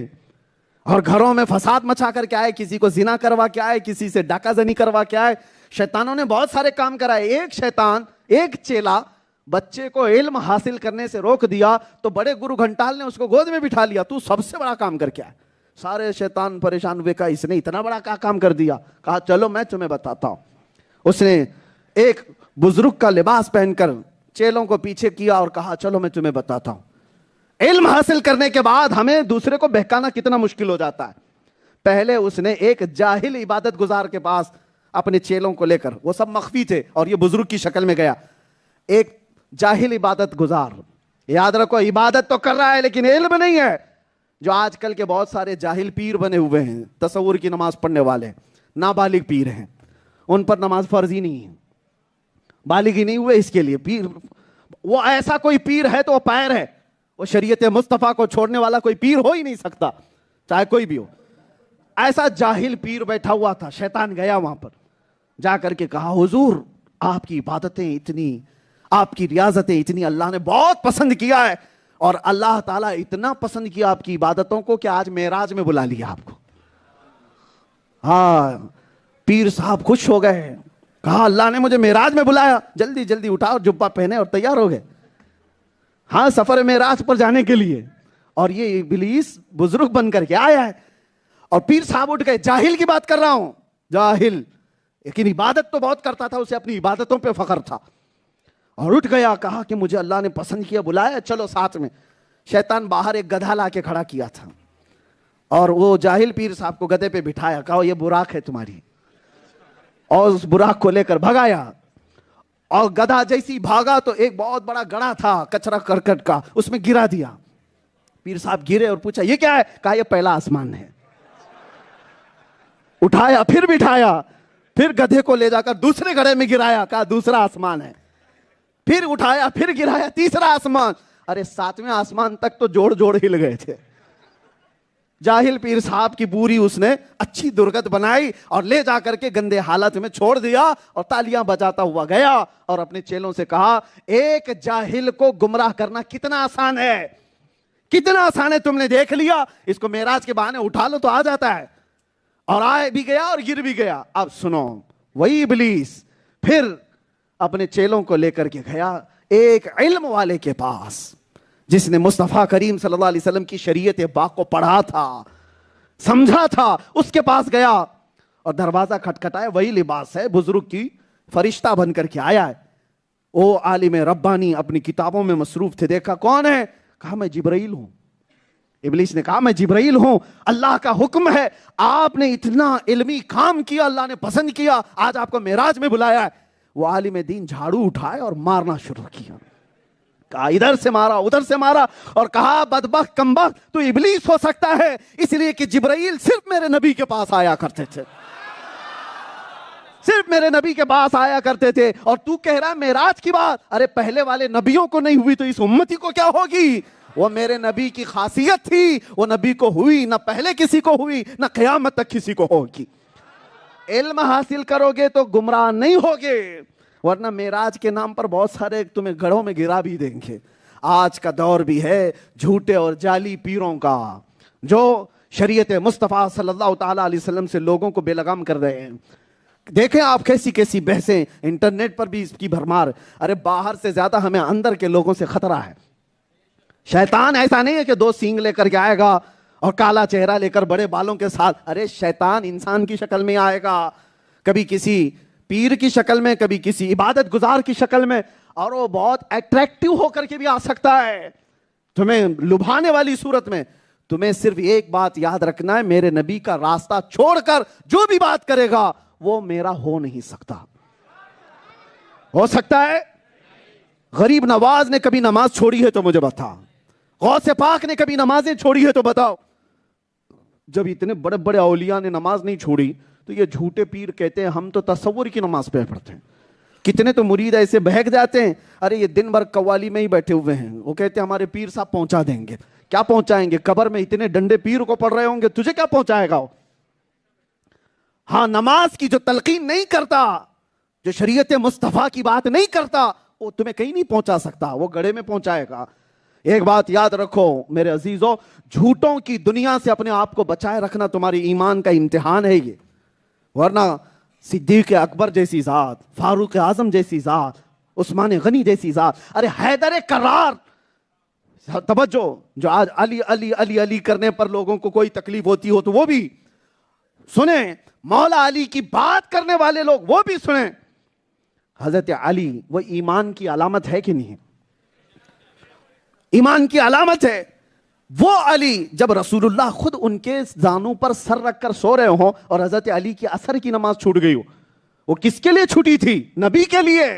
اور گھروں میں فساد مچا کر کے آئے، کسی کو زنا کروا کے آئے، کسی سے ڈاکہ زنی کروا کے آئے. شیطانوں نے بہت سارے کام کرائے. ایک چیلا بچے کو علم حاصل کرنے سے روک دیا تو بڑے گرو گھنٹال نے اس کو گود میں بٹھا لیا. تو سب سے بڑا کام کر کے آئے. سارے شیطان پریشان ہوئے، کہا اس نے اتنا بڑا کیا کام کر دیا؟ کہا چلو میں تمہیں بتاتا ہوں. اس نے ایک بزرگ کا لباس پہن کر چیلوں کو پیچھے کیا اور کہا چلو میں تمہیں بتاتا ہوں. علم حاصل کرنے کے بعد ہمیں دوسرے کو بہکانا کتنا مشکل ہو جاتا ہے. پہلے اس نے ایک جاہل عبادت گزار کے پاس اپنے چیلوں کو لے کر، وہ سب مخفی تھے اور یہ بزرگ کی شکل میں گیا. ایک جاہل عبادت گزار، یاد رکھو عبادت تو کر رہا ہے لیکن علم نہیں ہے. جو آج کل کے بہت سارے جاہل پیر بنے ہوئے ہیں، تصور کی نماز پڑھنے والے نابالغ پیر ہیں، ان پر نماز فرض ہی نہیں ہے، بالغ ہی نہیں ہوئے اس کے لیے پیر. وہ ایسا کوئی پیر ہے تو وہ پیر ہے، وہ شریعت مصطفیٰ کو چھوڑنے والا کوئی پیر ہو ہی نہیں سکتا، چاہے کوئی بھی ہو. ایسا جاہل پیر بیٹھا ہوا تھا. شیطان گیا وہاں پر، جا کر کے کہا حضور آپ کی عبادتیں اتنی، آپ کی ریاضتیں اتنی اللہ نے بہت پسند کیا ہے، اور اللہ تعالیٰ اتنا پسند کیا آپ کی عبادتوں کو کہ آج معراج میں بلا لیا آپ کو. ہاں پیر صاحب خوش ہو گئے، کہا اللہ نے مجھے معراج میں بلایا، جلدی جلدی اٹھا اور جبہ پہنے اور تیار ہو گئے. ہاں سفر معراج پر جانے کے لیے. اور یہ ابلیس بزرگ بن کر کے آیا ہے. اور پیر صاحب اٹھ گئے. جاہل کی بات کر رہا ہوں، جاہل، لیکن عبادت تو بہت کرتا تھا، اسے اپنی عبادتوں پہ فخر تھا. اور اٹھ گیا، کہا کہ مجھے اللہ نے پسند کیا، بلایا، چلو ساتھ میں. شیطان باہر ایک گدھا لا کے کھڑا کیا تھا، اور وہ جاہل پیر صاحب کو گدھے پہ بٹھایا، کہا یہ براق ہے تمہاری، اور اس براق کو لے کر بھگایا. اور گدھا جیسی بھاگا تو ایک بہت بڑا گڑھا تھا کچرا کرکٹ کا، اس میں گرا دیا. پیر صاحب گرے اور پوچھا یہ کیا ہے؟ کہا یہ پہلا آسمان ہے. اٹھایا، پھر بٹھایا، پھر گدھے کو لے جا کر دوسرے گڑھے میں گرایا، کہا دوسرا آسمان ہے. پھر اٹھایا، پھر گرایا، تیسرا آسمان. ارے ساتویں آسمان تک تو جوڑ جوڑ ہل گئے تھے. جاہل پیر صاحب کی پوری اس نے اچھی درگت بنائی اور لے جا کر کے گندے حالت میں چھوڑ دیا، اور تالیاں بجاتا ہوا گیا اور اپنے چیلوں سے کہا ایک جاہل کو گمراہ کرنا کتنا آسان ہے، کتنا آسان ہے، تم نے دیکھ لیا، اس کو معراج کے بہانے اٹھا لو تو آ جاتا ہے. اور آئے بھی گیا اور گر بھی گیا. اب سنو، وہی ابلیس پھر اپنے چیلوں کو لے کر کے گیا ایک علم والے کے پاس، جس نے مصطفیٰ کریم صلی اللہ علیہ وسلم کی شریعت پاک کو پڑھا تھا، سمجھا تھا. اس کے پاس گیا اور دروازہ کھٹکھٹایا. وہی لباس ہے، بزرگ کی فرشتہ بن کر کے آیا ہے. وہ عالم ربانی اپنی کتابوں میں مصروف تھے. دیکھا کون ہے؟ کہا میں جبرائیل ہوں. ابلیس نے کہا میں جبرائیل ہوں، اللہ کا حکم ہے، آپ نے اتنا علمی کام کیا، اللہ نے پسند کیا، آج آپ کو معراج میں بلایا ہے. وہ عالم دین جھاڑو اٹھائے اور مارنا شروع کیا. کہا ادھر سے مارا، ادھر سے مارا، اور کہا بدبخت کمبخت تو ابلیس ہو سکتا ہے، اس لیے کہ جبرائیل صرف میرے نبی کے پاس آیا کرتے تھے، صرف میرے نبی کے پاس آیا کرتے تھے، اور تو کہہ رہا ہے معراج کی بات. ارے پہلے والے نبیوں کو نہیں ہوئی تو اس امتی کو کیا ہوگی؟ وہ میرے نبی کی خاصیت تھی، وہ نبی کو ہوئی، نہ پہلے کسی کو ہوئی، نہ قیامت تک کسی کو ہوگی. علم حاصل کرو گے تو گمراہ نہیں ہوگے، ورنہ معراج کے نام پر بہت سارے تمہیں گڑھوں میں گرا بھی دیں گے. آج کا دور بھی ہے جھوٹے اور جعلی پیروں کا، جو شریعت مصطفیٰ صلی اللہ تعالیٰ علیہ وسلم سے لوگوں کو بے لگام کر رہے ہیں. دیکھیں آپ کیسی کیسی بحثیں، انٹرنیٹ پر بھی اس کی بھرمار. ارے باہر سے زیادہ ہمیں اندر کے لوگوں سے خطرہ ہے. شیطان ایسا نہیں ہے کہ دو سینگ لے کر کے آئے گا اور کالا چہرہ لے کر بڑے بالوں کے ساتھ. ارے شیطان انسان کی شکل میں آئے گا، کبھی کسی پیر کی شکل میں، کبھی کسی عبادت گزار کی شکل میں، اور وہ بہت اٹریکٹیو ہو کر کے بھی آ سکتا ہے تمہیں لبھانے والی صورت میں. تمہیں صرف ایک بات یاد رکھنا ہے، میرے نبی کا راستہ چھوڑ کر جو بھی بات کرے گا وہ میرا ہو نہیں سکتا. ہو سکتا ہے؟ غریب نواز نے کبھی نماز چھوڑی ہے تو مجھے بتا، غوث پاک نے کبھی نمازیں چھوڑی ہے تو بتاؤ. جب اتنے بڑے بڑے اولیاء نے نماز نہیں چھوڑی تو یہ جھوٹے پیر کہتے ہیں ہم تو تصور کی نماز پڑھتے ہیں. کتنے تو مرید ایسے بہک جاتے ہیں، ارے یہ دن بھر قوالی میں ہی بیٹھے ہوئے ہیں، وہ کہتے ہیں ہمارے پیر صاحب پہنچا دیں گے. کیا پہنچائیں گے؟ قبر میں اتنے ڈنڈے پیر کو پڑھ رہے ہوں گے، تجھے کیا پہنچائے گا وہ؟ ہاں نماز کی جو تلقین نہیں کرتا، جو شریعت مصطفیٰ کی بات نہیں کرتا، وہ تمہیں کہیں نہیں پہنچا سکتا، وہ گڑھے میں پہنچائے گا. ایک بات یاد رکھو میرے عزیزو، جھوٹوں کی دنیا سے اپنے آپ کو بچائے رکھنا تمہاری ایمان کا امتحان ہے یہ. ورنہ صدیق اکبر جیسی ذات، فاروق اعظم جیسی ذات، عثمان غنی جیسی ذات، ارے حیدر کرار، توجہ، جو آج علی علی علی علی کرنے پر لوگوں کو کوئی تکلیف ہوتی ہو تو وہ بھی سنیں، مولا علی کی بات کرنے والے لوگ وہ بھی سنیں. حضرت علی وہ ایمان کی علامت ہے کہ نہیں؟ ایمان کی علامت ہے. وہ علی جب رسول اللہ خود ان کے زانوں پر سر رکھ کر سو رہے ہوں اور حضرت علی کی عصر کی نماز چھوٹ گئی ہو، وہ کس کے لیے چھوٹی تھی؟ نبی کے لیے،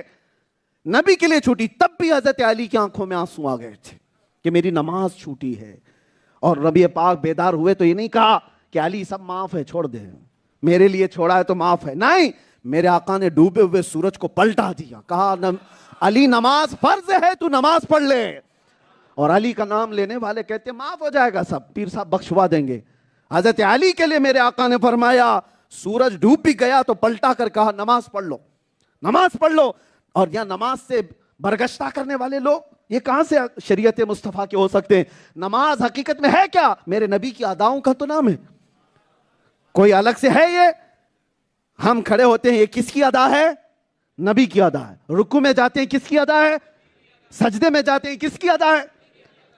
نبی کے لیے چھوٹی. تب بھی حضرت علی کی آنکھوں میں آنسو آ گئے تھے کہ میری نماز چھوٹی ہے. اور نبی پاک بیدار ہوئے تو یہ نہیں کہا کہ علی سب معاف ہے چھوڑ دے, میرے لیے چھوڑا ہے تو معاف ہے, نہیں, میرے آقا نے ڈوبے ہوئے سورج کو پلٹا دیا, کہا علی نماز فرض ہے, تو نماز پڑھ لے. اور علی کا نام لینے والے کہتے ہیں معاف ہو جائے گا سب, پیر صاحب بخشوا دیں گے. حضرت علی کے لیے میرے آقا نے فرمایا سورج ڈوب بھی گیا تو پلٹا کر کہا نماز پڑھ لو, نماز پڑھ لو. اور یہاں نماز سے برگشتہ کرنے والے لوگ یہ کہاں سے شریعت مصطفیٰ کے ہو سکتے ہیں؟ نماز حقیقت میں ہے کیا؟ میرے نبی کی اداؤں کا تو نام ہے, کوئی الگ سے ہے یہ؟ ہم کھڑے ہوتے ہیں یہ کس کی ادا ہے؟ نبی کی ادا ہے. رکوع میں جاتے ہیں کس کی ادا ہے؟ سجدے میں جاتے ہیں کس کی ادا ہے؟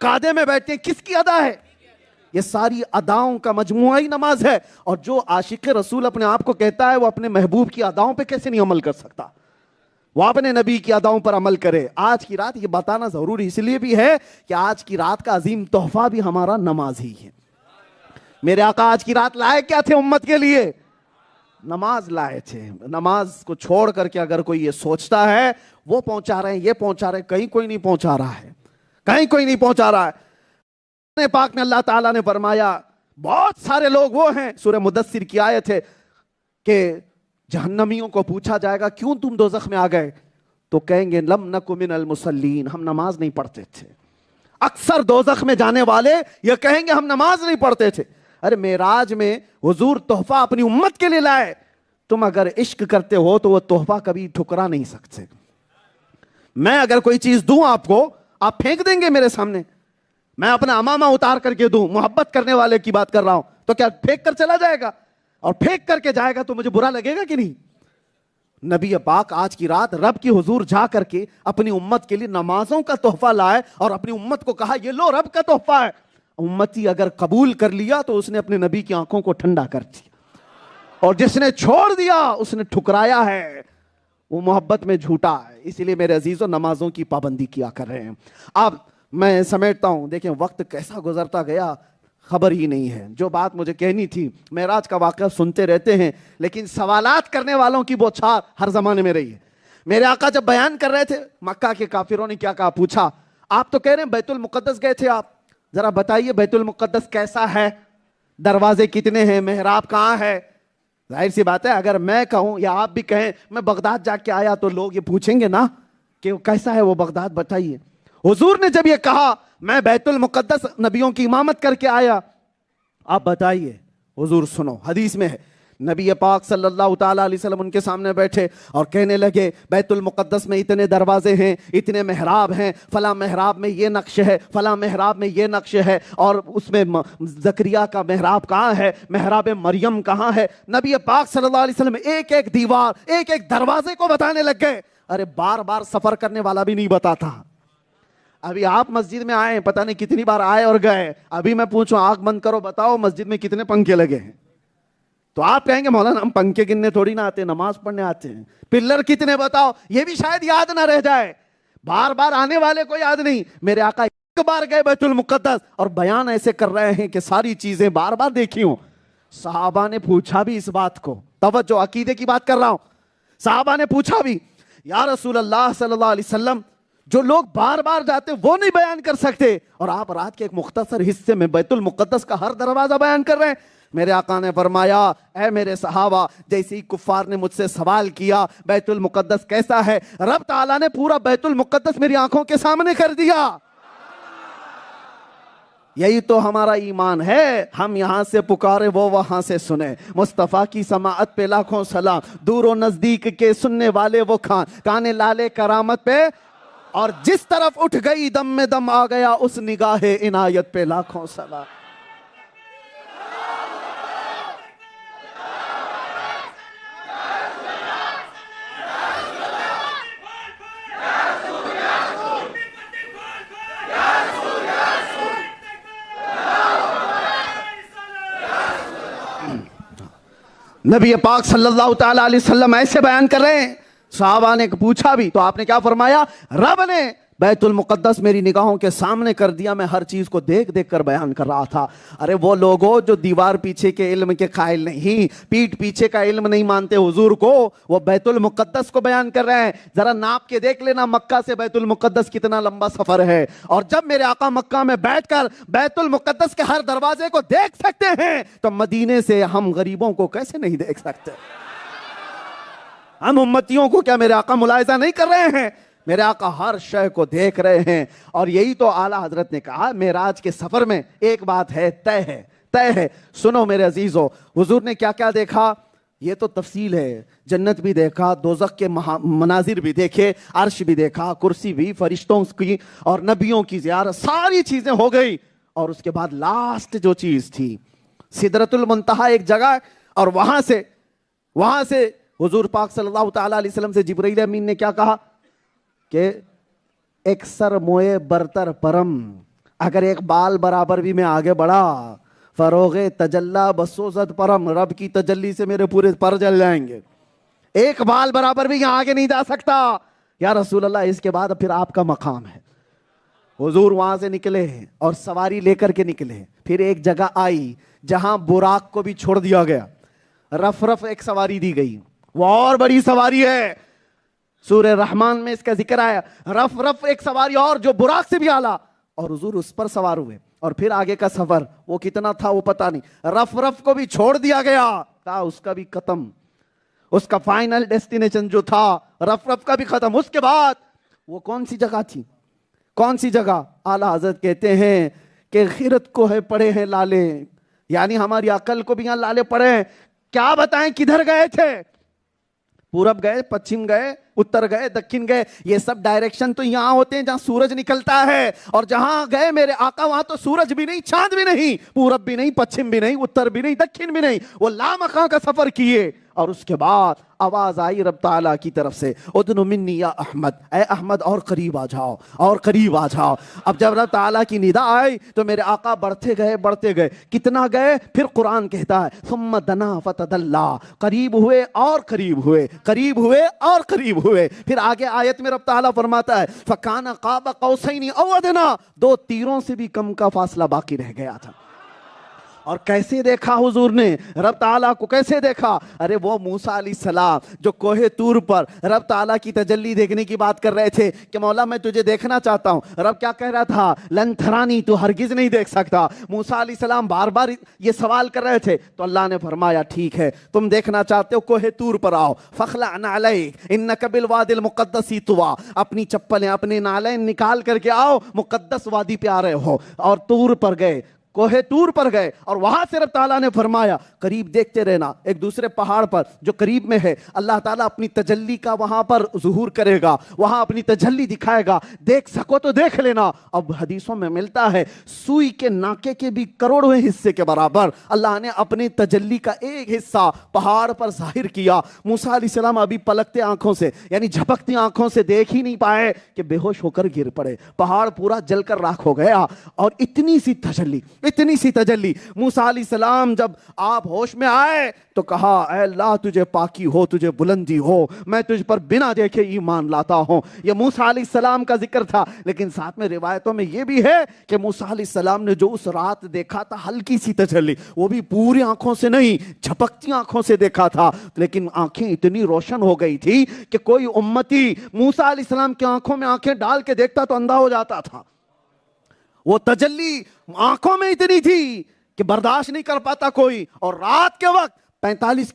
قعدے میں بیٹھتے ہیں کس کی ادا ہے؟ یہ ساری اداؤں کا مجموعہ ہی نماز ہے. اور جو عاشق رسول اپنے آپ کو کہتا ہے وہ اپنے محبوب کی اداؤں پہ کیسے نہیں عمل کر سکتا؟ وہ اپنے نبی کی اداؤں پر عمل کرے. آج کی رات یہ بتانا ضروری اس لیے بھی ہے کہ آج کی رات کا عظیم تحفہ بھی ہمارا نماز ہی ہے. میرے آقا آج کی رات لائے کیا تھے امت کے لیے؟ نماز لائے تھے. نماز کو چھوڑ کر کے اگر کوئی یہ سوچتا ہے وہ پہنچا رہے ہیں, یہ پہنچا رہے ہیں, کہیں کوئی نہیں پہنچا رہا ہے, کہیں کوئی نہیں پہنچا رہا ہے. پاک میں اللہ تعالیٰ نے فرمایا بہت سارے لوگ وہ ہیں, سورہ مدثر کی آیت ہے کہ جہنمیوں کو پوچھا جائے گا کیوں تم دوزخ میں آ گئے, تو کہیں گے لم نک من المصلین, ہم نماز نہیں پڑھتے تھے. اکثر دوزخ میں جانے والے یہ کہیں گے ہم نماز نہیں پڑھتے تھے. ارے معراج میں حضور تحفہ اپنی امت کے لیے لائے, تم اگر عشق کرتے ہو تو وہ تحفہ کبھی ٹھکرا نہیں سکتے. میں اگر کوئی چیز دوں آپ کو, آپ پھینک دیں گے میرے سامنے؟ میں اپنا امامہ اتار کر کے دوں, محبت کرنے والے کی بات کر رہا ہوں, تو کیا پھینک کر چلا جائے گا؟ اور پھینک کر کے جائے گا تو مجھے برا لگے گا کہ نہیں؟ نبی پاک آج کی رات رب کی حضور جا کر کے اپنی امت کے لیے نمازوں کا تحفہ لائے اور اپنی امت کو کہا یہ لو رب کا تحفہ ہے. امتی اگر قبول کر لیا تو اس نے اپنے نبی کی آنکھوں کو ٹھنڈا کر دیا, اور جس نے چھوڑ دیا اس نے ٹھکرایا ہے, وہ محبت میں جھوٹا ہے. اسی لیے میرے عزیزوں نمازوں کی پابندی کیا کر رہے ہیں. اب میں سمیٹتا ہوں, دیکھیں وقت کیسا گزرتا گیا خبر ہی نہیں ہے. جو بات مجھے کہنی تھی, معراج کا واقعہ سنتے رہتے ہیں لیکن سوالات کرنے والوں کی بوچھار ہر زمانے میں رہی ہے. میرے آقا جب بیان کر رہے تھے مکہ کے کافروں نے کیا کہا, پوچھا آپ تو کہہ رہے ہیں بیت المقدس گئے تھے آپ, ذرا بتائیے بیت المقدس کیسا ہے, دروازے کتنے ہیں, محراب کہاں ہے؟ ظاہر سی بات ہے اگر میں کہوں یا آپ بھی کہیں میں بغداد جا کے آیا تو لوگ یہ پوچھیں گے نا کہ کیسا ہے وہ بغداد, بتائیے. حضور نے جب یہ کہا میں بیت المقدس نبیوں کی امامت کر کے آیا, آپ بتائیے. حضور سنو, حدیث میں ہے نبی پاک صلی اللہ تعالیٰ علیہ وسلم ان کے سامنے بیٹھے اور کہنے لگے بیت المقدس میں اتنے دروازے ہیں, اتنے محراب ہیں, فلاں محراب میں یہ نقش ہے, فلاں محراب میں یہ نقش ہے, اور اس میں زکریا کا محراب کہاں ہے, محراب مریم کہاں ہے. نبی پاک صلی اللہ علیہ وسلم ایک ایک دیوار, ایک ایک دروازے کو بتانے لگ گئے. ارے بار بار سفر کرنے والا بھی نہیں بتاتا. ابھی آپ مسجد میں آئے, پتہ نہیں کتنی بار آئے اور گئے, ابھی میں پوچھوں آنکھ بند کرو بتاؤ مسجد میں کتنے پنکھے لگے ہیں, تو آپ کہیں گے مولانا ہم پنکھے گننے تھوڑی نہ آتے, نماز پڑھنے آتے ہیں. پلر کتنے بتاؤ, یہ بھی شاید یاد نہ رہ جائے, بار بار آنے والے کو یاد نہیں. میرے آقا ایک بار گئے بیت المقدس اور بیان ایسے کر رہے ہیں کہ ساری چیزیں بار بار دیکھی ہوں. صحابہ نے پوچھا بھی اس بات کو, توجہ عقیدے کی بات کر رہا ہوں. صحابہ نے پوچھا بھی یا رسول اللہ صلی اللہ علیہ وسلم جو لوگ بار بار جاتے وہ نہیں بیان کر سکتے, اور آپ رات کے ایک مختصر حصے میں بیت المقدس کا ہر دروازہ بیان کر رہے ہیں. میرے آقا نے فرمایا اے میرے صحابہ, جیسے کفار نے مجھ سے سوال کیا بیت المقدس کیسا ہے, رب تعالیٰ نے پورا بیت المقدس میری آنکھوں کے سامنے کر دیا. یہی تو ہمارا ایمان ہے, ہم یہاں سے پکارے وہ وہاں سے سنے. مصطفیٰ کی سماعت پہ لاکھوں سلام, دور و نزدیک کے سننے والے وہ کانے لالے کرامت پہ, اور جس طرف اٹھ گئی دم میں دم آ گیا اس نگاہ عنایت پہ لاکھوں سلام. نبی پاک صلی اللہ تعالیٰ علیہ وسلم ایسے بیان کر رہے ہیں. صحابہ نے پوچھا بھی تو آپ نے کیا فرمایا, رب نے بیت المقدس میری نگاہوں کے سامنے کر دیا، میں ہر چیز کو دیکھ دیکھ کر بیان کر رہا تھا۔ ارے وہ لوگوں جو دیوار پیچھے کے علم کے قائل نہیں، پیٹھ پیچھے کا علم نہیں مانتے حضور کو، وہ بیت المقدس کو بیان کر رہے ہیں۔ ذرا ناپ کے دیکھ لینا مکہ سے بیت المقدس کتنا لمبا سفر ہے، اور جب میرے آقا مکہ میں بیٹھ کر بیت المقدس کے ہر دروازے کو دیکھ سکتے ہیں تو مدینے سے ہم غریبوں کو کیسے نہیں دیکھ سکتے؟ ہم امتیوں کو کیا میرے آقا ملاحظہ نہیں کر رہے ہیں؟ میرے آقا ہر شے کو دیکھ رہے ہیں۔ اور یہی تو اعلیٰ حضرت نے کہا معراج کے سفر میں ایک بات ہے، طے ہے۔ سنو میرے عزیزو، حضور نے کیا کیا دیکھا یہ تو تفصیل ہے۔ جنت بھی دیکھا، دوزخ کے مناظر بھی دیکھے، عرش بھی دیکھا، کرسی بھی، فرشتوں کی اور نبیوں کی زیارت، ساری چیزیں ہو گئی۔ اور اس کے بعد لاسٹ جو چیز تھی سدرۃ المنتہا ایک جگہ، اور وہاں سے حضور پاک صلی اللہ تعالیٰ علیہ وسلم سے جبرائیل امین نے کیا کہا کہ ایک سر موئے برتر پرم، اگر ایک بال برابر بھی میں آگے بڑھا، فروغ تجلا بسوزد پرم، رب کی تجلی سے میرے پورے پر جل جائیں گے، ایک بال برابر بھی یہاں آگے نہیں جا سکتا۔ یا رسول اللہ اس کے بعد پھر آپ کا مقام ہے۔ حضور وہاں سے نکلے اور سواری لے کر کے نکلے، پھر ایک جگہ آئی جہاں براق کو بھی چھوڑ دیا گیا، رف ایک سواری دی گئی، وہ اور بڑی سواری ہے، سورہ رحمان میں اس کا ذکر آیا، رف ایک سواری اور جو براق سے بھی اعلیٰ، اور حضور اس پر سوار ہوئے۔ اور پھر آگے کا سفر وہ کتنا تھا وہ پتہ نہیں، رف کو بھی چھوڑ دیا گیا تھا، اس کا بھی ختم، اس کا فائنل ڈیسٹینیشن جو تھا رف کا بھی ختم۔ اس کے بعد وہ کون سی جگہ تھی؟ کون سی جگہ؟ اعلیٰ حضرت کہتے ہیں کہ خیرت کو ہے پڑے ہیں لالے، یعنی ہماری عقل کو بھی یہاں لالے پڑے ہیں۔ کیا بتائیں کدھر گئے تھے؟ پورب گئے، پچھم گئے، اتر گئے، دکھن گئے، یہ سب ڈائریکشن تو یہاں ہوتے ہیں جہاں سورج نکلتا ہے، اور جہاں گئے میرے آقا وہاں تو سورج بھی نہیں، چاند بھی نہیں، پورب بھی نہیں، پچھم بھی نہیں، اتر بھی نہیں، دکھن بھی نہیں، وہ لامکاں کا سفر کیے۔ اور اس کے بعد آواز آئی رب تعالیٰ کی طرف سے، ادن منی یا احمد، اے احمد اور قریب آ جاؤ، اور قریب آ جاؤ۔ اب جب رب تعالیٰ کی ندا آئی تو میرے آقا بڑھتے گئے، کتنا گئے؟ پھر قرآن کہتا ہے ثم دنا فتدلا، قریب ہوئے اور قریب ہوئے، قریب ہوئے اور قریب ہوئے۔ پھر آگے آیت میں رب تعالیٰ فرماتا ہے فکان قاب قوسین او ادنا، 2 تیروں سے بھی کم کا فاصلہ باقی رہ گیا تھا۔ اور کیسے دیکھا حضور نے رب تعالیٰ کو؟ کیسے دیکھا؟ ارے وہ موسیٰ علیہ السلام جو کوہ طور پر رب تعالیٰ کی تجلی دیکھنے کی بات کر رہے تھے کہ مولا میں تجھے دیکھنا چاہتا ہوں، رب کیا کہہ رہا تھا؟ لن تھرانی، تو ہرگز نہیں دیکھ سکتا۔ موسیٰ علیہ السلام بار بار یہ سوال کر رہے تھے تو اللہ نے فرمایا ٹھیک ہے، تم دیکھنا چاہتے ہو کوہ طور پر آؤ، فخلع نعلیک انک بالوادی المقدس طویٰ، اپنی چپلیں اپنے نعلین نکال کر کے آؤ، مقدس وادی پہ آ رہے ہو۔ اور طور پر گئے، کوہ طور پر گئے، اور وہاں سے رب تعالیٰ نے فرمایا قریب دیکھتے رہنا، ایک دوسرے پہاڑ پر جو قریب میں ہے اللہ تعالیٰ اپنی تجلی کا وہاں پر ظہور کرے گا، وہاں اپنی تجلی دکھائے گا، دیکھ سکو تو دیکھ لینا۔ اب حدیثوں میں ملتا ہے سوئی کے ناکے کے بھی کروڑویں حصے کے برابر اللہ نے اپنی تجلی کا ایک حصہ پہاڑ پر ظاہر کیا۔ موسیٰ علیہ السلام ابھی پلکتے آنکھوں سے یعنی جھپکتی آنکھوں سے دیکھ ہی نہیں پائے کہ بے ہوش ہو کر گر پڑے، پہاڑ پورا جل کر راکھ ہو گیا۔ اور اتنی سی تجلی موسیٰ علیہ السلام جب آپ ہوش میں آئے تو کہا اے اللہ تجھے پاکی ہو، تجھے بلندی ہو، میں تجھ پر بنا دیکھے ایمان لاتا ہوں۔ یہ موسیٰ علیہ السلام کا ذکر تھا، لیکن ساتھ میں روایتوں میں یہ بھی ہے کہ موسیٰ علیہ السلام نے جو اس رات دیکھا تھا ہلکی سی تجلی، وہ بھی پوری آنکھوں سے نہیں، جھپکتی آنکھوں سے دیکھا تھا، لیکن آنکھیں اتنی روشن ہو گئی تھی کہ کوئی امتی موسیٰ علیہ السلام کی آنکھوں میں آنکھیں ڈال کے دیکھتا تو اندھا ہو جاتا تھا۔ وہ تجلی آنکھوں میں اتنی تھی کہ برداشت نہیں کر پاتا کوئی۔ اور رات کے وقت 45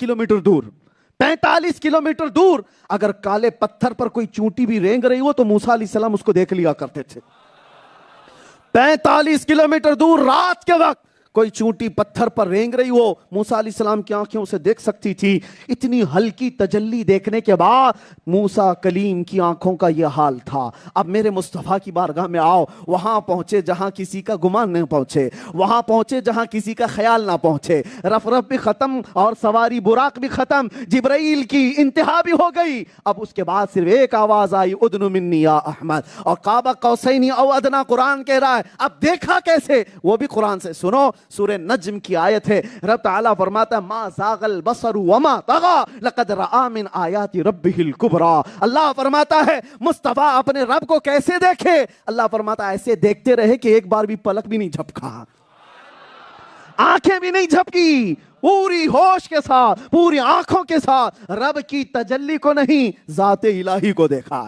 کلومیٹر دور اگر کالے پتھر پر کوئی چونٹی بھی رینگ رہی ہو تو موسیٰ علیہ السلام اس کو دیکھ لیا کرتے تھے۔ 45 کلومیٹر دور رات کے وقت کوئی چونٹی پتھر پر رینگ رہی ہو موسیٰ علیہ السلام کی آنکھیں اسے دیکھ سکتی تھی۔ اتنی ہلکی تجلی دیکھنے کے بعد موسیٰ کلیم کی آنکھوں کا یہ حال تھا۔ اب میرے مصطفیٰ کی بارگاہ میں آؤ، وہاں پہنچے جہاں کسی کا گمان نہیں پہنچے، وہاں پہنچے جہاں کسی کا خیال نہ پہنچے۔ رف بھی ختم اور سواری براق بھی ختم، جبرائیل کی انتہا بھی ہو گئی۔ اب اس کے بعد صرف ایک آواز آئی ادن منی یا احمد، اور قاب قوسین او ادنا قرآن کہہ رہا ہے۔ اب دیکھا کیسے؟ وہ بھی قرآن سے سنو۔ سورہ نجم کی آیت ہے. رب تعالیٰ فرماتا ہے ما زاغ البصر وما طغى لقد رأى من آیات ربہ الکبریٰ. اللہ فرماتا ہے مصطفیٰ اپنے رب کو کیسے دیکھے؟ اللہ فرماتا ہے ایسے دیکھتے رہے کہ ایک بار بھی پلک بھی نہیں جھپکا, آنکھیں بھی نہیں جھپکی, پوری ہوش کے ساتھ, پوری آنکھوں کے ساتھ رب کی تجلی کو نہیں, ذات الہی کو دیکھا.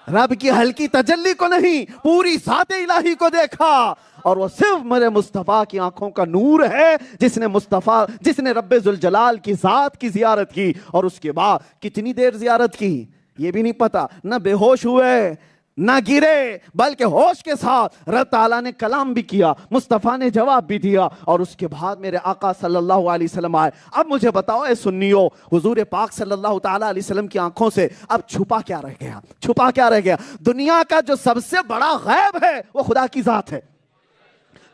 رب کی ہلکی تجلی کو نہیں, پوری ذات الہی کو دیکھا. اور وہ صرف میرے مصطفیٰ کی آنکھوں کا نور ہے جس نے رب ذوالجلال کی ذات کی زیارت کی. اور اس کے بعد کتنی دیر زیارت کی یہ بھی نہیں پتا, نہ بے ہوش ہوئے نہ گرے, بلکہ ہوش کے ساتھ رب تعالیٰ نے کلام بھی کیا, مصطفیٰ نے جواب بھی دیا. اور اس کے بعد میرے آقا صلی اللہ علیہ وسلم آئے. اب مجھے بتاؤ اے سنیو, حضور پاک صلی اللہ تعالیٰ علیہ وسلم کی آنکھوں سے اب چھپا کیا رہ گیا؟ چھپا کیا رہ گیا؟ دنیا کا جو سب سے بڑا غیب ہے وہ خدا کی ذات ہے.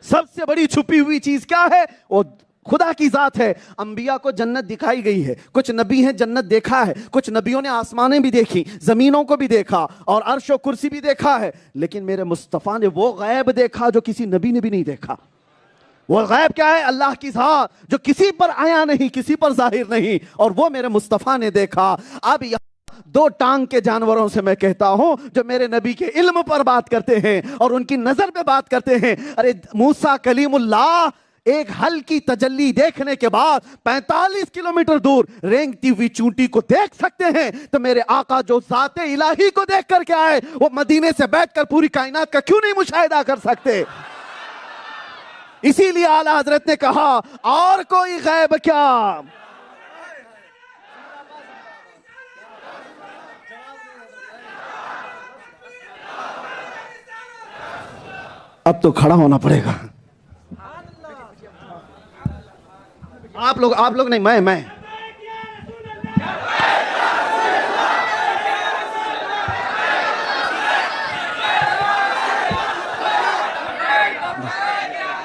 سب سے بڑی چھپی ہوئی چیز کیا ہے؟ وہ خدا کی ذات ہے. انبیاء کو جنت دکھائی گئی ہے, کچھ نبی ہیں جنت دیکھا ہے, کچھ نبیوں نے آسمانیں بھی دیکھی, زمینوں کو بھی دیکھا, اور عرش و کرسی بھی دیکھا ہے. لیکن میرے مصطفیٰ نے وہ غیب دیکھا جو کسی نبی نے بھی نہیں دیکھا. وہ غیب کیا ہے؟ اللہ کی ذات جو کسی پر آیا نہیں, کسی پر ظاہر نہیں, اور وہ میرے مصطفیٰ نے دیکھا. اب دو ٹانگ کے جانوروں سے میں کہتا ہوں جو میرے نبی کے علم پر بات کرتے ہیں اور ان کی نظر پہ بات کرتے ہیں. ارے موسیٰ کلیم اللہ ایک ہلکی تجلی دیکھنے کے بعد 45 کلومیٹر دور رینگتی ہوئی چونٹی کو دیکھ سکتے ہیں, تو میرے آقا جو ذات الہی کو دیکھ کر کے آئے وہ مدینے سے بیٹھ کر پوری کائنات کا کیوں نہیں مشاہدہ کر سکتے؟ اسی لیے اعلیٰ حضرت نے کہا اور کوئی غیب کیا. اب تو کھڑا ہونا پڑے گا. آپ لوگ نہیں, میں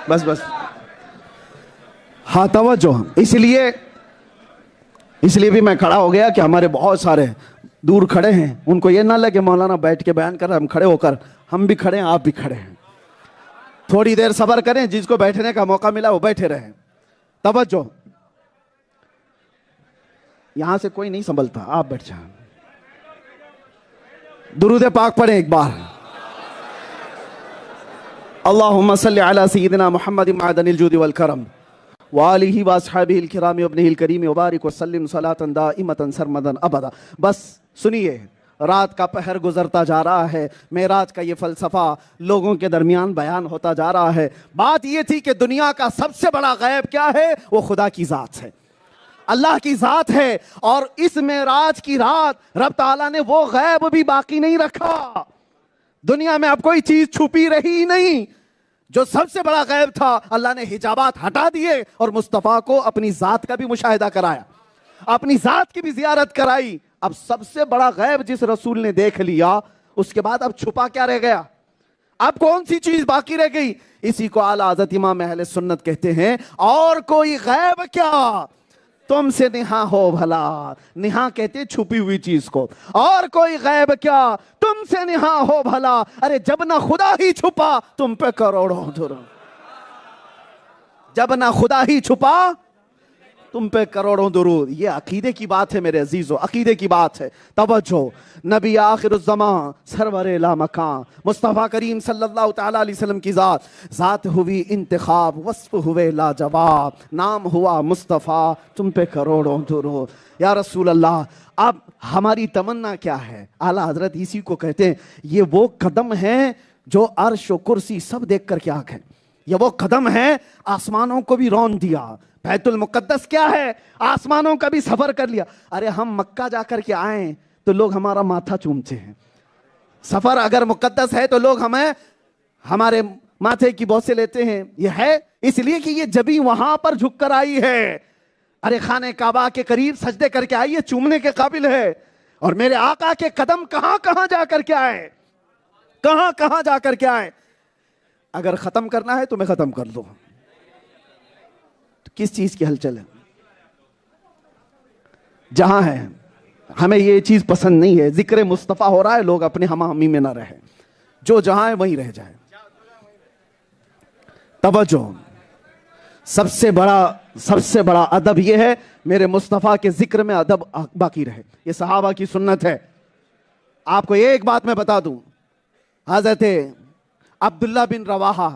بس ہاں توجہ. اس لیے بھی میں کھڑا ہو گیا کہ ہمارے بہت سارے دور کھڑے ہیں, ان کو یہ نہ لگے مولانا بیٹھ کے بیان کر رہے, ہم کھڑے ہو کر ہم بھی کھڑے ہیں, آپ بھی کھڑے ہیں. تھوڑی دیر صبر کریں, جس کو بیٹھنے کا موقع ملا وہ بیٹھے رہیں. توجہ, یہاں سے کوئی نہیں سنبھلتا, آپ بیٹھ جائیں. درود پاک پڑھیں ایک بار. اللہم صلی علی سیدنا محمد معدن الجود والکرم وآلہ واصحابہ الکرام وابنہ الکریم وبارک وسلم صلاة دائمة سرمدا ابدا. بس سنیے, رات کا پہر گزرتا جا رہا ہے, معراج کا یہ فلسفہ لوگوں کے درمیان بیان ہوتا جا رہا ہے. بات یہ تھی کہ دنیا کا سب سے بڑا غیب کیا ہے؟ وہ خدا کی ذات ہے, اللہ کی ذات ہے. اور اس معراج کی رات رب تعالیٰ نے وہ غیب بھی باقی نہیں رکھا. دنیا میں اب کوئی چیز چھپی رہی نہیں. جو سب سے بڑا غیب تھا اللہ نے حجابات ہٹا دیے اور مصطفیٰ کو اپنی ذات کا بھی مشاہدہ کرایا, اپنی ذات کی بھی زیارت کرائی. اب سب سے بڑا غیب جس رسول نے دیکھ لیا, اس کے بعد اب چھپا کیا رہ گیا؟ اب کون سی چیز باقی رہ گئی؟ اسی کو اعلیٰ حضرت امام اہل سنت کہتے ہیں اور کوئی غیب کیا تم سے نہاں ہو بھلا. نہاں کہتے چھپی ہوئی چیز کو. اور کوئی غیب کیا تم سے نہاں ہو بھلا. ارے جب نہ خدا ہی چھپا تم پہ کروڑوں درود. جب نہ خدا ہی چھپا تم پہ کروڑوں درود. یہ عقیدے کی بات ہے میرے عزیزو, عقیدے کی بات ہے. توجہ, نبی آخر الزمان سرور لا مکان مصطفیٰ کریم صلی اللہ تعالیٰ علیہ وسلم کی ذات ہوئی انتخاب, وصف ہوئے لاجواب, نام ہوا مصطفیٰ, تم پہ کروڑوں درود. یا رسول اللہ, اب ہماری تمنا کیا ہے؟ اعلیٰ حضرت اسی کو کہتے ہیں یہ وہ قدم ہیں جو عرش و کرسی سب دیکھ کر کے آ گئے. یہ وہ قدم ہے آسمانوں کو بھی رون دیا. بیت المقدس کیا ہے؟ آسمانوں کا بھی سفر کر لیا. ارے ہم مکہ جا کر کے آئیں تو لوگ ہمارا ماتھا چومتے ہیں. سفر اگر مقدس ہے تو لوگ ہمارے ماتھے کی بوسے لیتے ہیں. یہ ہے اس لیے کہ یہ جبھی وہاں پر جھک کر آئی ہے. ارے خانہ کعبہ کے قریب سجدے کر کے آئی ہے, چومنے کے قابل ہے. اور میرے آقا کے قدم کہاں کہاں جا کر کے آئے, کہاں کہاں جا کر کے آئے. اگر ختم کرنا ہے تو میں ختم کر دوں. کس چیز کی ہلچل ہے؟ جہاں ہے ہمیں یہ چیز پسند نہیں ہے. ذکر مصطفیٰ ہو رہا ہے, لوگ اپنے ہمہ ہمی میں نہ رہے, جو جہاں ہے وہیں رہ جائے. توجہ, سب سے بڑا ادب یہ ہے میرے مصطفیٰ کے ذکر میں ادب باقی رہے. یہ صحابہ کی سنت ہے. آپ کو ایک بات میں بتا دوں, حضرت عبداللہ بن رواحہ,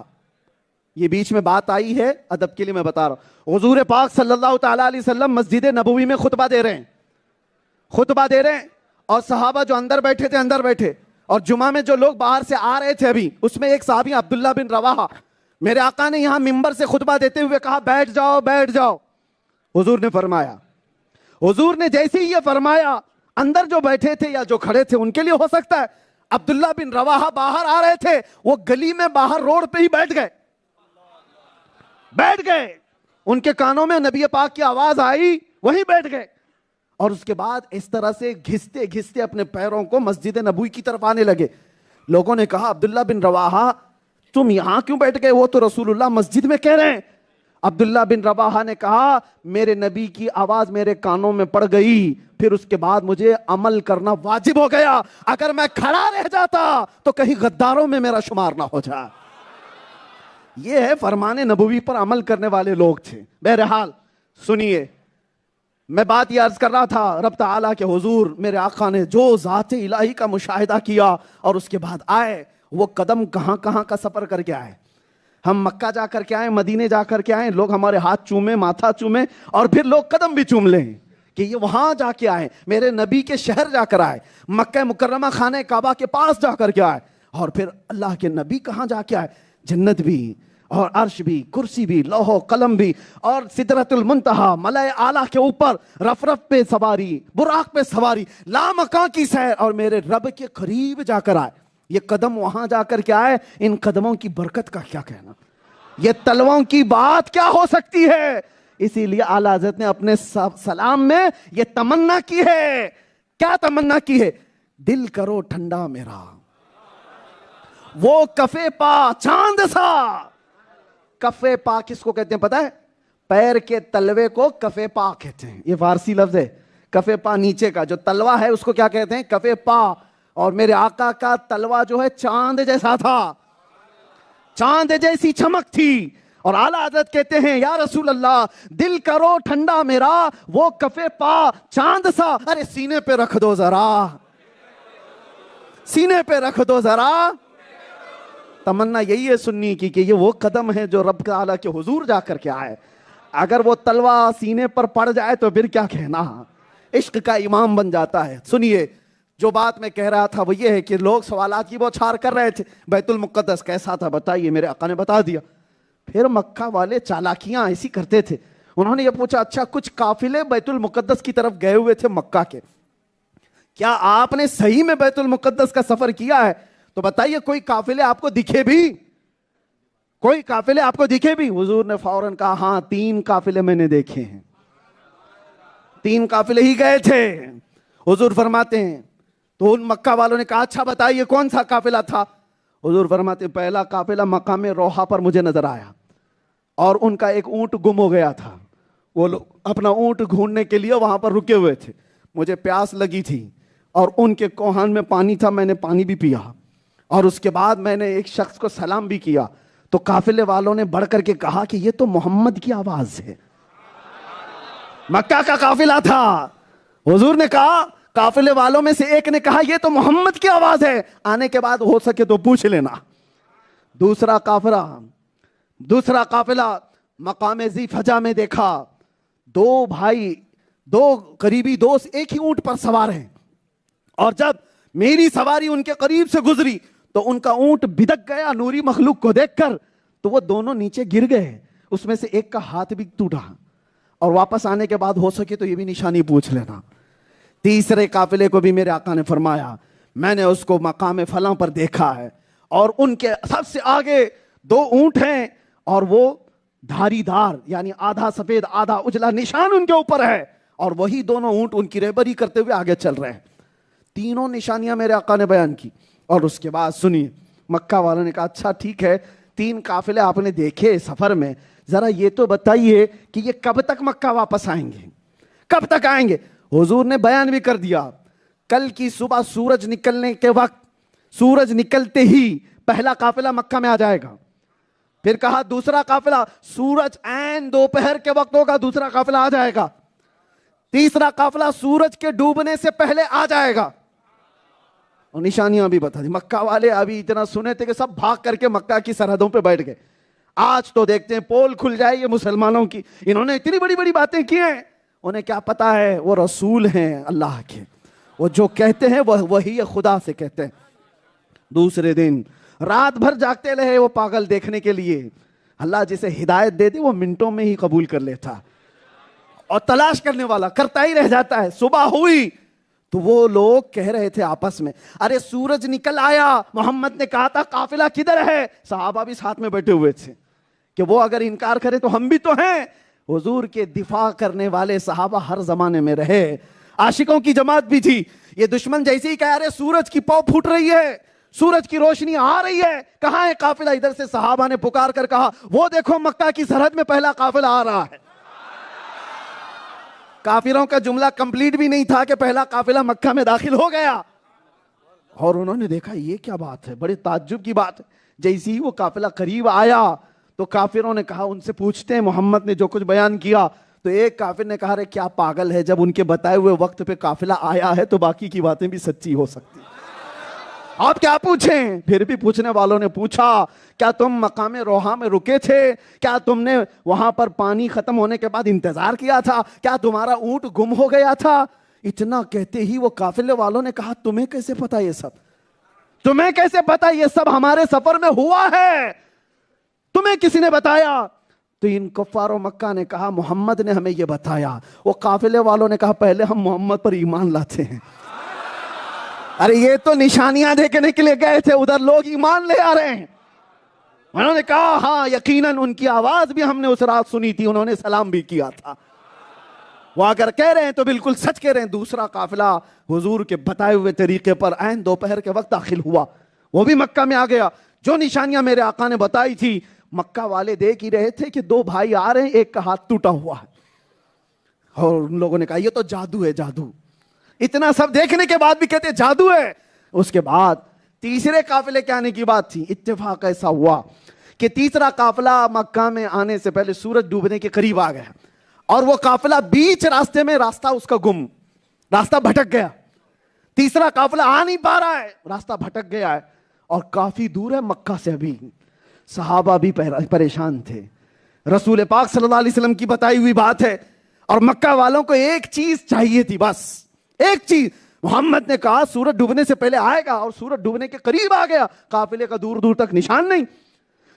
یہ بیچ میں بات آئی ہے ادب کے لیے میں بتا رہا ہوں. حضور پاک صلی اللہ تعالیٰ علیہ وسلم مسجد نبوی میں خطبہ دے رہے ہیں اور صحابہ جو اندر بیٹھے, اور جمعہ میں جو لوگ باہر سے آ رہے تھے ابھی, اس میں ایک صحابی عبداللہ بن رواحہ, میرے آقا نے یہاں منبر سے خطبہ دیتے ہوئے کہا بیٹھ جاؤ. حضور نے فرمایا, حضور نے جیسے ہی یہ فرمایا, اندر جو بیٹھے تھے یا جو کھڑے تھے ان کے لیے ہو سکتا ہے, عبداللہ بن رواحہ باہر آ رہے تھے, وہ گلی میں باہر روڈ پہ ہی بیٹھ گئے. ان کے کانوں میں نبی پاک کی آواز آئی, وہیں بیٹھ گئے. اور اس کے بعد اس طرح سے گھستے گھستے اپنے پیروں کو مسجد نبوی کی طرف آنے لگے. لوگوں نے کہا عبداللہ بن رواحہ تم یہاں کیوں بیٹھ گئے, وہ تو رسول اللہ مسجد میں کہہ رہے ہیں. عبداللہ بن رواحہ نے کہا میرے نبی کی آواز میرے کانوں میں پڑ گئی, پھر اس کے بعد مجھے عمل کرنا واجب ہو گیا. اگر میں کھڑا رہ جاتا تو کہیں غداروں میں میرا شمار نہ ہو جائے. یہ ہے فرمان نبوی پر عمل کرنے والے لوگ تھے. بہرحال سنیے, میں بات یہ عرض کر رہا تھا, رب تعالیٰ کے حضور میرے آقا نے جو ذات الہی کا مشاہدہ کیا اور اس کے بعد آئے, وہ قدم کہاں کہاں کا سفر کر کے آئے. ہم مکہ جا کر کے آئے, مدینے جا کر کے آئے, لوگ ہمارے ہاتھ چومے, ماتھا چومے, اور پھر لوگ قدم بھی چوم لیں کہ یہ وہاں جا کے آئے, میرے نبی کے شہر جا کر آئے, مکہ مکرمہ خانہ کعبہ کے پاس جا کر کے آئے, اور پھر اللہ کے نبی کہاں جا کے آئے, جنت بھی اور عرش بھی, کرسی بھی, لوح و قلم بھی, اور سدرۃ المنتہا, ملائے اعلیٰ کے اوپر, رف پہ سواری, براق پہ سواری, لامکاں کی سیر, اور میرے رب کے قریب جا کر آئے. یہ قدم وہاں جا کر کے آئے, ان قدموں کی برکت کا کیا کہنا, یہ تلووں کی بات کیا ہو سکتی ہے. اسی لیے اعلیٰ حضرت نے اپنے سلام میں یہ تمنا کی ہے. کیا تمنا کی ہے؟ دل کرو ٹھنڈا میرا, وہ کفے پا چاند سا. کفے پا کس کو کہتے ہیں پتہ ہے؟ پیر کے تلوے کو کفے پا کہتے ہیں. یہ فارسی لفظ ہے. کفے پا نیچے کا جو تلوا ہے اس کو کیا کہتے ہیں؟ کفے پا. اور میرے آقا کا تلوا جو ہے چاند جیسا تھا, چاند جیسی چمک تھی. اور اعلیٰ حضرت کہتے ہیں یا رسول اللہ دل کرو ٹھنڈا میرا, وہ کفے پا چاند سا. ارے سینے پہ رکھ دو ذرا, سینے پہ رکھ دو ذرا. تمنا یہی ہے سنی کی کہ یہ وہ قدم ہے جو رب تعالیٰ کے حضور جا کر کے آئے. اگر وہ تلوا سینے پر پڑ جائے تو پھر کیا کہنا, عشق کا امام بن جاتا ہے. سنیے, جو بات میں کہہ رہا تھا وہ یہ ہے کہ لوگ سوالات کی بوچھار کر رہے تھے, بیت المقدس کیسا تھا بتائیے. میرے آقا نے بتا دیا. پھر مکہ والے چالاکیاں ایسی کرتے تھے, انہوں نے یہ پوچھا اچھا کچھ قافلے بیت المقدس کی طرف گئے ہوئے تھے مکہ کے, کیا آپ نے صحیح میں بیت المقدس کا سفر کیا ہے؟ تو بتائیے کوئی قافلے آپ کو دکھے بھی, کوئی قافلے آپ کو دکھے بھی؟ حضور نے فوراً کہا ہاں 3 قافلے میں نے دیکھے ہیں, 3 قافلے ہی گئے تھے. حضور فرماتے ہیں تو ان مکہ والوں نے کہا اچھا بتائیے کون سا قافلہ تھا؟ حضور فرماتے ہیں پہلا قافلہ مقام روحا پر مجھے نظر آیا, اور ان کا ایک اونٹ گم ہو گیا تھا. وہ لوگ اپنا اونٹ ڈھونڈنے کے لیے وہاں پر رکے ہوئے تھے. مجھے پیاس لگی تھی اور ان کے کوہان میں پانی تھا, میں نے پانی بھی پیا, اور اس کے بعد میں نے ایک شخص کو سلام بھی کیا. تو قافلے والوں نے بڑھ کر کے کہا کہ یہ تو محمد کی آواز ہے. مکہ کا قافلہ تھا. حضور نے کہا, قافلے والوں میں سے ایک نے کہا یہ تو محمد کی آواز ہے, آنے کے بعد ہو سکے تو پوچھ لینا. دوسرا قافلہ مقام ذی فجا میں دیکھا, 2 بھائی 2 قریبی دوست ایک ہی اونٹ پر سوار ہیں, اور جب میری سواری ان کے قریب سے گزری تو ان کا اونٹ بدک گیا نوری مخلوق کو دیکھ کر, تو وہ دونوں نیچے گر گئے. اس میں سے ایک کا ہاتھ بھی ٹوٹا, اور واپس آنے کے بعد ہو سکے تو یہ بھی نشانی پوچھ لینا. تیسرے قافلے کو بھی میرے آقا نے فرمایا میں نے اس کو مقام فلاں پر دیکھا ہے, اور ان کے سب سے آگے 2 اونٹ ہیں, اور وہ دھاری دار یعنی آدھا سفید آدھا اجلا نشان ان کے اوپر ہے, اور وہی دونوں اونٹ ان کی رہبری کرتے ہوئے آگے چل رہے ہیں. 3 نشانیاں میرے آقا نے بیان کی. اور اس کے بعد سنیے, مکہ والوں نے کہا اچھا ٹھیک ہے 3 قافلے آپ نے دیکھے سفر میں, ذرا یہ تو بتائیے کہ یہ کب تک مکہ واپس آئیں گے, کب تک آئیں گے؟ حضور نے بیان بھی کر دیا, کل کی صبح سورج نکلنے کے وقت, سورج نکلتے ہی پہلا قافلہ مکہ میں آ جائے گا. پھر کہا دوسرا قافلہ سورج عین دوپہر کے وقت ہوگا، دوسرا قافلہ آ جائے گا. تیسرا قافلہ سورج کے ڈوبنے سے پہلے آ جائے گا. اور نشانیاں بھی بتا دی. مکہ والے ابھی اتنا سنے تھے کہ سب بھاگ کر کے مکہ کی سرحدوں پہ بیٹھ گئے. آج تو دیکھتے ہیں پول کھل جائے یہ مسلمانوں کی. انہوں نے اتنی بڑی بڑی باتیں کی ہیں، انہیں کیا پتا ہے وہ رسول ہیں اللہ کے، وہ جو کہتے ہیں وہ وہی خدا سے کہتے ہیں. دوسرے دن رات بھر جاگتے رہے وہ پاگل دیکھنے کے لیے. اللہ جسے ہدایت دے دے وہ منٹوں میں ہی قبول کر لیتا، اور تلاش کرنے والا کرتا ہی رہ جاتا ہے. صبح ہوئی تو وہ لوگ کہہ رہے تھے آپس میں، ارے سورج نکل آیا، محمد نے کہا تھا قافلہ کدھر ہے. صحابہ بھی ساتھ میں بیٹھے ہوئے تھے کہ وہ اگر انکار کرے تو ہم بھی تو ہیں. حضور کے دفاع کرنے والے صحابہ ہر زمانے میں رہے. عاشقوں کی جماعت بھی تھی. یہ دشمن جیسے ہی کہہ رہے سورج کی پاؤں پھوٹ رہی ہے، سورج کی روشنی آ رہی ہے، کہاں ہے قافلہ؟ ادھر سے صحابہ نے پکار کر کہا وہ دیکھو مکہ کی سرحد میں پہلا قافلہ آ رہا ہے. کافروں کا جملہ کمپلیٹ بھی نہیں تھا کہ پہلا قافلہ مکہ میں داخل ہو گیا. اور انہوں نے دیکھا یہ کیا بات ہے، بڑی تعجب کی بات ہے. جیسے ہی وہ قافلہ قریب آیا تو کافروں نے کہا ان سے پوچھتے ہیں محمد نے جو کچھ بیان کیا. تو ایک کافر نے کہا رے کیا پاگل ہے، جب ان کے بتائے ہوئے وقت پہ قافلہ آیا ہے تو باقی کی باتیں بھی سچی ہو سکتی. آپ کیا پوچھیں؟ پھر بھی پوچھنے والوں نے پوچھا کیا تم مقام روحا میں رکے تھے؟ کیا تم نے وہاں پر پانی ختم ہونے کے بعد انتظار کیا تھا؟ کیا تمہارا اونٹ گم ہو گیا تھا؟ اتنا کہتے ہی وہ قافلے والوں نے کہا تمہیں کیسے پتا یہ سب؟ تمہیں کیسے پتا یہ سب ہمارے سفر میں ہوا ہے؟ تمہیں کسی نے بتایا؟ تو ان کفار و مکہ نے کہا محمد نے ہمیں یہ بتایا. وہ قافلے والوں نے کہا پہلے ہم محمد پر ایمان لاتے ہیں. ارے یہ تو نشانیاں دیکھنے کے لیے گئے تھے، ادھر لوگ ایمان لے آ رہے ہیں. انہوں نے کہا ہاں یقیناً ان کی آواز بھی ہم نے اس رات سنی تھی، انہوں نے سلام بھی کیا تھا. وہ اگر کہہ رہے ہیں تو بالکل سچ کہہ رہے ہیں. دوسرا قافلہ حضور کے بتائے ہوئے طریقے پر عین دوپہر کے وقت داخل ہوا، وہ بھی مکہ میں آ گیا. جو نشانیاں میرے آقا نے بتائی تھی مکہ والے دیکھ ہی رہے تھے کہ دو بھائی آ رہے ہیں، ایک کا ہاتھ ٹوٹا ہوا ہے. اور ان لوگوں نے کہا یہ تو جادو ہے، جادو. اتنا سب دیکھنے کے بعد بھی کہتے جادو ہے. اس کے بعد تیسرے قافلے کے آنے کی بات تھی. اتفاق ایسا ہوا کہ تیسرا قافلہ مکہ میں آنے سے پہلے سورج ڈوبنے کے قریب آ گیا، اور وہ قافلہ بیچ راستے میں راستہ اس کا گم، راستہ بھٹک گیا. تیسرا قافلہ آ نہیں پا رہا ہے، راستہ بھٹک گیا ہے اور کافی دور ہے مکہ سے. ابھی صحابہ بھی پریشان تھے. رسول پاک صلی اللہ علیہ وسلم کی بتائی ہوئی بات ہے، اور مکہ والوں کو ایک چیز چاہیے تھی، بس ایک چیز. محمد نے کہا سورج ڈوبنے سے پہلے آئے گا، اور سورج ڈوبنے کے قریب آ گیا، قافلے کا دور دور تک نشان نہیں.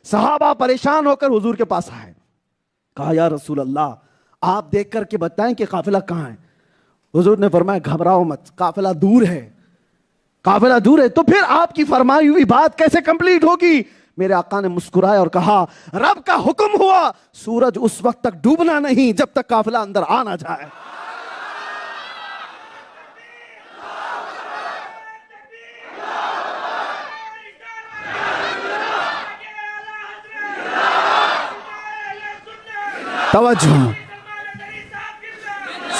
صحابہ پریشان ہو کر حضور کے پاس آئے. کہا یا رسول اللہ آپ دیکھ کر کے بتائیں کہ قافلہ کہاں ہے. حضور نے فرمایا گھبراؤ مت، قافلہ دور ہے، قافلہ دور ہے. تو پھر آپ کی فرمائی ہوئی بات کیسے کمپلیٹ ہوگی؟ میرے آقا نے مسکرائے اور کہا رب کا حکم ہوا سورج اس وقت تک ڈوبنا نہیں جب تک قافلہ اندر آ نہ جائے. توجہ،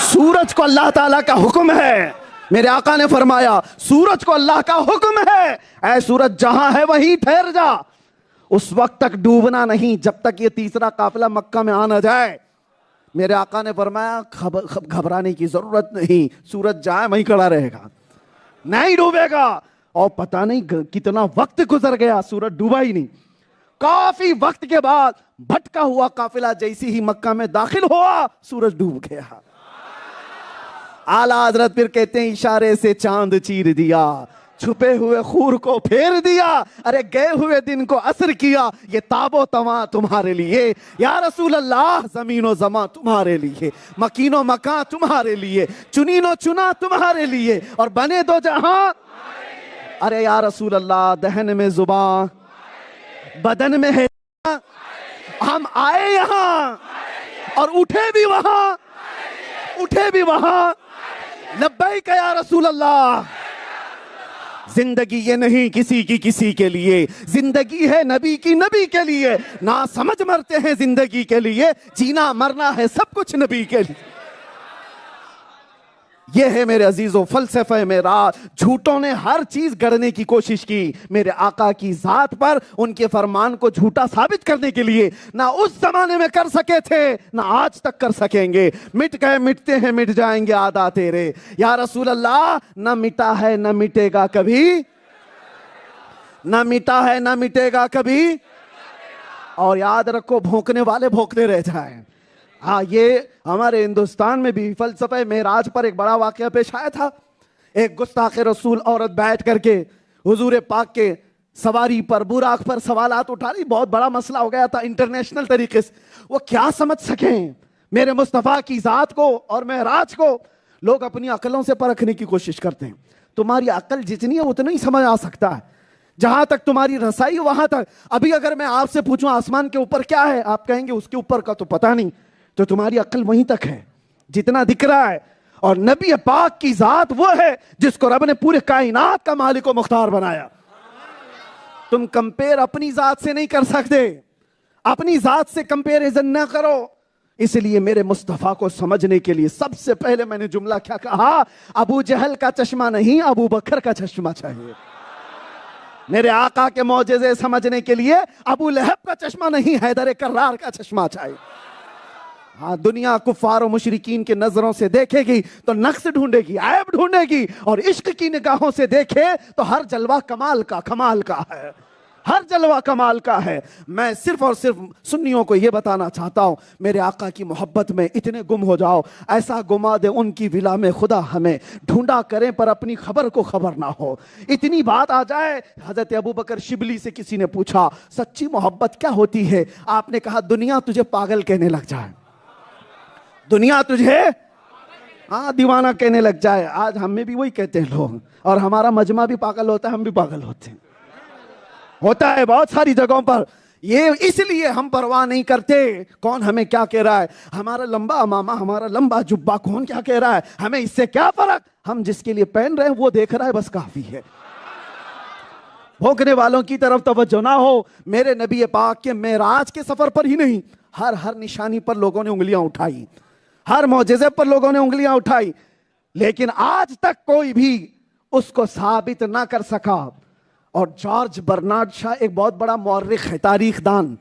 سورج کو اللہ تعالیٰ کا حکم ہے. میرے آقا نے فرمایا سورج کو اللہ کا حکم ہے اے سورج جہاں ہے وہیں ٹھہر جا، اس وقت تک ڈوبنا نہیں جب تک یہ تیسرا قافلہ مکہ میں آ نہ جائے. میرے آقا نے فرمایا گھبرانے کی ضرورت نہیں، سورج جائے وہیں کھڑا رہے گا، نہیں ڈوبے گا. اور پتہ نہیں کتنا وقت گزر گیا، سورج ڈوبا ہی نہیں. کافی وقت کے بعد بھٹکا ہوا قافلہ جیسی ہی مکہ میں داخل ہوا سورج ڈوب گیا. اعلیٰ حضرت پھر کہتے ہیں اشارے سے چاند چیر دیا، چھپے ہوئے خور کو پھیر دیا، ارے گئے ہوئے دن کو عصر کیا، یہ تاب و تواں تمہارے لیے یا رسول اللہ، زمین و زمان تمہارے لیے، مکین و مکان تمہارے لیے، چنین و چنا تمہارے لیے، اور بنے دو جہاں. ارے یا رسول اللہ دہن میں زبان بدن میں ہے، ہم آئے یہاں اور اٹھے بھی وہاں، اٹھے بھی وہاں. لبیک یا رسول اللہ. زندگی یہ نہیں کسی کی کسی کے لیے، زندگی ہے نبی کی نبی کے لیے. نہ سمجھ مرتے ہیں زندگی کے لیے، جینا مرنا ہے سب کچھ نبی کے لیے. یہ ہے میرے عزیزوں فلسفہ معراج. جھوٹوں نے ہر چیز گڑھنے کی کوشش کی میرے آقا کی ذات پر، ان کے فرمان کو جھوٹا ثابت کرنے کے لیے. نہ اس زمانے میں کر سکے تھے، نہ آج تک کر سکیں گے. مٹ گئے مٹتے ہیں مٹ جائیں گے عادات تیرے. یا رسول اللہ، نہ مٹا ہے نہ مٹے گا کبھی، نہ مٹا ہے نہ مٹے گا کبھی. اور یاد رکھو بھونکنے والے بھونکتے رہ جائیں. ہاں، یہ ہمارے ہندوستان میں بھی فلسفہ معراج پر ایک بڑا واقعہ پیش آیا تھا. ایک گستاخ رسول عورت بیٹھ کر کے حضور پاک کے سواری پر، براق پر سوالات اٹھا رہی. بہت بڑا مسئلہ ہو گیا تھا انٹرنیشنل طریقے سے. وہ کیا سمجھ سکیں میرے مصطفیٰ کی ذات کو اور معراج کو. لوگ اپنی عقلوں سے پرکھنے کی کوشش کرتے ہیں. تمہاری عقل جتنی ہے اتنا ہی سمجھ آ سکتا ہے. جہاں تک تمہاری رسائی وہاں تک. ابھی اگر میں آپ سے پوچھوں آسمان کے اوپر کیا ہے، آپ کہیں گے اس کے اوپر کا تو پتہ نہیں. تو تمہاری عقل وہیں تک ہے جتنا دکھ رہا ہے. اور نبی پاک کی ذات وہ ہے جس کو رب نے پورے کائنات کا مالک و مختار بنایا. تم کمپیر اپنی ذات سے نہیں کر سکتے، اپنی ذات سے کمپیریزن نہ کرو. اس لیے میرے مصطفیٰ کو سمجھنے کے لیے سب سے پہلے میں نے جملہ کیا کہا؟ ابو جہل کا چشمہ نہیں، ابو بکر کا چشمہ چاہیے. میرے آقا کے معجزے سمجھنے کے لیے ابو لہب کا چشمہ نہیں، حیدر کرار کا چشمہ چاہیے. ہاں، دنیا کفار و مشرکین کے نظروں سے دیکھے گی تو نقص ڈھونڈے گی، عیب ڈھونڈے گی. اور عشق کی نگاہوں سے دیکھے تو ہر جلوہ کمال کا ہے، ہر جلوہ کمال کا ہے. میں صرف اور صرف سنیوں کو یہ بتانا چاہتا ہوں، میرے آقا کی محبت میں اتنے گم ہو جاؤ، ایسا گما دے ان کی ولا میں خدا ہمیں. ڈھونڈا کریں پر اپنی خبر کو خبر نہ ہو. اتنی بات آ جائے. حضرت ابوبکر شبلی سے کسی نے پوچھا سچی محبت کیا ہوتی ہے؟ آپ نے کہا دنیا تجھے پاگل کہنے لگ جائے، دنیا تجھے دیوانہ کہنے لگ جائے. آج ہم میں بھی وہی کہتے ہیں لوگ، اور ہمارا مجمع بھی پاگل ہوتا ہے، ہم بھی پاگل ہوتے ہیں. ہوتا ہے بہت ساری جگہوں پر. یہ اس لیے ہم پرواہ نہیں کرتے کون ہمیں کیا کہہ رہا ہے. ہمارا لمبا امامہ، ہمارا لمبا جبہ کون کیا کہہ رہا ہے، ہمیں اس سے کیا فرق. ہم جس کے لیے پہن رہے ہیں وہ دیکھ رہا ہے، بس کافی ہے. بھونکنے والوں کی طرف توجہ نہ ہو. میرے نبی پاک کے معراج کے سفر پر ہی نہیں، ہر نشانی پر لوگوں نے انگلیاں اٹھائی، ہر معجزے پر لوگوں نے انگلیاں اٹھائی. لیکن آج تک کوئی بھی اس کو ثابت نہ کر سکا. اور جارج برنارڈ شاہ ایک بہت بڑا مورخ ہے، تاریخ دان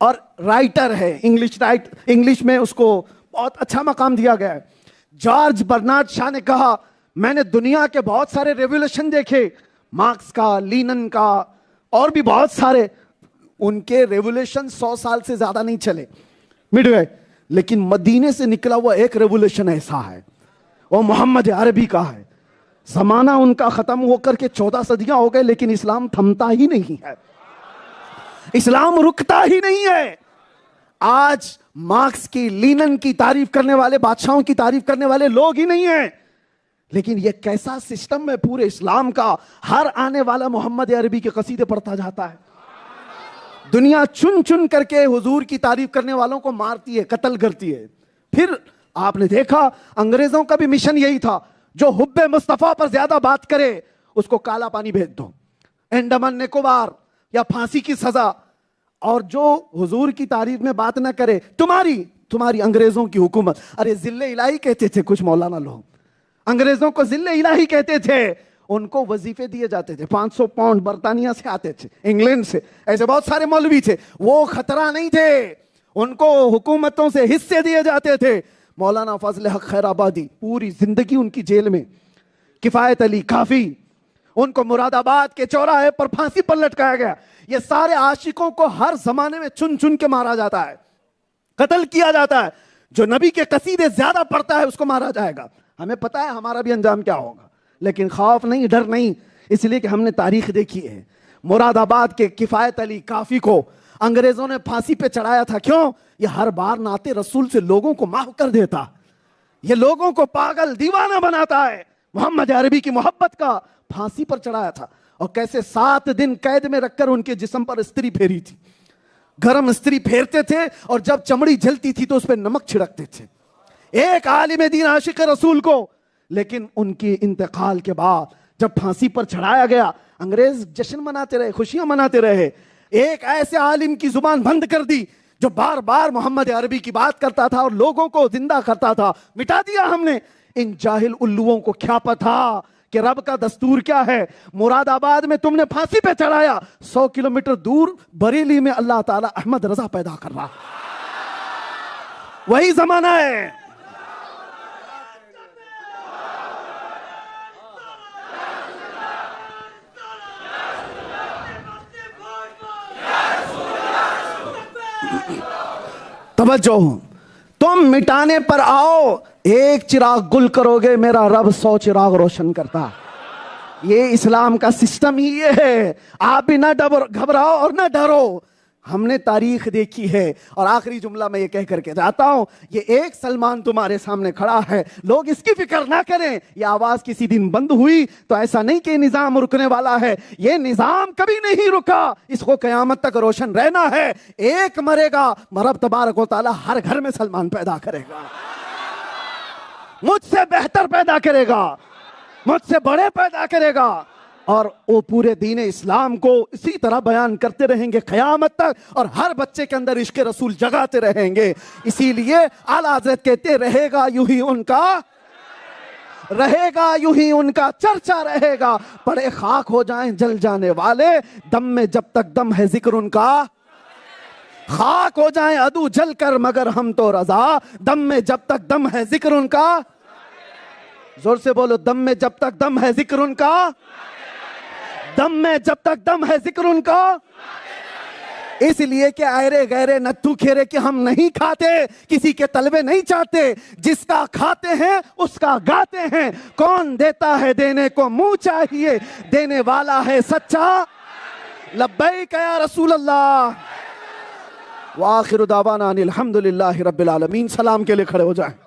اور رائٹر ہے. انگلش میں اس کو بہت اچھا مقام دیا گیا ہے. جارج برنارڈ شاہ نے کہا میں نے دنیا کے بہت سارے ریولیوشن دیکھے، مارکس کا، لینن کا، اور بھی بہت سارے. ان کے ریولیوشن 100 سال سے زیادہ نہیں چلے، مٹ گئے. لیکن مدینے سے نکلا ہوا ایک ریولیوشن ایسا ہے، وہ محمد عربی کا ہے. زمانہ ان کا ختم ہو کر کے 14 صدیاں ہو گئے، لیکن اسلام تھمتا ہی نہیں ہے، اسلام رکتا ہی نہیں ہے. آج مارکس کی، لینن کی تعریف کرنے والے، بادشاہوں کی تعریف کرنے والے لوگ ہی نہیں ہیں. لیکن یہ کیسا سسٹم ہے پورے اسلام کا، ہر آنے والا محمد عربی کے قصیدے پڑھتا جاتا ہے. دنیا چن چن کر کے حضور کی تعریف کرنے والوں کو مارتی ہے، قتل کرتی ہے. پھر آپ نے دیکھا انگریزوں کا بھی مشن یہی تھا، جو حب مصطفیٰ پر زیادہ بات کرے اس کو کالا پانی بھیج دو، انڈمان نکوبار یا پھانسی کی سزا. اور جو حضور کی تعریف میں بات نہ کرے، تمہاری انگریزوں کی حکومت. ارے ذل الہی کہتے تھے کچھ مولانا لوگ، انگریزوں کو ذل الہی کہتے تھے. ان کو وظیفے دیے جاتے تھے، 500 پاؤنڈ برطانیہ سے آتے تھے، انگلینڈ سے. ایسے بہت سارے مولوی تھے، وہ خطرہ نہیں تھے. ان کو حکومتوں سے حصے دیے جاتے تھے. مولانا فضل حق خیر آبادی پوری زندگی ان کی جیل میں. کفایت علی کافی، ان کو مراد آباد کے چوراہے پر پھانسی پر لٹکایا گیا. یہ سارے عاشقوں کو ہر زمانے میں چن چن کے مارا جاتا ہے، قتل کیا جاتا ہے. جو نبی کے قصیدے زیادہ پڑھتا ہے اس کو مارا جائے گا. ہمیں پتا ہے ہمارا بھی انجام کیا ہوگا، لیکن خوف نہیں، ڈر نہیں، اس لیے کہ ہم نے تاریخ دیکھی ہے. مراد آباد کے کفایت علی کافی کو انگریزوں نے پھانسی پہ چڑھایا تھا. کیوں؟ یہ ہر بار نعت رسول سے لوگوں کو محو کر دیتا، یہ لوگوں کو پاگل دیوانہ بناتا ہے. محمد عربی کی محبت کا پھانسی پر چڑھایا تھا. اور کیسے 7 دن قید میں رکھ کر ان کے جسم پر استری پھیری تھی. گرم استری پھیرتے تھے اور جب چمڑی جلتی تھی تو اس پہ نمک چھڑکتے تھے. ایک عالم دین عاشق رسول کو. لیکن ان کی انتقال کے بعد جب پھانسی پر چڑھایا گیا، انگریز جشن مناتے رہے، خوشیاں مناتے رہے. ایک ایسے عالم کی زبان بند کر دی جو بار بار محمد عربی کی بات کرتا تھا اور لوگوں کو زندہ کرتا تھا، مٹا دیا ہم نے۔ ان جاہل الوؤں کو کیا پتا کہ رب کا دستور کیا ہے؟ مراد آباد میں تم نے پھانسی پہ چڑھایا، 100 کلومیٹر دور بریلی میں اللہ تعالیٰ احمد رضا پیدا کر رہا۔ وہی زمانہ ہے۔ توجہ، تم مٹانے پر آؤ، ایک چراغ گل کرو گے، میرا رب 100 چراغ روشن کرتا۔ یہ اسلام کا سسٹم ہی یہ ہے۔ آپ بھی نہ گھبراؤ اور نہ ڈرو، ہم نے تاریخ دیکھی ہے۔ اور آخری جملہ میں یہ کہہ کر کے جاتا ہوں، یہ ایک سلمان تمہارے سامنے کھڑا ہے، لوگ اس کی فکر نہ کریں۔ یہ آواز کسی دن بند ہوئی تو ایسا نہیں کہ نظام رکنے والا ہے، یہ نظام کبھی نہیں رکا، اس کو قیامت تک روشن رہنا ہے۔ ایک مرے گا، رب تبارک و تعالیٰ ہر گھر میں سلمان پیدا کرے گا، مجھ سے بہتر پیدا کرے گا، مجھ سے بڑے پیدا کرے گا، اور وہ پورے دین اسلام کو اسی طرح بیان کرتے رہیں گے قیامت تک، اور ہر بچے کے اندر عشق رسول جگاتے رہیں گے۔ اسی لیے اعلیٰ حضرت کہتے رہے گا یوں ہی ان کا، رہے گا یوں ہی ان کا چرچا رہے گا، پڑے خاک ہو جائیں جل جانے والے، دم میں جب تک دم ہے ذکر ان کا، خاک ہو جائیں عدو جل کر مگر ہم تو رضا، دم میں جب تک دم ہے ذکر ان کا، زور سے بولو، دم میں جب تک دم ہے ذکر ان کا، دم میں جب تک دم ہے ذکر ان کا۔ اس لیے کہ آئرے غیرے نتھو کھیرے کہ ہم نہیں کھاتے، کسی کے طلبے نہیں چاہتے، جس کا کھاتے ہیں اس کا گاتے ہیں، کون دیتا ہے دینے کو منہ چاہیے، دینے والا ہے سچا، لبیک یا رسول اللہ۔ وآخر دعوانا ان الحمدللہ رب العالمین۔ سلام کے لیے کھڑے ہو جائیں۔